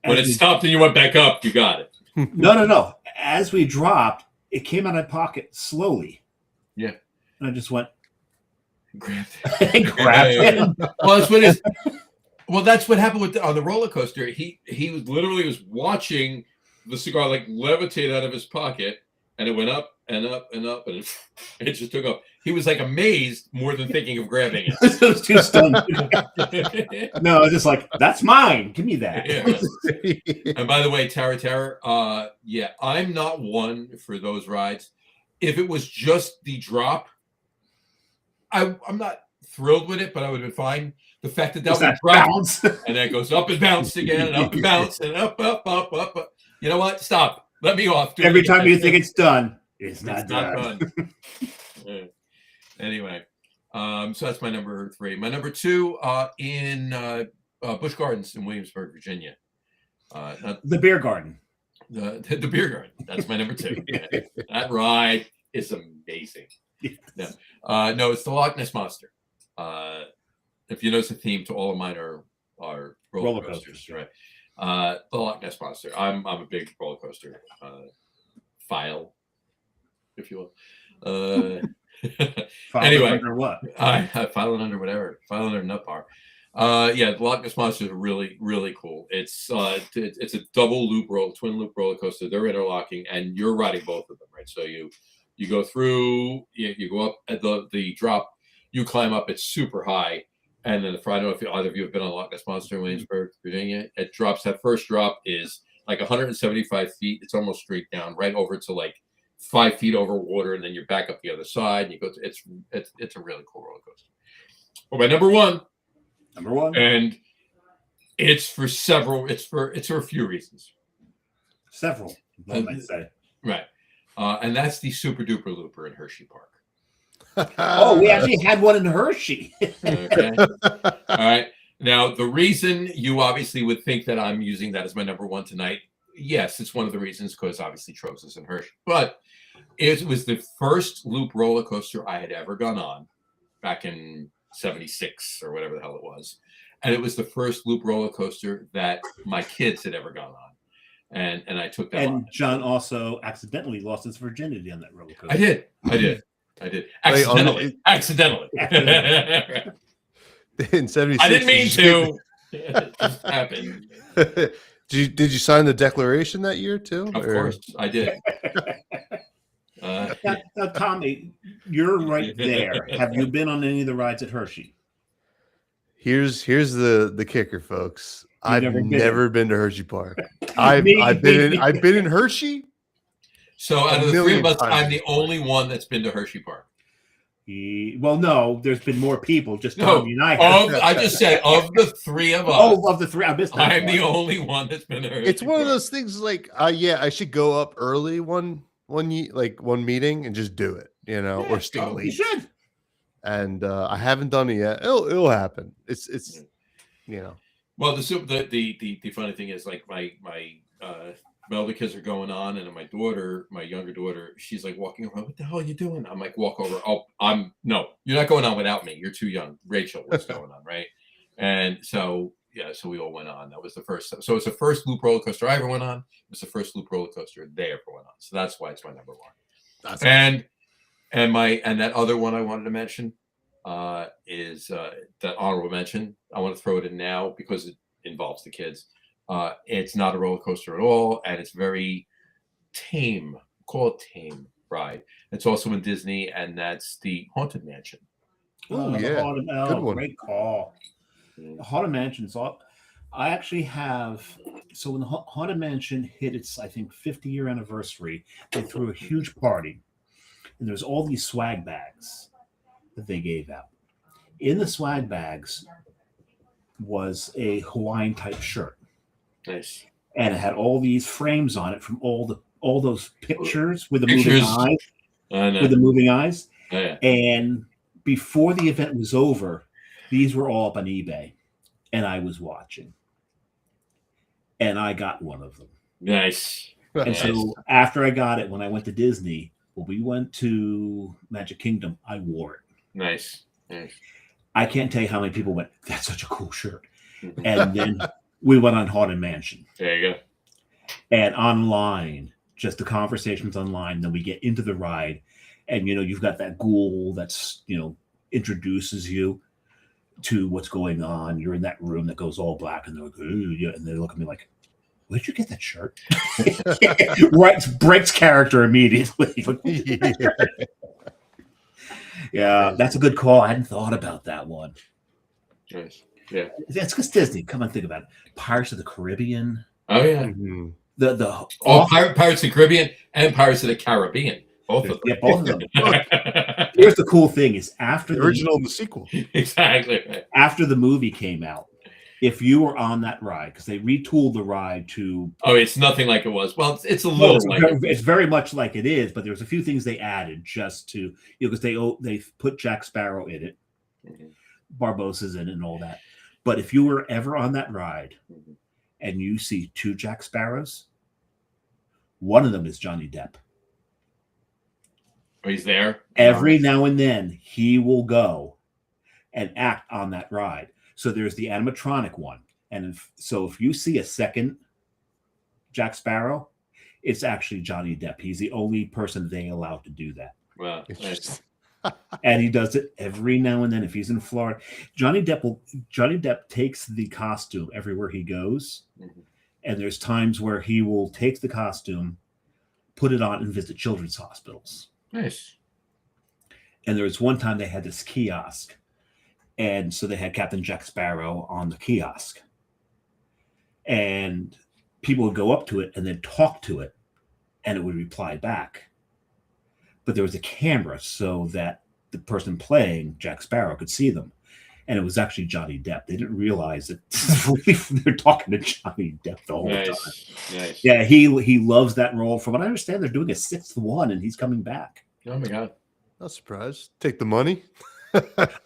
when it stopped and you went back up, you got it.
No. As we dropped, it came out of my pocket slowly.
Yeah.
And I just went.
Grabbed
it.
Well, that's what happened on the roller coaster. He was watching the cigar like levitate out of his pocket, and it went up and up and up, and it just took off. He was like amazed more than thinking of grabbing it.
I was too stunned. No, I was just like, that's mine. Give me that.
Yeah. And by the way, Tower Terror, I'm not one for those rides. If it was just the drop, I'm not thrilled with it, but I would have been fine. The fact that would bounce and then it goes up and bounce again and up and bounce and up. You know what? Stop. Let me off.
Every time you think it's done, it's not done.
Yeah. Anyway, so that's my number 3. My number 2 in Busch Gardens in Williamsburg, Virginia.
The beer garden.
The beer garden. That's my number 2. That ride is amazing.
Yes.
No, it's the Loch Ness Monster. If you notice, the theme to all of mine are roller coasters, right? The Loch Ness Monster. I'm a big roller coaster file, if you will. Anyway,
under what?
I file it under whatever. File it under nut bar. The Loch Ness Monster is really, really cool. It's a double loop twin loop roller coaster. They're interlocking, and you're riding both of them, right? So You go through, you go up at the drop, you climb up, it's super high. And then I don't know if either of you have been on Loch Ness Monster in Williamsburg, Virginia. It drops, that first drop is like 175 feet. It's almost straight down, right over to like 5 feet over water. And then you're back up the other side. And you go to, it's a really cool roller coaster. Well, my number one. And it's for a few reasons.
Several, I might say.
Right. And that's the Super Duper Looper in Hershey Park.
Oh, we actually had one in Hershey.
Okay. All right. Now, the reason you obviously would think that I'm using that as my number one tonight, yes, it's one of the reasons because obviously Troegs is in Hershey. But it was the first loop roller coaster I had ever gone on back in 76 or whatever the hell it was. And it was the first loop roller coaster that my kids had ever gone on. And I took that on.
And John also accidentally lost his virginity on that roller coaster.
I did. Accidentally.
In 76.
I didn't mean to. It just happened.
Did you sign the declaration that year too?
Of course, I did.
Now, Tommy, you're right there. Have you been on any of the rides at Hershey?
Here's the kicker, folks. I've never been to Hershey Park. I've been in Hershey.
So out of the three of us, I'm the only one that's been to Hershey Park.
Well, no, there's been more people. Just Tommy and I.
I just said of the three of us.
Oh, of the three, I'm
the only one that's been to Hershey.
It's one of those things like, I should go up early one meeting and just do it, or stay late.
You should.
And I haven't done it yet. It'll happen. It's
Well, the funny thing is, like my older kids are going on, and my younger daughter, she's like walking around. What the hell are you doing? I'm like, walk over. Oh, no, you're not going on without me. You're too young. Rachel, what's going on, right? And so so we all went on. That was the first. So it's the first loop roller coaster I ever went on. It was the first loop roller coaster they ever went on. So that's why it's my number one.
That's
and that other one I wanted to mention is that honorable mention. I want to throw it in now because it involves the kids. It's not a roller coaster at all, and it's very tame. Call it tame ride. It's also in Disney, and that's the Haunted Mansion.
Oh yeah, good one.
Great call. The Haunted Mansion. So I actually have. So when the Haunted Mansion hit its, I think, 50-year anniversary, they threw a huge party, and there's all these swag bags that they gave out. In the swag bags was a Hawaiian type shirt.
Nice.
And it had all these frames on it from all those pictures with the moving eyes. With the moving eyes.
Oh, yeah.
And before the event was over, these were all up on eBay. And I was watching. And I got one of them.
Nice.
And so after I got it, when I went to Disney, when we went to Magic Kingdom, I wore it.
Nice.
I can't tell you how many people went, that's such a cool shirt. And then we went on Haunted Mansion.
There you go.
And online, just the conversations online, then we get into the ride. And, you've got that ghoul that's, introduces you to what's going on. You're in that room that goes all black, and they're like, ooh, yeah. And they look at me like, where'd you get that shirt? Right, breaks character immediately. Yeah, that's a good call. I hadn't thought about that one.
Nice. Yeah.
That's because Disney. Come on, think about it. Pirates of the Caribbean.
Oh yeah.
Mm-hmm.
Pirates of the Caribbean and Pirates of the Caribbean. Both of them.
Yeah, both of them. Here's the cool thing: is after
the original and the sequel.
Exactly. Right.
After the movie came out, if you were on that ride, because they retooled the ride to.
Oh, it's nothing like it was. Well, it's a little.
It's very much like it is, but there's a few things they added just to because they put Jack Sparrow in it, Barbossa's in it, and all that. But if you were ever on that ride, and you see two Jack Sparrows, one of them is Johnny Depp.
Oh, he's there?
Every now and then, he will go and act on that ride. So there's the animatronic one. And if you see a second Jack Sparrow, it's actually Johnny Depp. He's the only person they allow to do that.
Wow.
And he does it every now and then. If he's in Florida, Johnny Depp takes the costume everywhere he goes. Mm-hmm. And there's times where he will take the costume, put it on, and visit children's hospitals.
Nice.
And there was one time they had this kiosk, and so they had Captain Jack Sparrow on the kiosk, and people would go up to it and then talk to it, and it would reply back. But there was a camera so that the person playing Jack Sparrow could see them. And it was actually Johnny Depp. They didn't realize that they're talking to Johnny Depp the whole time.
Nice.
Yeah, he loves that role. From what I understand, they're doing a 6th one, and he's coming back.
Oh my God.
Not surprised. Take the money.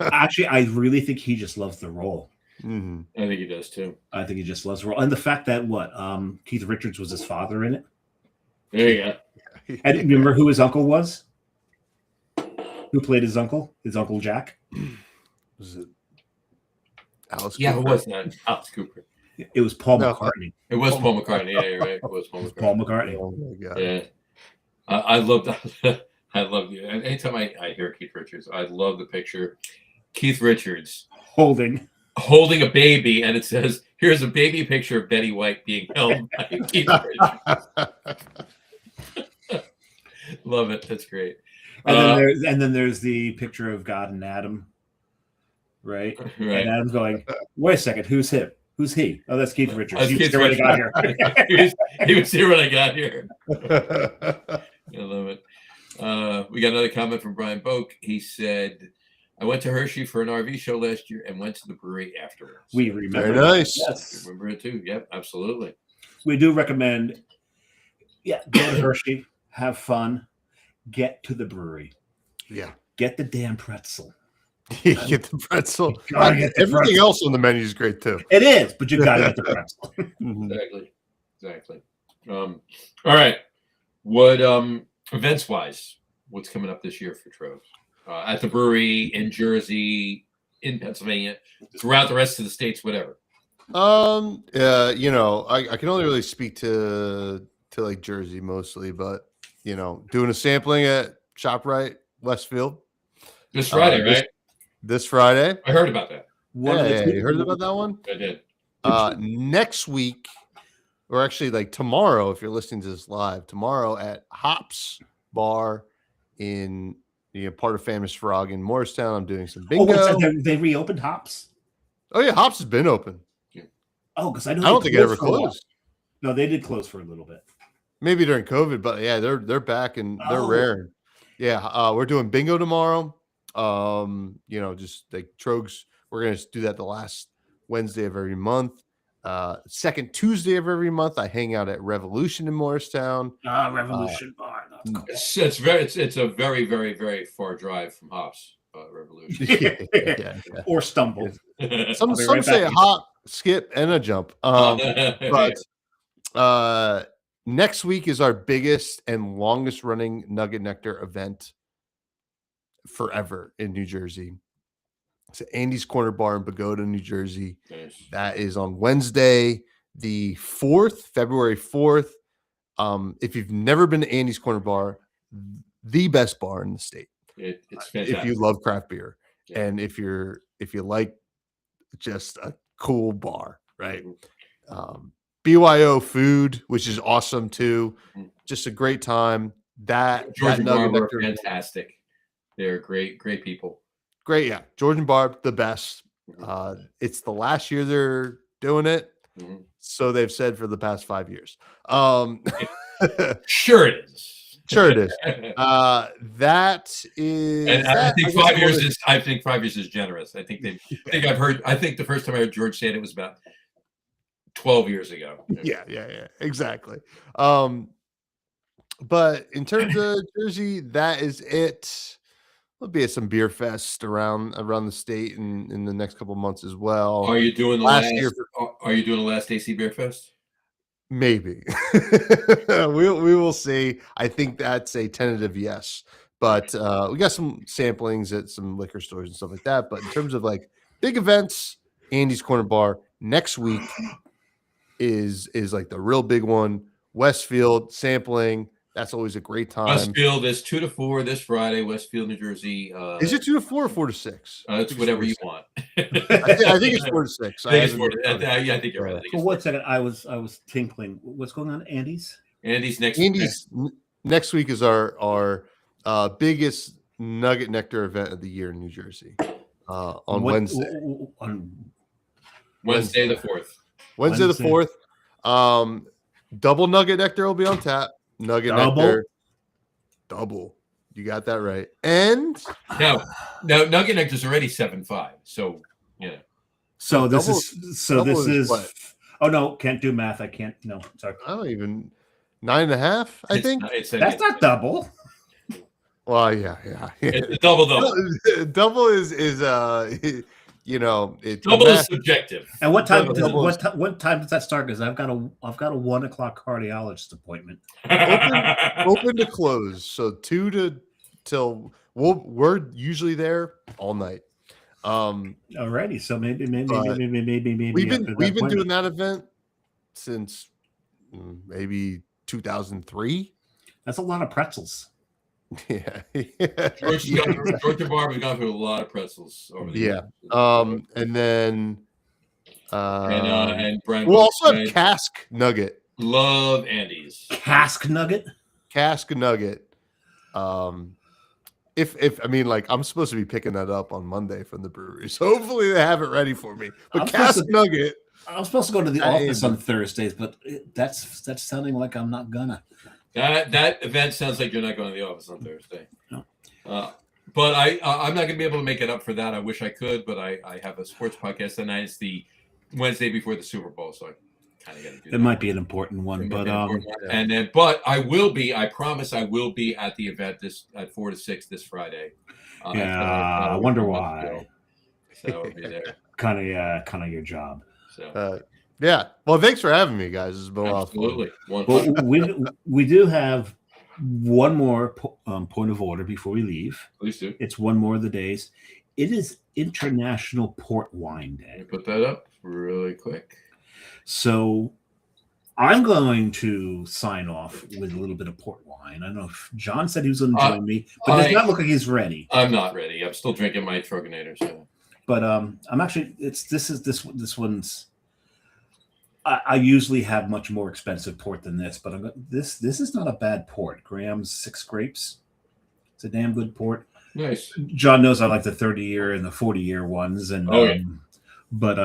Actually, I really think he just loves the role.
Mm-hmm.
I think he does too.
I think he just loves the role. And the fact that Keith Richards was his father in it.
There you go.
And remember who his uncle was? Who played his uncle? His Uncle Jack?
Was it Alice
Yeah,
Cooper?
it was not Alice Cooper.
It was Paul McCartney.
It was Paul McCartney. Yeah, you're right. It was Paul McCartney.
Paul McCartney.
Oh my God.
Yeah. I love that. I love you. Anytime I hear Keith Richards, I love the picture. Keith Richards
Holding
a baby, and it says, "Here's a baby picture of Betty White being held by Keith Richards." Love it. That's great.
And then there's the picture of God and Adam. Right? And Adam's going, wait a second, who's him? Who's he? Oh, that's Keith Richards. He was here when I got here.
he was here when I got here. I love it. We got another comment from Brian Boak. He said, I went to Hershey for an RV show last year and went to the brewery afterwards.
We remember.
Very nice.
Yes.
Remember it too. Yep, absolutely.
We do recommend, go to Hershey, have fun, get to the brewery.
Yeah.
Get the damn pretzel.
You get the pretzel.
Get the
Everything
pretzel.
else on the menu is great too.
It is, but you got to get the pretzel.
Exactly. All right. What events wise, what's coming up this year for Troegs? At the brewery, in Jersey, in Pennsylvania, throughout the rest of the states, whatever.
I can only really speak to like Jersey mostly, but doing a sampling at ShopRite Westfield
This Friday, right?
This Friday.
I heard about that.
You heard about that one?
I did.
Next week, or actually like tomorrow, if you're listening to this live, tomorrow at Hops Bar in part of Famous Frog in Morristown, I'm doing some bingo.
So they reopened Hops?
Oh yeah, Hops has been open.
Oh, because I
don't think it ever closed.
No, they did close for a little bit.
Maybe during COVID, but yeah, they're back and they're raring. Yeah, we're doing bingo tomorrow. Just like Troegs, we're gonna do that the last Wednesday of every month. Second Tuesday of every month, I hang out at Revolution in Morristown.
Revolution Bar. That's cool.
It's a very, very, very far drive from Hops. Revolution.
Yeah.
Or Stumble.
Some say a hop, skip, and a jump. But next week is our biggest and longest running Nugget Nectar event forever in New Jersey. It's at Andy's Corner Bar in Pagoda, New Jersey.
Nice.
That is on Wednesday, the 4th, February 4th. If you've never been to Andy's Corner Bar, the best bar in the state.
It's fantastic.
If you love craft beer,
yeah.
and if you like just a cool bar, right? BYO food, which is awesome too. Just a great time.
George and Barb are fantastic. They're great people.
Great, yeah. George and Barb, the best. It's the last year they're doing it, so they've said for the past 5 years.
Sure it is.
Sure it is. That is.
And I think 5 years is. I think 5 years is generous. I think I've heard. I think the first time I heard George say it was about 12 years ago.
Yeah, exactly. But in terms of Jersey, that is it. There'll be at some beer fest around the state in the next couple of months as well.
Are you doing the last AC Beer Fest?
Maybe. we will see. I think that's a tentative yes. But we got some samplings at some liquor stores and stuff like that. But in terms of like big events, Andy's Corner Bar next week is like the real big one. Westfield sampling. That's always a great time.
Westfield is 2 to 4 this Friday. Westfield, New Jersey.
Is it 2 to 4 or 4 to 6?
It's whatever you want.
I think it's 4 to 6.
I think you're right.
For 1 second, I was tinkling. What's going on, Andy's?
Andy's next.
Next week is our biggest Nugget Nectar event of the year in New Jersey on Wednesday.
On
Wednesday the 4th.
Wednesday the 4th. Double Nugget Nectar will be on tap. Nugget Nectar. Double. You got that right. And
now Nugget Nectar is already 7.5. So yeah.
So this is what? Oh no, can't do math. I can't. No, sorry.
I don't even 9.5. I think
that's not double.
Well, yeah.
It's a double.
Double is it's
double is subjective.
And what time does that start? Because I've got a 1 o'clock cardiologist appointment.
Open to close. So 2 till we're usually there all night.
Already. So maybe
we've been doing that event since maybe 2003.
That's a lot of pretzels.
Yeah.
Georgia Bar, we've gone through a lot of pretzels over the years.
And then
and Brian,
we'll also have Cask Nugget.
Love Andy's
Cask Nugget.
If I mean, like, I'm supposed to be picking that up on Monday from the brewery, so hopefully they have it ready for me. But Cask Nugget,
I'm supposed to go to the office on Thursdays, but that's sounding like I'm not gonna.
That event sounds like you're not going to the office on Thursday.
No.
But I'm not going to be able to make it up for that. I wish I could, but I have a sports podcast that night. It's the Wednesday before the Super Bowl, so I kind of got to do that.
It might be an important one, but
I will be. I promise I will be at the event at 4 to 6 this Friday.
I wonder why.
So I'll be there.
Kind of your job.
So. Yeah. Well, thanks for having me, guys. It's been a lot of fun.
Well, we do have one more point of order before we leave.
Please do.
It's one more of the days. It is International Port Wine Day.
Put that up really quick.
So I'm going to sign off with a little bit of port wine. I don't know if John said he was going to join me, but it does not look like he's ready.
I'm not ready. I'm still drinking my Troegs. So.
But I'm actually. This one's. I usually have much more expensive port than this, but this is not a bad port. Graham's 6 grapes. It's a damn good
Nice.
John knows I like the 30-year and the 40-year ones, and but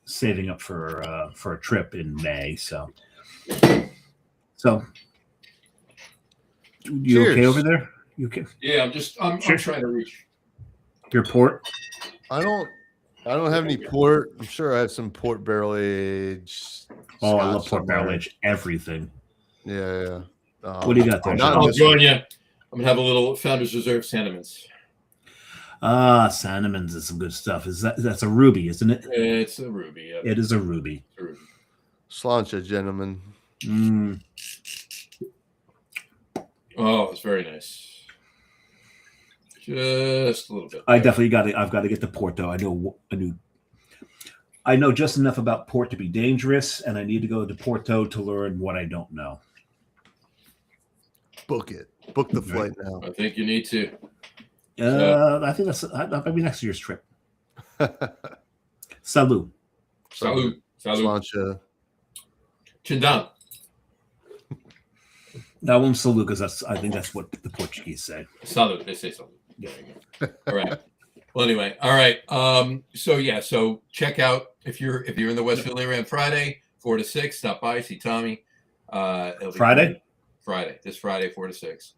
saving up for a trip in May. So you
Cheers.
Okay over there? You okay?
Yeah, I'm trying to reach
your port.
I don't have any port. I'm sure I have some port barrel age.
Oh, I love port barrel age. Everything.
Yeah.
What do you got there?
I'll join you. I'm gonna have a little Founders Reserve Sentiments.
Sentiments is some good stuff. That's a ruby, isn't it?
It's a ruby. Yeah.
It is a ruby.
Sláinte, gentlemen.
Oh, it's very nice. Just a little bit.
I've got to get the port though. I know just enough about port to be dangerous, and I need to go to Porto to learn what I don't know.
Book it. Book the flight now.
I think you need to.
I think that'll be next year's trip. Salut.
Sláinte.
Chindan.
That one's salut because I think that's what the Portuguese say.
Salut. They say salut. Yeah. All right. Well, anyway. All right. So check out if you're in the Westfield area on Friday, 4 to 6. Stop by, see Tommy.
Friday.
This Friday, 4 to 6.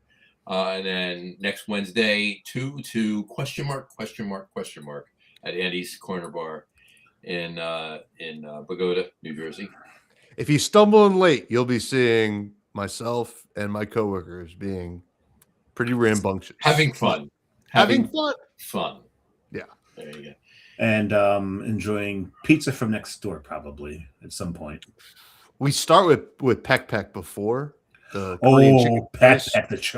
And then next Wednesday, 2 to ? At Andy's Corner Bar in Pagoda, New Jersey.
If you stumble in late, you'll be seeing myself and my coworkers being pretty rambunctious.
Having fun. Fun.
Yeah.
There you go.
And enjoying pizza from next door probably at some point.
We start with Peck before. The Korean chicken
Peck.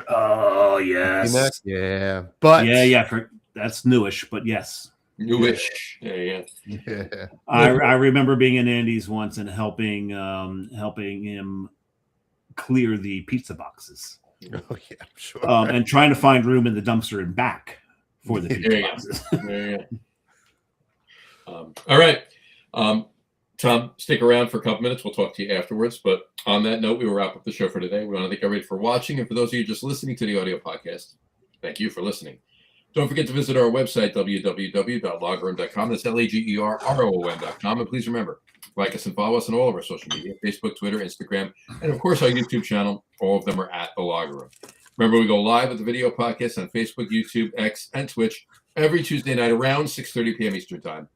Oh, yes.
Yeah. But
that's newish, but yes.
Newish. Yeah.
I remember being in Andy's once and helping him clear the pizza boxes.
Oh yeah, sure.
And trying to find room in the dumpster and back for the pizza boxes.
All right. Tom, stick around for a couple minutes. We'll talk to you afterwards. But on that note, we will wrap up the show for today. We want to thank everybody for watching. And for those of you just listening to the audio podcast, thank you for listening. Don't forget to visit our website, www.lagerroom.com. That's LAGEROOM.com. And please remember, like us and follow us on all of our social media, Facebook, Twitter, Instagram, and of course our YouTube channel. All of them are at The Lager Room. Remember, we go live with the video podcast on Facebook, YouTube, X, and Twitch every Tuesday night around 6:30 p.m. Eastern Time.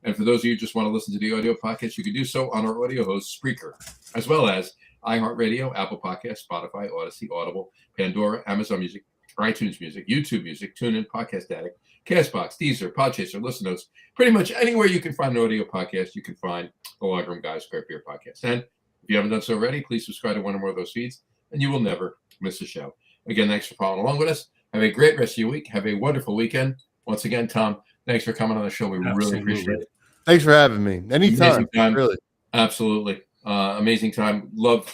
And for those of you who just want to listen to the audio podcast, you can do so on our audio host, Spreaker, as well as iHeartRadio, Apple Podcasts, Spotify, Odyssey, Audible, Pandora, Amazon Music, iTunes Music, YouTube Music, TuneIn, Podcast Addict, Castbox, Deezer, Podchaser, Listen Notes. Pretty much anywhere you can find an audio podcast, you can find the Lager Room Guys Craft Beer Podcast. And if you haven't done so already, please subscribe to one or more of those feeds, and you will never miss a show. Again, thanks for following along with us. Have a great rest of your week. Have a wonderful weekend. Once again, Tom, thanks for coming on the show. We really appreciate it.
Thanks for having me. Anytime. Really.
Absolutely. Amazing time. Love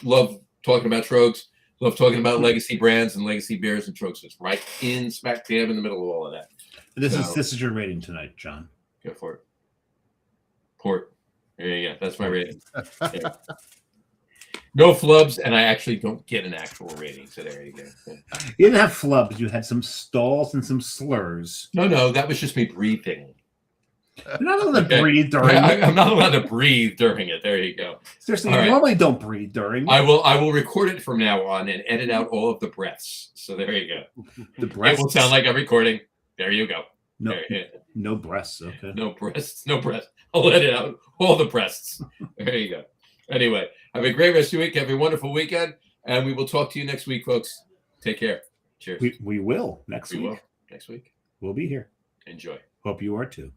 talking about Troegs. Love talking about legacy brands and legacy beers and Troegs. It's right in smack dab in the middle of all of that.
This is your rating tonight, John.
Go for it. Port. There you go. That's my rating. Yeah. No flubs, and I actually don't get an actual rating. So there you go. Yeah.
You didn't have flubs. You had some stalls and some slurs.
No, that was just me breathing.
You're not allowed to breathe during it.
I'm not allowed to breathe during it. There you go.
Seriously, you normally don't breathe during it.
I will record it from now on and edit out all of the breaths. So there you go.
The breaths.
It will sound like I'm recording. There you go.
No breasts. Okay.
No breasts. I'll edit out all the breasts. There you go. Anyway, have a great rest of your week. Have a wonderful weekend. And we will talk to you next week, folks. Take care. Cheers.
We will next week.
Next week.
We'll be here.
Enjoy.
Hope you are too.